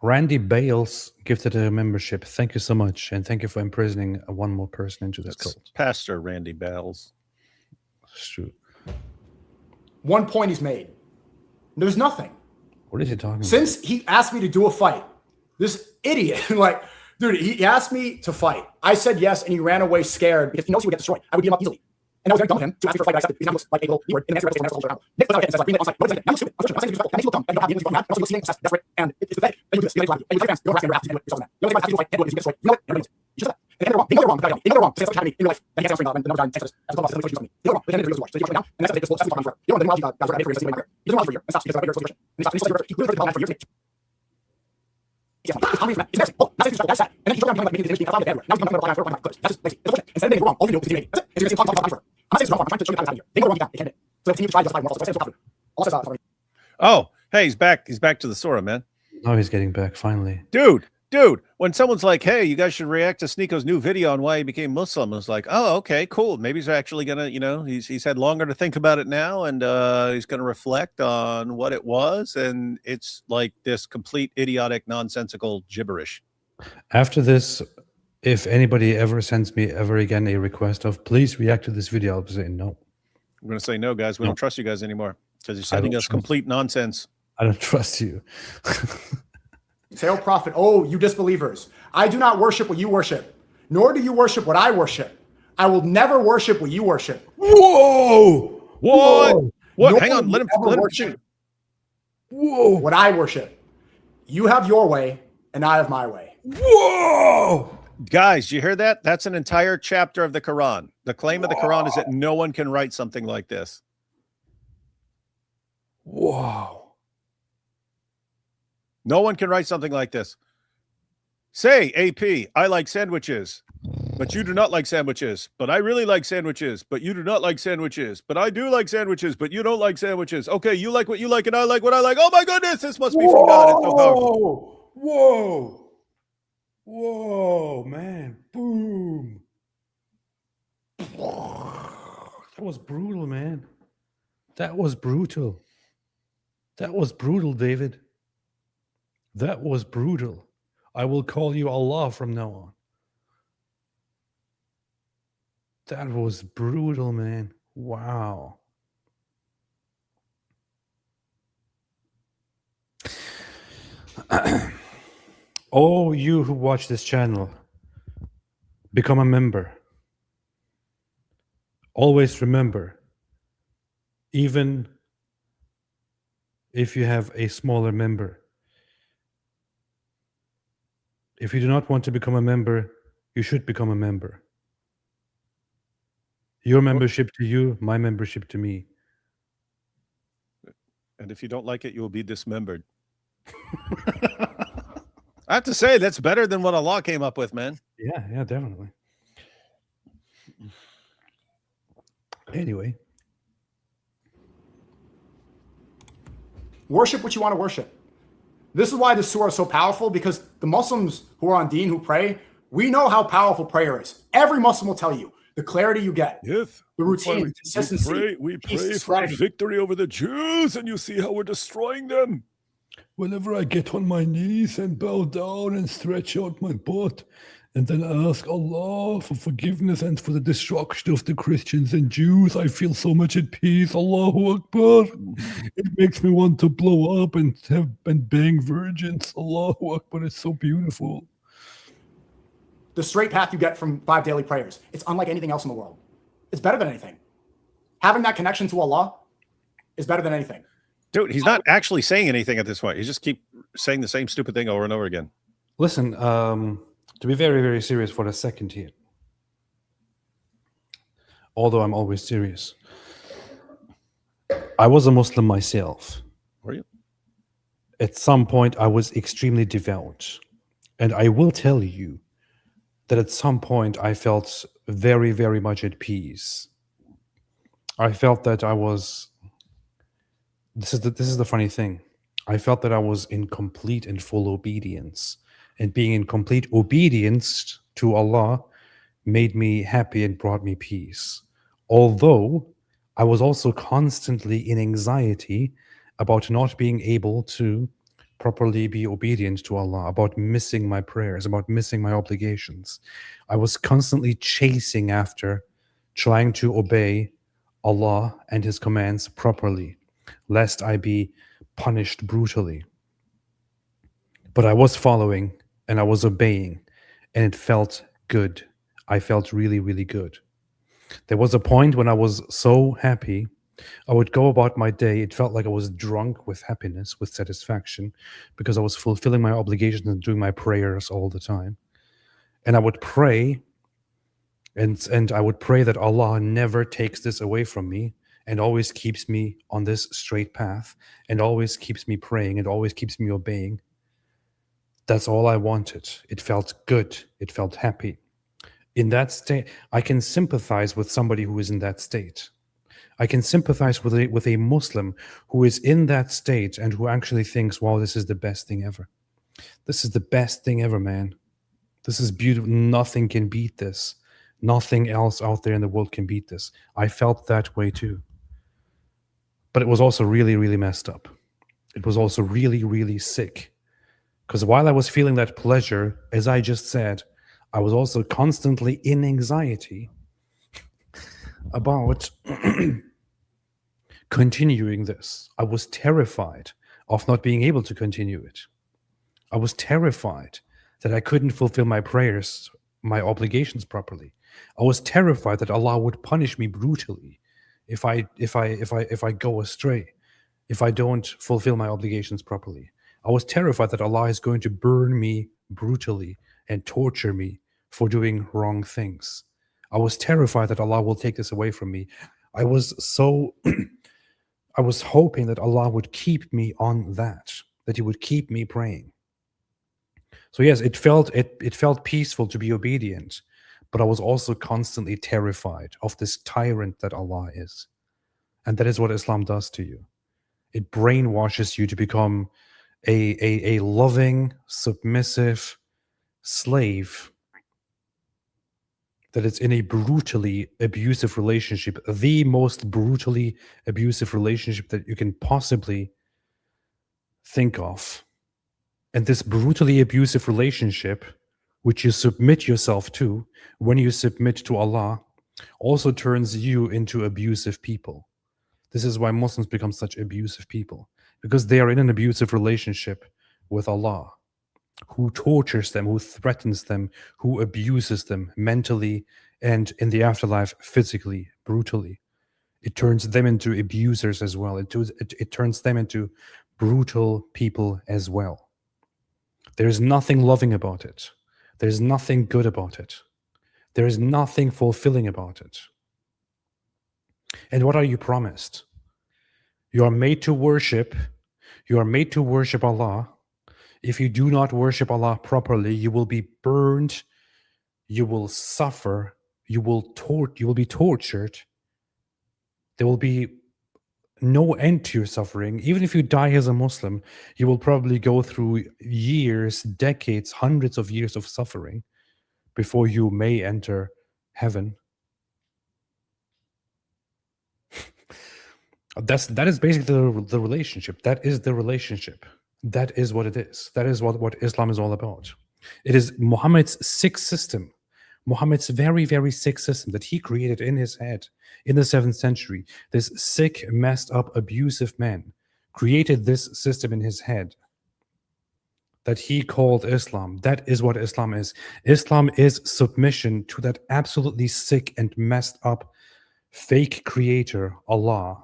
Randy Bales gifted a membership. Thank you so much, and thank you for imprisoning one more person into this cult. Pastor Randy Bales. It's true. One point he's made. There's nothing. What is he talking about? Since he asked me to do a fight, this idiot, like, dude, he asked me to fight. I said yes, and he ran away scared because he knows he would get destroyed. I would beat him up easily. And that was very dumb of him to ask me for a fight. I accepted. He's not like a little leeward in the answer to around. Nick was out and says, like, being on site. What is it? Now you're stupid. I'm frustrated. I'm saying you're and you look dumb. And you don't have the energy you have. Also, you're seeing desperate. And it's pathetic. And you do this. You get and you fans, you don't harass them. You're on that. The only thing I have to do is fight. And you get destroyed. You know what? You just that. And they're wrong. They know they're wrong. They know they're wrong. Say something to me in your life. And you can't answer in your life. And the number 9 texts. As a boss, that's what you're doing. They're wrong. They can't do this. So you shut me down. And that's what they just will talk forever. You don't know the technology guys are for years. You're doing for a year. And stops because of a bigger solution. And he stops. And he really for years. It's embarrassing. Oh, that's it. That's that. And then he's talking about making the image being found everywhere. Now he's coming up with a good. That's just lazy. It's bullshit. Instead of being wrong, all you do is continue. That's it. It's going to talk forever. I'm not saying it's wrong. I'm trying to show you how to out of here. They go wrong, you can't. They can't. So continue to try to justify more. So I say it's confident. Also, oh, hey, he's back. He's back to the Sora, man. Oh, he's getting back finally. Dude, when someone's like, hey, you guys should react to SNEAKO's new video on why he became Muslim, it's like, oh, okay, cool. Maybe he's actually gonna, he's had longer to think about it now, and he's gonna reflect on what it was, and it's like this complete idiotic, nonsensical gibberish. After this, if anybody ever sends me ever again a request of please react to this video, I'll be saying no. I'm gonna say no, guys. We don't trust you guys anymore because you're sending us complete nonsense. I don't trust you. Say, oh, prophet, oh, you disbelievers. I do not worship what you worship, nor do you worship what I worship. I will never worship what you worship. Whoa! What? What? Hang on. Let him worship. Whoa! What I worship. You have your way, and I have my way. Whoa! Guys, you hear that? That's an entire chapter of the Quran. The claim of the Quran is that no one can write something like this. Wow. No one can write something like this. Say, AP, I like sandwiches, but you do not like sandwiches. But I really like sandwiches, but you do not like sandwiches. But I do like sandwiches, but you don't like sandwiches. Okay, you like what you like, and I like what I like. Oh my goodness, this must be from God. It's so powerful. Whoa! Whoa, man. Boom. That was brutal, man. That was brutal. That was brutal, David. That was brutal. I will call you Allah from now on. That was brutal, man. Wow. Oh, you who watch this channel, become a member. Always remember, even if you have a smaller member, if you do not want to become a member, you should become a member. Your membership to you, my membership to me. And if you don't like it, you will be dismembered. I have to say, that's better than what Allah came up with, man. Yeah, definitely. Anyway. Worship what you want to worship. This is why this surah is so powerful, because the Muslims who are on deen, who pray, we know how powerful prayer is. Every Muslim will tell you the clarity you get, Yes. the routine, consistency. We peace, pray for serenity. victory over the Jews, and you see how we're destroying them. Whenever I get on my knees and bow down and stretch out my butt and then ask Allah for forgiveness and for the destruction of the Christians and Jews, I feel so much at peace. Allahu Akbar. It makes me want to blow up and bang virgins. Allahu Akbar. It's so beautiful. The straight path you get from 5 daily prayers. It's unlike anything else in the world. It's better than anything. Having that connection to Allah is better than anything. Dude, he's not actually saying anything at this point. He just keep saying the same stupid thing over and over again. Listen, to be very, very serious for a second here, although I'm always serious, I was a Muslim myself. Were you? At some point, I was extremely devout. And I will tell you that at some point, I felt very, very much at peace. I felt that I was... This is the funny thing. I felt that I was in complete and full obedience. And being in complete obedience to Allah made me happy and brought me peace. Although I was also constantly in anxiety about not being able to properly be obedient to Allah, about missing my prayers, about missing my obligations. I was constantly chasing after trying to obey Allah and His commands properly, lest I be punished brutally. But I was following and I was obeying, and it felt good. I felt really, really good. There was a point when I was so happy, I would go about my day. It felt like I was drunk with happiness, with satisfaction, because I was fulfilling my obligations and doing my prayers all the time. And I would pray, and I would pray that Allah never takes this away from me and always keeps me on this straight path and always keeps me praying and always keeps me obeying. That's all I wanted. It felt good. It felt happy. In that state, I can sympathize with somebody who is in that state. I can sympathize with a Muslim who is in that state and who actually thinks, wow, this is the best thing ever. This is the best thing ever, man. This is beautiful. Nothing can beat this. Nothing else out there in the world can beat this. I felt that way too. But it was also really, really messed up. It was also really, really sick. Because while I was feeling that pleasure, as I just said, I was also constantly in anxiety about continuing this. I was terrified of not being able to continue it. I was terrified that I couldn't fulfill my prayers, my obligations properly. I was terrified that Allah would punish me brutally if I go astray, if I don't fulfill my obligations properly. I was terrified that Allah is going to burn me brutally and torture me for doing wrong things. I was terrified that Allah will take this away from me. I was hoping that Allah would keep me on that He would keep me praying. So yes, it felt peaceful to be obedient, but I was also constantly terrified of this tyrant that Allah is. And that is what Islam does to you. It brainwashes you to become a loving, submissive slave that is in a brutally abusive relationship, the most brutally abusive relationship that you can possibly think of. And this brutally abusive relationship, which you submit yourself to, when you submit to Allah, also turns you into abusive people. This is why Muslims become such abusive people, because they are in an abusive relationship with Allah, who tortures them, who threatens them, who abuses them mentally and in the afterlife physically brutally. It turns them into abusers as well. It turns them into brutal people as well. There's nothing loving about it. There's nothing good about it. There is nothing fulfilling about it. And what are you promised? You are made to worship. You are made to worship Allah. If you do not worship Allah properly, you will be burned, you will suffer, you will be tortured. There will be no end to your suffering. Even if you die as a Muslim, you will probably go through years, decades, hundreds of years of suffering before you may enter heaven. That is basically the relationship. That is the relationship. That is what it is. That is what Islam is all about. It is Muhammad's sick system. Muhammad's very, very sick system that he created in his head in the 7th century. This sick, messed up, abusive man created this system in his head that he called Islam. That is what Islam is. Islam is submission to that absolutely sick and messed up fake creator, Allah,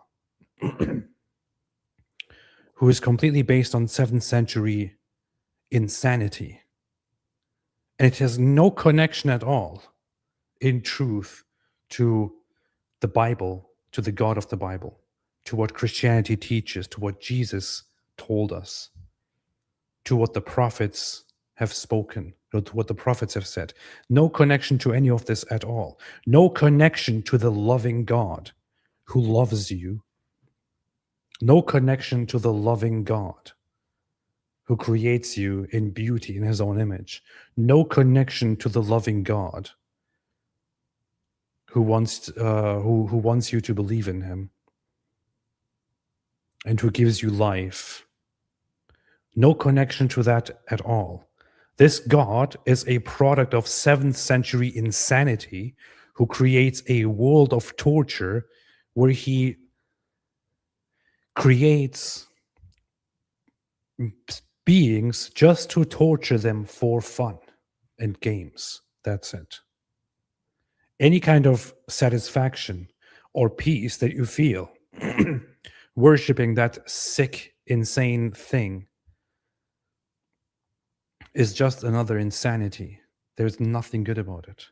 who is completely based on 7th century insanity. And it has no connection at all, in truth, to the Bible, to the God of the Bible, to what Christianity teaches, to what Jesus told us, to what the prophets have spoken, to what the prophets have said. No connection to any of this at all. No connection to the loving God who loves you. No connection to the loving God who creates you in beauty in his own image. No connection to the loving God who wants you to believe in him and who gives you life. No connection to that at all. This God is a product of 7th century insanity who creates a world of torture where he creates beings just to torture them for fun and games. That's it. Any kind of satisfaction or peace that you feel worshipping that sick, insane thing is just another insanity. There's nothing good about it.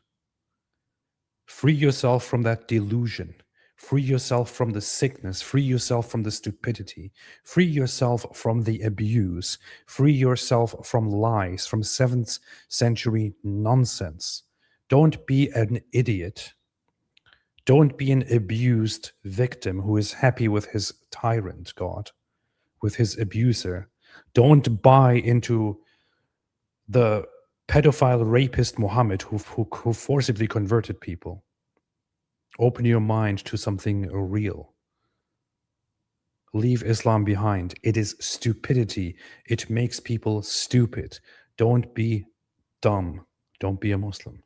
Free yourself from that delusion. Free yourself from the sickness. Free yourself from the stupidity. Free yourself from the abuse. Free yourself from lies, from 7th century nonsense. Don't be an idiot. Don't be an abused victim who is happy with his tyrant God, with his abuser. Don't buy into the pedophile rapist Muhammad who forcibly converted people. Open your mind to something real. Leave Islam behind. It is stupidity. It makes people stupid. Don't be dumb. Don't be a Muslim.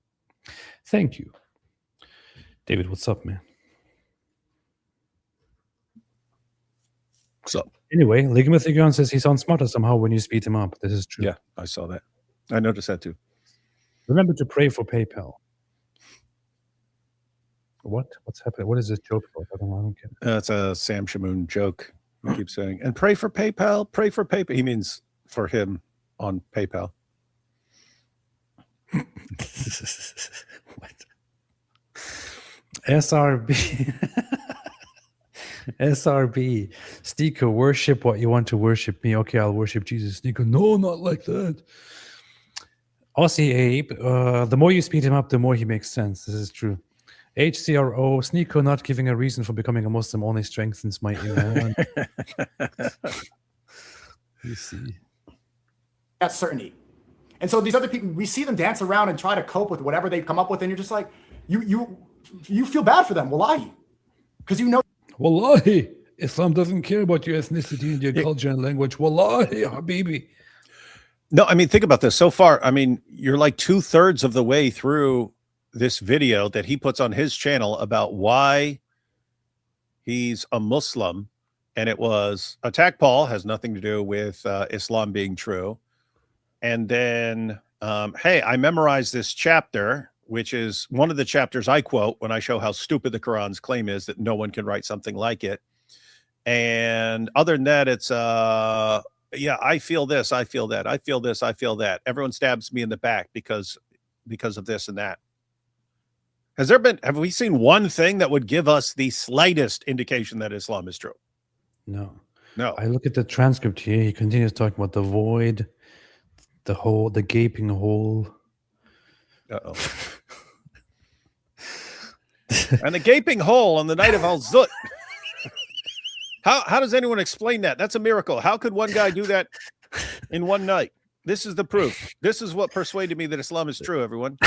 Thank you. David, what's up, man? What's up? Anyway, Ligamothigon says he sounds smarter somehow when you speed him up. This is true. Yeah, I saw that. I noticed that too. Remember to pray for PayPal. What? What's happening? What is this joke about? I don't get it. That's a Sam Shamoon joke. He keeps saying, and pray for PayPal, pray for PayPal. He means for him on PayPal. What? SRB. SRB. SNEAKO, worship what you want to worship me. Okay, I'll worship Jesus. SNEAKO, no, not like that. Aussie Abe, the more you speed him up, the more he makes sense. This is true. HCRO, SNEAKO not giving a reason for becoming a Muslim only strengthens my iman. You see. That's certainty. And so these other people, we see them dance around and try to cope with whatever they come up with, and you're just like, you feel bad for them. Wallahi. Because you know. Wallahi, Islam doesn't care about your ethnicity and your culture and language. Wallahi, Habibi. No, I mean, think about this. So far, I mean, you're like 2/3 of the way through this video that he puts on his channel about why he's a Muslim. And it was attack Paul, has nothing to do with Islam being true. And then, hey, I memorized this chapter which is one of the chapters I quote when I show how stupid the Quran's claim is that no one can write something like it. And other than that, it's yeah, I feel this, I feel that, I feel this, I feel that. Everyone stabs me in the back because of this and that. Have we seen one thing that would give us the slightest indication that Islam is true? No. No. I look at the transcript here. He continues talking about the void, the hole, the gaping hole. Uh-oh. And the gaping hole on the night of Al-Zut. How does anyone explain that? That's a miracle. How could one guy do that in one night? This is the proof. This is what persuaded me that Islam is true, everyone.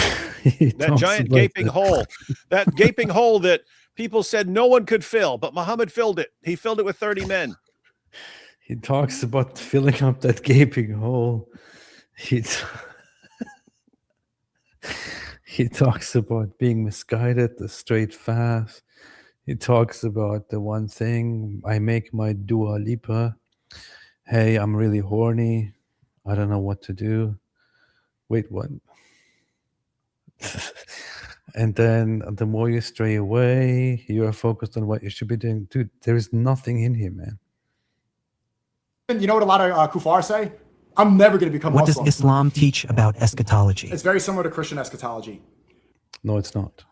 That giant gaping hole. That gaping hole that people said no one could fill, but Muhammad filled it. He filled it with 30 men. He talks about filling up that gaping hole. He talks about being misguided, the straight path. He talks about the one thing, I make my Dua Lipa. Hey, I'm really horny. I don't know what to do. Wait, what? And then the more you stray away, you are focused on what you should be doing. Dude, there is nothing in here, man. You know what a lot of kuffar say? I'm never going to become What Muslim. does Islam teach about eschatology? It's very similar to Christian eschatology. No, it's not.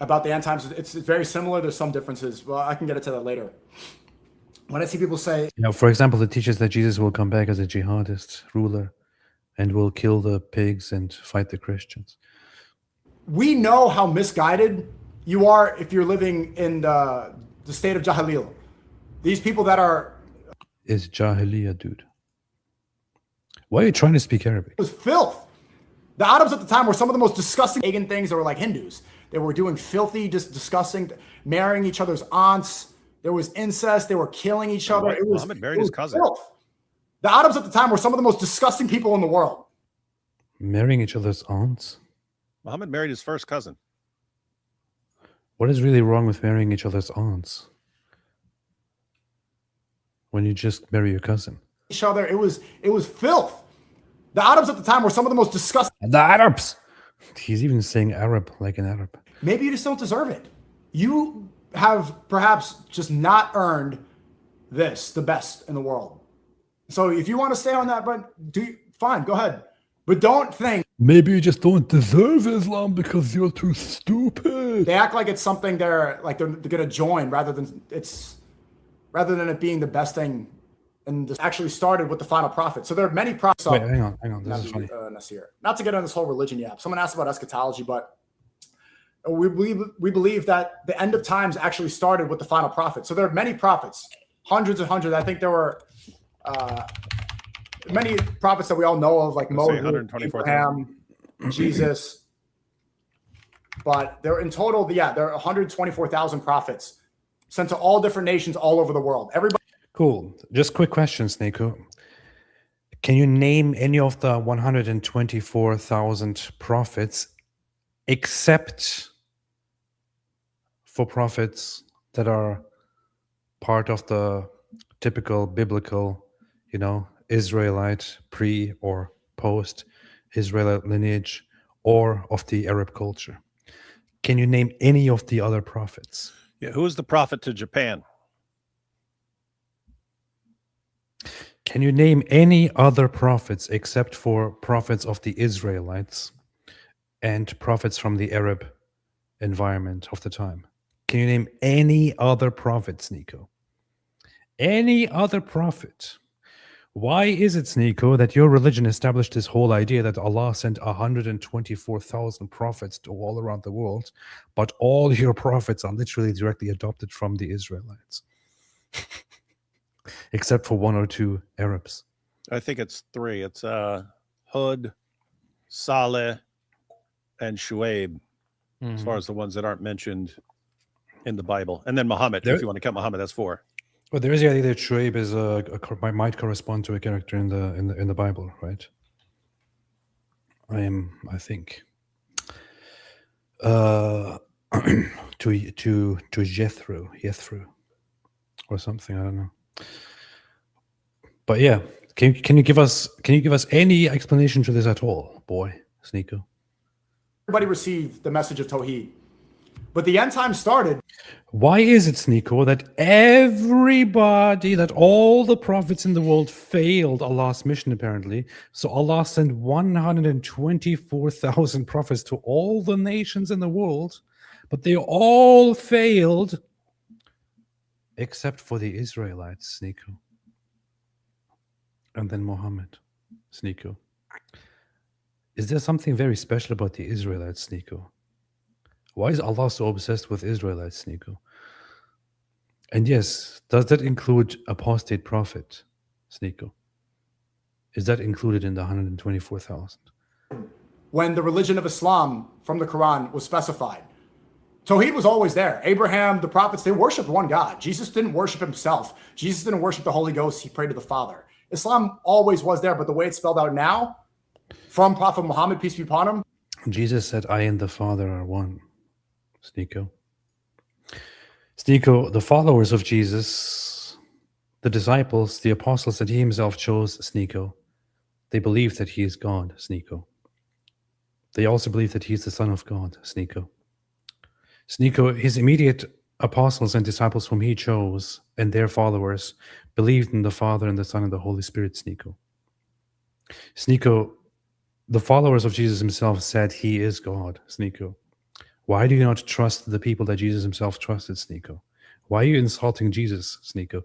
About the end times, it's very similar. There's some differences. Well, I can get into that later. When I see people say, For example, it teaches that Jesus will come back as a jihadist ruler and will kill the pigs and fight the Christians. we know how misguided you are if you're living in the state of Jahiliyyah. These people that are... Is Jahiliyyah, dude. Why are you trying to speak Arabic? It was filth. The Arabs at the time were some of the most disgusting pagan things that were like Hindus. They were doing filthy, just disgusting, marrying each other's aunts. There was incest. They were killing each other. Right. It was, Muhammad married his cousin. Filth. The Arabs at the time were some of the most disgusting people in the world. Marrying each other's aunts? Muhammad married his first cousin. What is really wrong with marrying each other's aunts? When you just marry your cousin. Each other. It was filth. The Arabs at the time were some of the most disgusting. The Arabs! He's even saying Arab like an Arab. Maybe you just don't deserve it. You have perhaps just not earned this, the best in the world. So if you want to stay on that, but fine, go ahead. But don't think Maybe you just don't deserve Islam because you're too stupid. they act like it's something they're gonna join rather than it being the best thing. And this actually started with the final prophet. So there are many prophets. Wait, hang on. This is funny. Nasir. Not to get on this whole religion yet. Someone asked about eschatology, but we believe that the end of times actually started with the final prophet. So there are many prophets, hundreds and hundreds. I think there were many prophets that we all know of, like Moses, Abraham, Jesus. But there in total, there are 124,000 prophets sent to all different nations all over the world. Everybody. Cool. Just quick question, SNEAKO. Can you name any of the 124,000 prophets except for prophets that are part of the typical biblical, Israelite pre or post Israelite lineage or of the Arab culture? Can you name any of the other prophets? Yeah, who is the prophet to Japan? Can you name any other prophets except for prophets of the Israelites and prophets from the Arab environment of the time? Can you name any other prophet, SNEAKO? Any other prophet? Why is it, SNEAKO, that your religion established this whole idea that Allah sent 124,000 prophets to all around the world, but all your prophets are literally directly adopted from the Israelites? Except for one or two Arabs. I think it's three. It's Hud, Saleh, and Shuaib, as far as the ones that aren't mentioned in the Bible. And then Muhammad, if you want to count Muhammad, that's four. Well, there is the idea that Shuaib is might correspond to a character in the Bible, right? I think to Jethro or something. I don't know. But yeah, Can you give us any explanation to this at all, boy, SNEAKO? Everybody received the message of Tawheed. But the end time started. Why is it, SNEAKO, that all the prophets in the world failed Allah's mission, apparently? So Allah sent 124,000 prophets to all the nations in the world, but they all failed except for the Israelites, SNEAKO. And then Muhammad, SNEAKO. Is there something very special about the Israelites, SNEAKO? Why is Allah so obsessed with Israelites, SNEAKO? And yes, does that include apostate prophet, SNEAKO? Is that included in the 124,000? When the religion of Islam from the Quran was specified, Tawheed was always there. Abraham, the prophets, they worshiped one God. Jesus didn't worship himself. Jesus didn't worship the Holy Ghost. He prayed to the Father. Islam always was there, but the way it's spelled out now, from Prophet Muhammad, peace be upon him. Jesus said, I and the Father are one, SNEAKO. SNEAKO, the followers of Jesus, the disciples, the apostles that he himself chose, SNEAKO, they believe that he is God, SNEAKO. They also believe that he is the Son of God, SNEAKO. SNEAKO, his immediate apostles and disciples whom he chose and their followers believed in the Father and the Son and the Holy Spirit, SNEAKO. SNEAKO, the followers of Jesus himself said he is God, SNEAKO. Why do you not trust the people that Jesus himself trusted, SNEAKO? Why are you insulting Jesus, SNEAKO?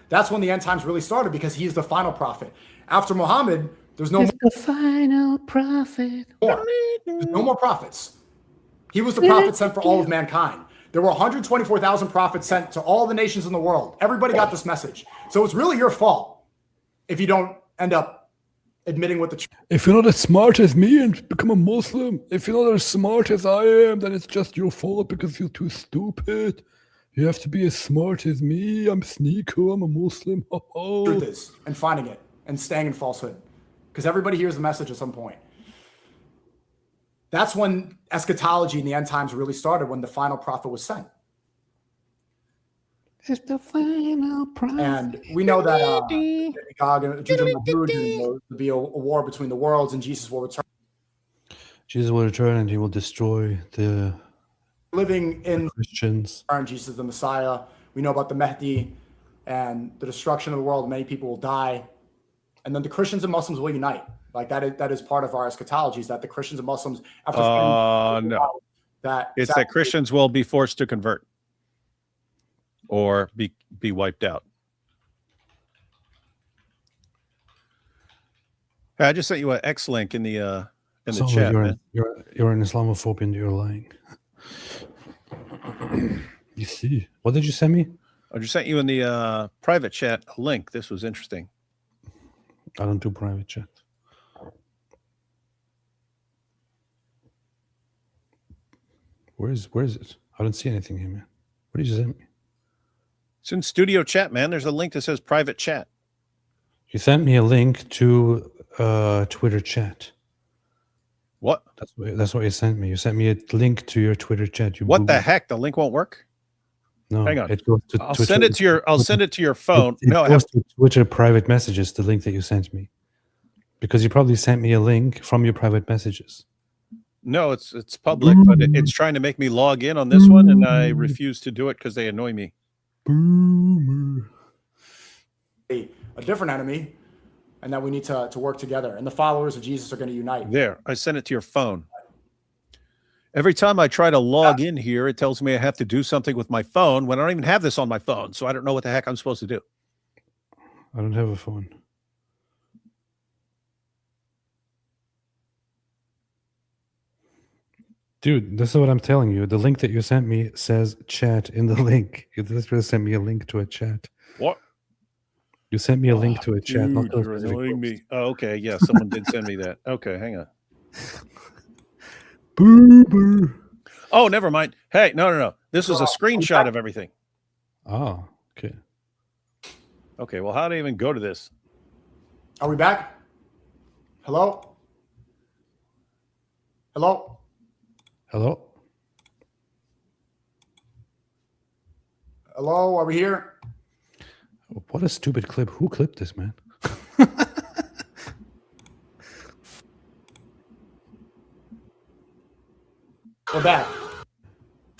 That's when the end times really started, because he is the final prophet. After Muhammad, there's no the final prophet. more. There's no more prophets. He was the prophet sent for all of mankind. There were 124,000 prophets sent to all the nations in the world. Everybody got this message. So it's really your fault if you don't end up admitting what the truth. If you're not as smart as me and become a Muslim, if you're not as smart as I am, then it's just your fault because you're too stupid. You have to be as smart as me. I'm SNEAKO. I'm a Muslim. Truth is, and finding it and staying in falsehood, because everybody hears the message at some point. That's when eschatology in the end times really started, when the final prophet was sent. It's the final prophet. And we know that Gog and Judah will be a war between the worlds, and Jesus will return. Jesus will return and he will destroy the living in Christians. Jesus is the Messiah. We know about the Mahdi and the destruction of the world. Many people will die. And then the Christians and Muslims will unite. Like that is part of our eschatology, is that the Christians and Muslims, after no, it's that Christians will be forced to convert or be wiped out. Hey, I just sent you an X link in the chat. You're an Islamophobe and you're lying. You see, what did you send me? I just sent you in the private chat a link. This was interesting. I don't do private chat. Where is it? I don't see anything here, man. What did you send me? It's in studio chat, man. There's a link that says private chat. You sent me a link to Twitter chat. What? That's what you sent me. You sent me a link to your Twitter chat. What the heck? The link won't work? No. Hang on. It goes to I'll Twitter. send it to your. I'll send it to your phone. It goes to Twitter private messages. The link that you sent me, because you probably sent me a link from your private messages. No, it's public, but it's trying to make me log in on this one, and I refuse to do it because they annoy me. Boomer. A different enemy, and that we need to work together. And the followers of Jesus are going to unite. There, I sent it to your phone. Every time I try to log in here, it tells me I have to do something with my phone when I don't even have this on my phone, so I don't know what the heck I'm supposed to do. I don't have a phone. Dude, this is what I'm telling you. The link that you sent me says chat in the link. You literally sent me a link to a chat. What? You sent me a link to a chat. Dude, not to a you're specific annoying post. me. Oh, okay. Yeah, someone did send me that. Okay, hang on. Boomer. Oh, never mind. Hey, no. This is a screenshot of everything. Oh, okay. Okay, well, how do I even go to this? Are we back? Hello? Hello? Hello? Hello? Are we here? What a stupid clip. Who clipped this, man? We're back.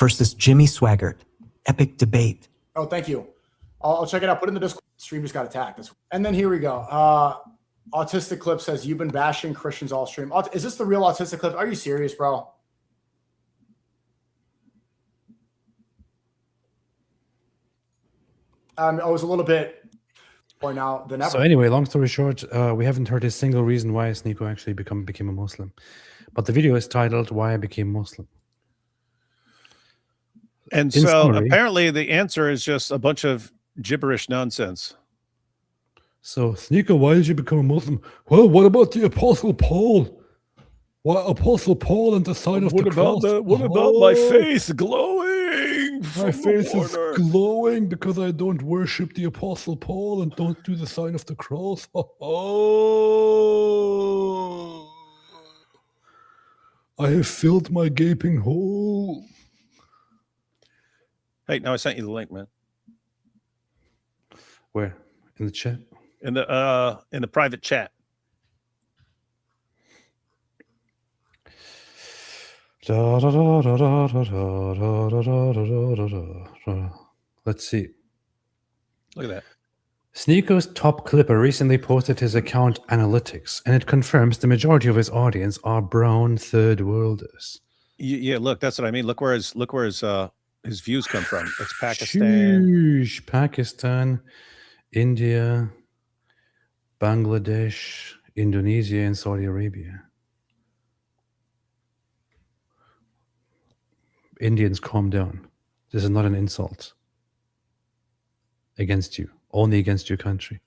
versus Jimmy Swaggart. Epic debate. Oh, thank you. I'll check it out. Put it in the Discord. Stream just got attacked. And then here we go. Autistic Clip says, you've been bashing Christians all stream. Is this the real Autistic Clip? Are you serious, bro? I was a little bit more now than ever. So anyway, long story short, we haven't heard a single reason why SNEAKO actually became a Muslim. But the video is titled, Why I Became Muslim. And In so summary, apparently the answer is just a bunch of gibberish nonsense. So, SNEAKO, why did you become a Muslim? Well, what about the Apostle Paul? What Apostle Paul and the sign of the cross? What about my face glowing? My face is glowing because I don't worship the Apostle Paul and don't do the sign of the cross. Oh, I have filled my gaping hole. Hey, now I sent you the link, man. where? In the chat? In the private chat. Let's see. Look at that. SNEAKO's top clipper recently posted his account analytics, and it confirms the majority of his audience are brown third worlders. Yeah, look, that's what I mean. Look where his views come from. It's Pakistan. Sheesh. Pakistan, India, Bangladesh, Indonesia, and Saudi Arabia. Indians, calm down. This is not an insult against you, only against your country.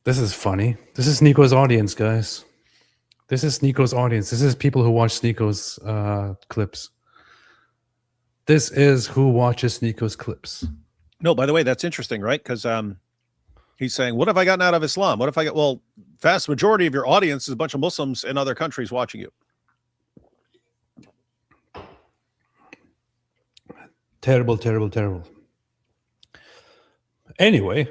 This is funny. This is SNEAKO's audience, guys. This is SNEAKO's audience. This is people who watch SNEAKO's clips. This is who watches SNEAKO's clips. No, by the way, that's interesting, right? Because he's saying, what have I gotten out of Islam? What if I get, well, vast majority of your audience is a bunch of Muslims in other countries watching you. Terrible, terrible, terrible. Anyway,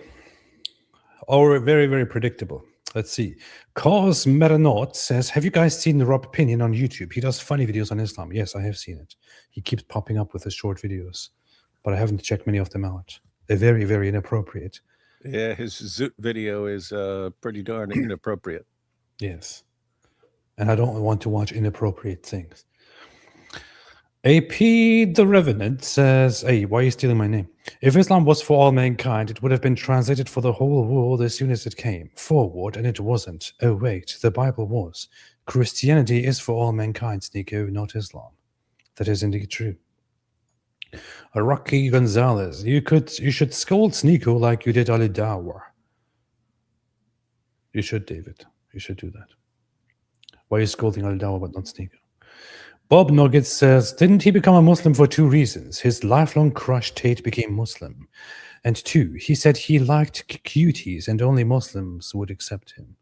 or very, very predictable. Let's see. Cause Meranot says, have you guys seen Rob Opinion on YouTube? He does funny videos on Islam. Yes, I have seen it. He keeps popping up with his short videos, but I haven't checked many of them out. They're very, very inappropriate. Yeah, his Zoot video is pretty darn inappropriate. Yes. And I don't want to watch inappropriate things. AP the Revenant says, hey, why are you stealing my name? If Islam was for all mankind, it would have been translated for the whole world as soon as it came forward, and it wasn't. Oh, wait, the Bible was. Christianity is for all mankind, SNEAKO, not Islam. That is indeed true. Rocky Gonzalez, you should scold SNEAKO like you did Ali Dawar. You should, David. You should do that. Why are you scolding Ali Dawar but not SNEAKO? Bob Nuggets says, didn't he become a Muslim for two reasons? His lifelong crush Tate became Muslim. And two, he said he liked cuties and only Muslims would accept him.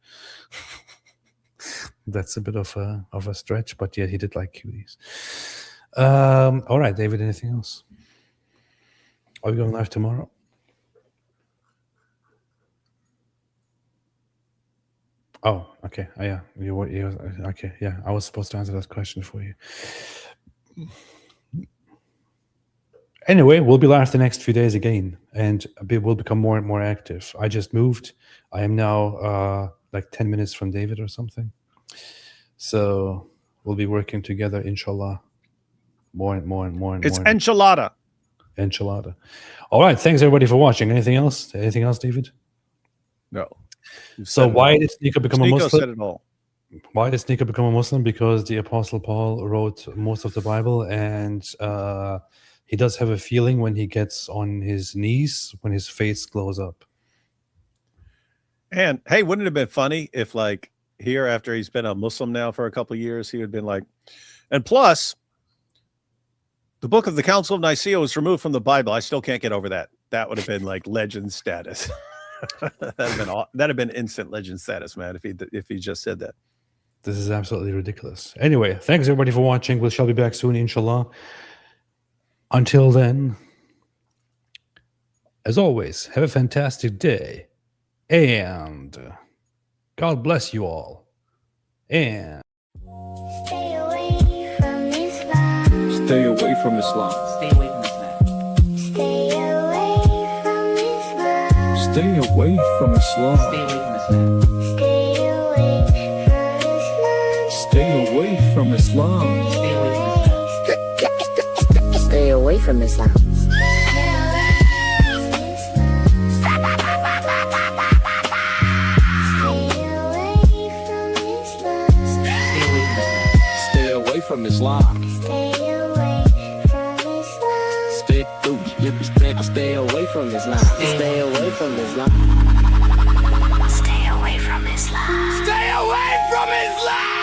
That's a bit of a stretch, but yeah, he did like cuties. All right, David, anything else? Are we going live tomorrow? Oh, okay. Yeah. Okay. Yeah. I was supposed to answer that question for you. Anyway, we'll be live the next few days again, and we'll become more and more active. I just moved. I am now like 10 minutes from David or something. So we'll be working together, inshallah. More and more. It's enchilada. Enchilada. All right. Thanks everybody for watching. Anything else? Anything else, David? No. So why did SNEAKO become a Muslim? Said it all. Why did SNEAKO become a Muslim? Because the Apostle Paul wrote most of the Bible, and he does have a feeling when he gets on his knees, when his face glows up. And hey, wouldn't it have been funny if, like, here after he's been a Muslim now for a couple of years, he would have been like, and plus, the Book of the Council of Nicaea was removed from the Bible. I still can't get over that. That would have been like legend status. That'd have been instant legend status, man, if he just said that. This is absolutely ridiculous. Anyway, thanks everybody for watching. We shall be back soon, inshallah. Until then, as always, have a fantastic day, and God bless you all. And Stay away from Islam. Stay away from Islam. Stay away from Islam. Stay away from Islam. Stay away from Islam. Stay away from Islam. Stay away from Islam. Stay away from Islam. Stay away from Islam. Stay away from Islam. Stay away from Islam.